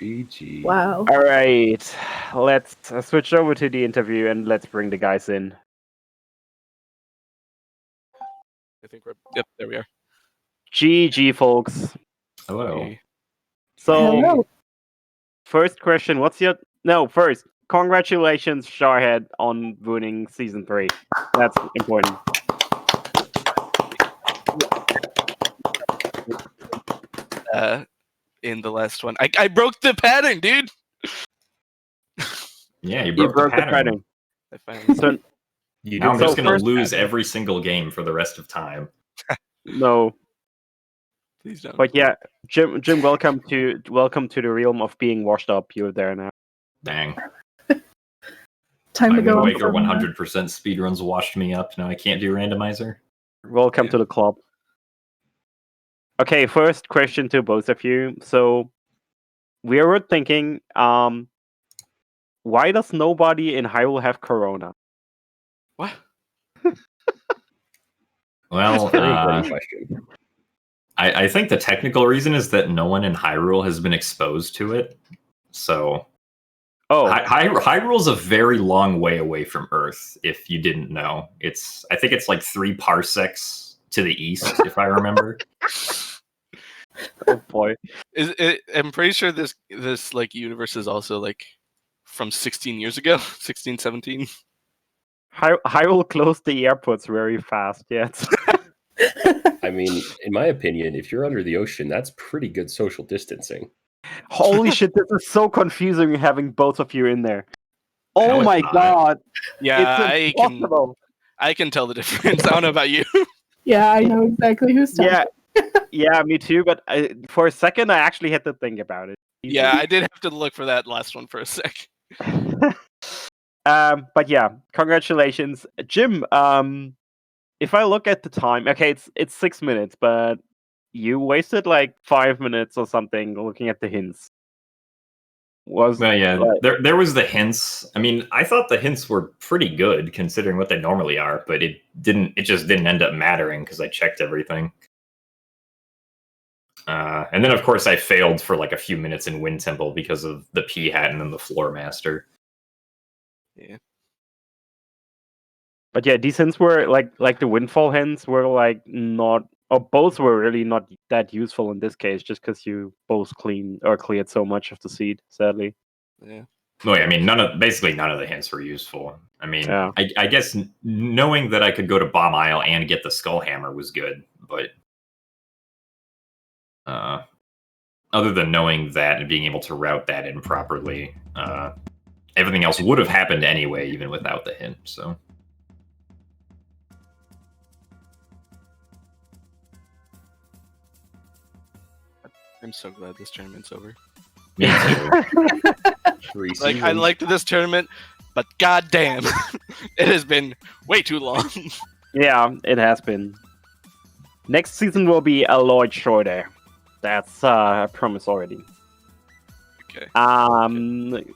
GG. Wow. All right, let's switch over to the interview and let's bring the guys in. I think we're... Yep, there we are. GG, folks. Hello. So, Hello. first question, first, congratulations, Jarhead, on winning Season 3. That's important. In the last one. I broke the pattern, dude! Yeah, you You broke the pattern. I finally... So, Now I'm So just going to first- lose every single game for the rest of time. no. Please don't. But yeah, Jim, welcome to the realm of being washed up. You're there now. Dang. Time to I'm go on. Waker 100% speedruns washed me up. Now I can't do randomizer. Welcome to the club. Okay, first question to both of you. So we were thinking, why does nobody in Hyrule have Corona? What? Well, Very important question. I think the technical reason is that no one in Hyrule has been exposed to it. So Oh, Hyrule's a very long way away from Earth. If you didn't know, I think it's like 3 parsecs to the east, if I remember. oh boy. I'm pretty sure this like universe is also like from 16 years ago, 16, 17. Hyrule closed the airports very fast. Yeah. I mean, in my opinion, if you're under the ocean, that's pretty good social distancing. Holy shit! This is so confusing having both of you in there. No, Oh it's my not. god! Yeah, It's impossible. I can tell the difference. I don't know about you. Yeah, I know exactly who's talking. Yeah, me too. But for a second, I actually had to think about it. Yeah, I did have to look for that last one for a sec. But yeah, congratulations, Jim. If I look at the time, okay, it's 6 minutes, but you wasted like 5 minutes or something looking at the hints. Well, yeah, like- there was the hints. I mean, I thought the hints were pretty good considering what they normally are, but it just didn't end up mattering because I checked everything. And then, of course, I failed for like a few minutes in Wind Temple because of the P hat and then the Floor Master. Yeah. But yeah, these hints were like the windfall hints were like not, or both were really not that useful in this case, just because you both cleared so much of the seed. Sadly. Yeah. No, I mean, basically none of the hints were useful. I mean, Yeah. I guess knowing that I could go to Bomb Isle and get the Skull Hammer was good, but other than knowing that and being able to route that in properly, everything else would have happened anyway, even without the hint. So. I'm so glad this tournament's over. Me too. Like, I liked this tournament, but goddamn, it has been way too long. Yeah, it has been. Next season will be a lot shorter. That's a promise already. Okay.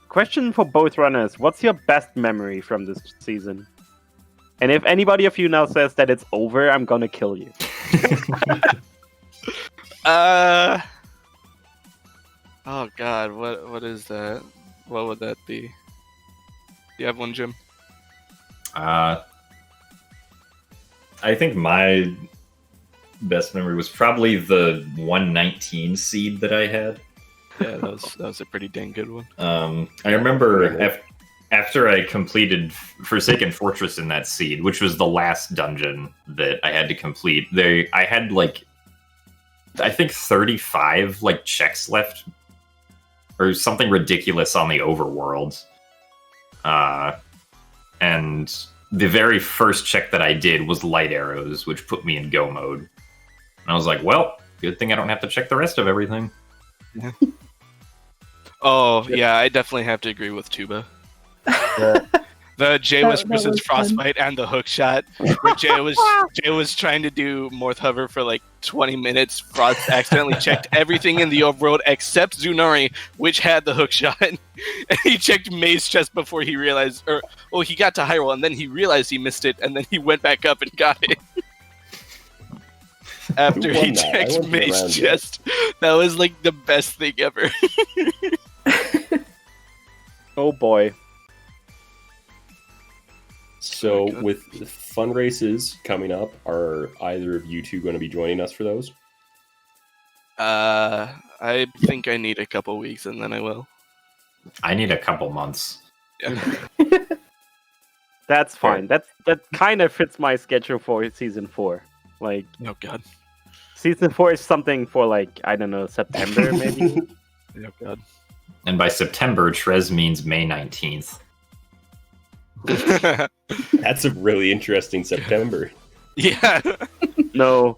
Question for both runners: what's your best memory from this season? And if anybody of you now says that it's over, I'm gonna kill you. Oh god, what is that? What would that be? Do you have one, Jim? I think my best memory was probably the 119 seed that I had. Yeah, that was a pretty dang good one. I remember after I completed Forsaken Fortress in that seed, which was the last dungeon that I had to complete, I had like I think 35 like checks left or something ridiculous on the overworld. And the very first check that I did was light arrows, which put me in go mode. And I was like, well, good thing I don't have to check the rest of everything. Oh, yeah, I definitely have to agree with Tuba. The Jay That Whispers's was frostbite and the hook shot, where Jay was trying to do Morth Hover for like 20 minutes. Frost accidentally checked everything in the overworld except Zunari, which had the hook shot. And he checked May's chest before he realized, he got to Hyrule and then he realized he missed it, and then he went back up and got it. After he checked May's chest. That was like the best thing ever. Oh boy. So, Oh my God. with fun races coming up, are either of you two going to be joining us for those? I think I need a couple weeks and then I will. I need a couple months. Yeah. That's fine. That kind of fits my schedule for season 4. Like, Oh god. season 4 is something for like, I don't know, September maybe. Oh god. And by September, Trez means May 19th. That's a really interesting September. Yeah. No.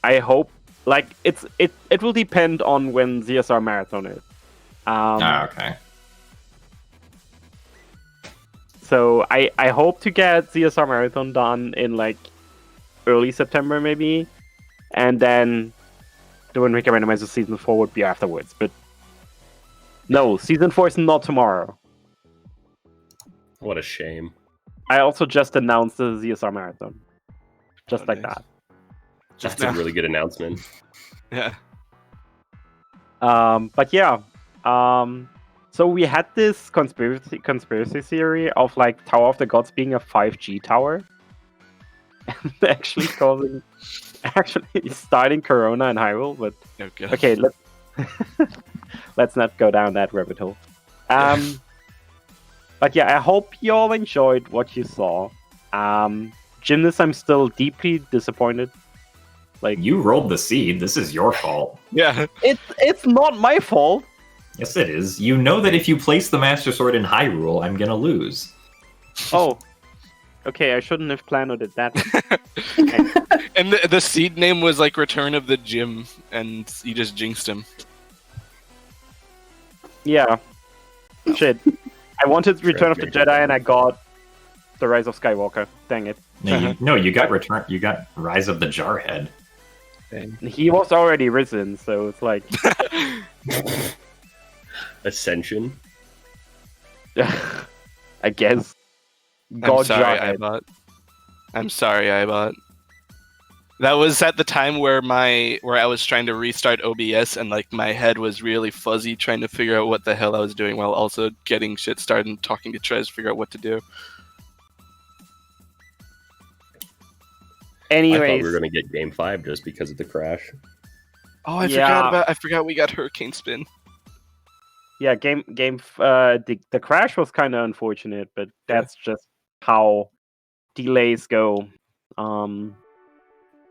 I hope like it will depend on when ZSR Marathon is. Okay. So I hope to get ZSR Marathon done in like early September maybe, and then the Wind Waker Randomizer season 4 would be afterwards. But no, season 4 is not tomorrow. What a shame. I also just announced the ZSR Marathon, just Oh, like nice. that. Just That's now. a really good announcement. Yeah. But yeah. So we had this conspiracy theory of like Tower of the Gods being a 5G tower, and actually starting Corona in Hyrule. But Okay. okay, let's not go down that rabbit hole. But yeah, I hope you all enjoyed what you saw. Gymnast, I'm still deeply disappointed. Like, You rolled the seed. This is your fault. Yeah. it's not my fault. Yes, it is. You know that if you place the Master Sword in Hyrule, I'm gonna lose. Oh, okay. I shouldn't have planned it that way. And the seed name was like Return of the Gym, and you just jinxed him. Yeah. Shit. I wanted Return of the Jedi, and I got the Rise of Skywalker. Dang it. No, you got You got Rise of the Jarhead. He was already risen, so it's like. Ascension. I guess. I'm sorry, Jarhead. Ibot. I'm sorry, Ibot. That was at the time where I was trying to restart OBS and like my head was really fuzzy trying to figure out what the hell I was doing while also getting shit started and talking to Trez to figure out what to do. I thought Anyways, we were gonna get Game 5 just because of the crash. Oh, Yeah. I forgot we got Hurricane Spin. yeah, the crash was kind of unfortunate, but that's just how delays go.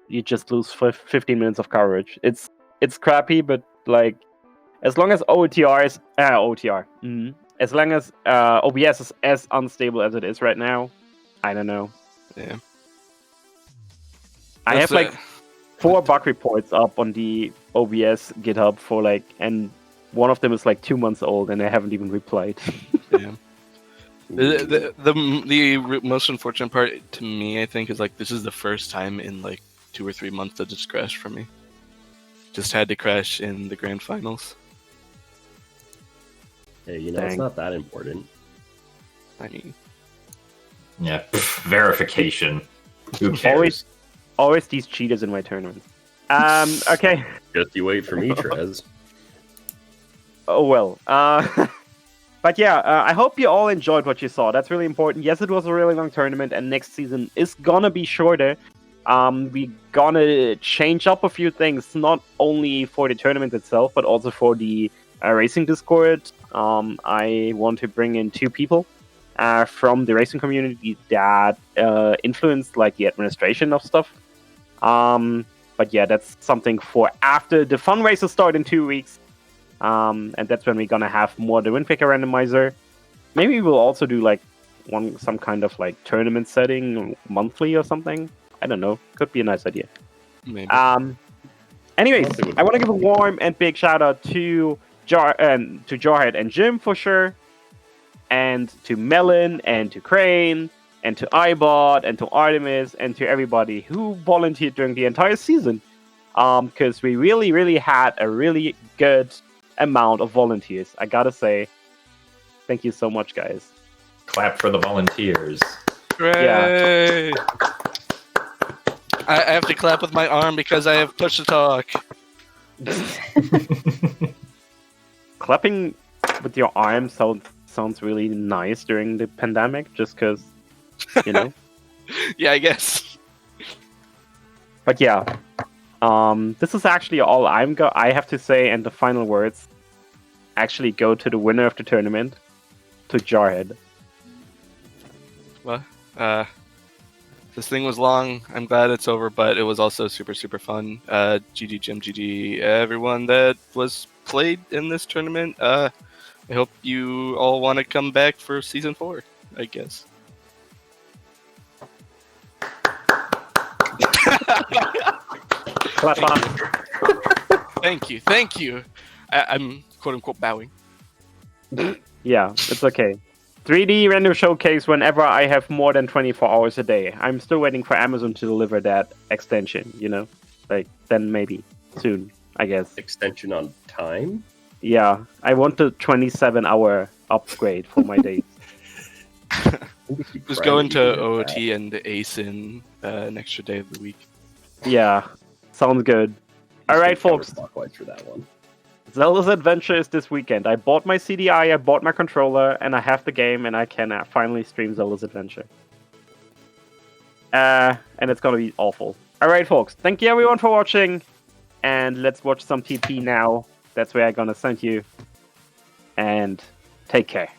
You just lose 15 minutes of coverage. It's crappy, but like as long as as long as OBS is as unstable as it is right now, I don't know. Yeah. I have That's like 4 bug reports up on the OBS GitHub for like, and one of them is like 2 months old, and I haven't even replied. Yeah. The most unfortunate part to me, I think, is like this is the first time in like 2 or 3 months that just crashed for me. Just had to crash in the grand finals. Hey, you know, it's Dang. not that important. I mean, Yeah, verification. Who cares? Always these cheaters in my tournaments. Okay. Just you wait for me, Trez. Oh well. But yeah, I hope you all enjoyed what you saw. That's really important. Yes, it was a really long tournament, and next season is gonna be shorter. We gonna change up a few things, not only for the tournament itself, but also for the racing Discord. I want to bring in 2 people from the racing community that influence like the administration of stuff. But yeah, that's something for after the fun races start in 2 weeks. And that's when we're gonna have more the Wind Waker randomizer. Maybe we'll also do like some kind of like tournament setting monthly or something. I don't know. Could be a nice idea. maybe. Anyways, I want to give a warm and big shout out to Jarhead and Jim for sure, and to Melon and to Crane and to iBot and to Artemis and to everybody who volunteered during the entire season. Because we really had a really good amount of volunteers. I gotta say, thank you so much, guys. Clap for the volunteers. Hooray! I have to clap with my arm because I have push to talk. Clapping with your arm sounds really nice during the pandemic, just because, you know. Yeah, I guess. But yeah, this is actually all I have to say, and the final words actually go to the winner of the tournament, to Jarhead. Well, this thing was long. I'm glad it's over, but it was also super fun. GG Jim, GG everyone that was played in this tournament. I hope you all want to come back for season 4, I guess. Clap on. Thank you. I'm quote unquote bowing. Yeah, it's okay. 3D random showcase whenever I have more than 24 hours a day. I'm still waiting for Amazon to deliver that extension, you know? Like, then maybe. Soon, I guess. Extension on time? Yeah, I want the 27-hour upgrade for my days. Just go into OOT and ace in an extra day of the week. Yeah, sounds good. All right, folks. Clockwise for that one. Zelda's Adventure is this weekend. I bought my CDI, I bought my controller, and I have the game, and I can finally stream Zelda's Adventure. And it's gonna be awful. Alright, folks. Thank you everyone for watching. And let's watch some TP now. That's where I'm gonna send you. And take care.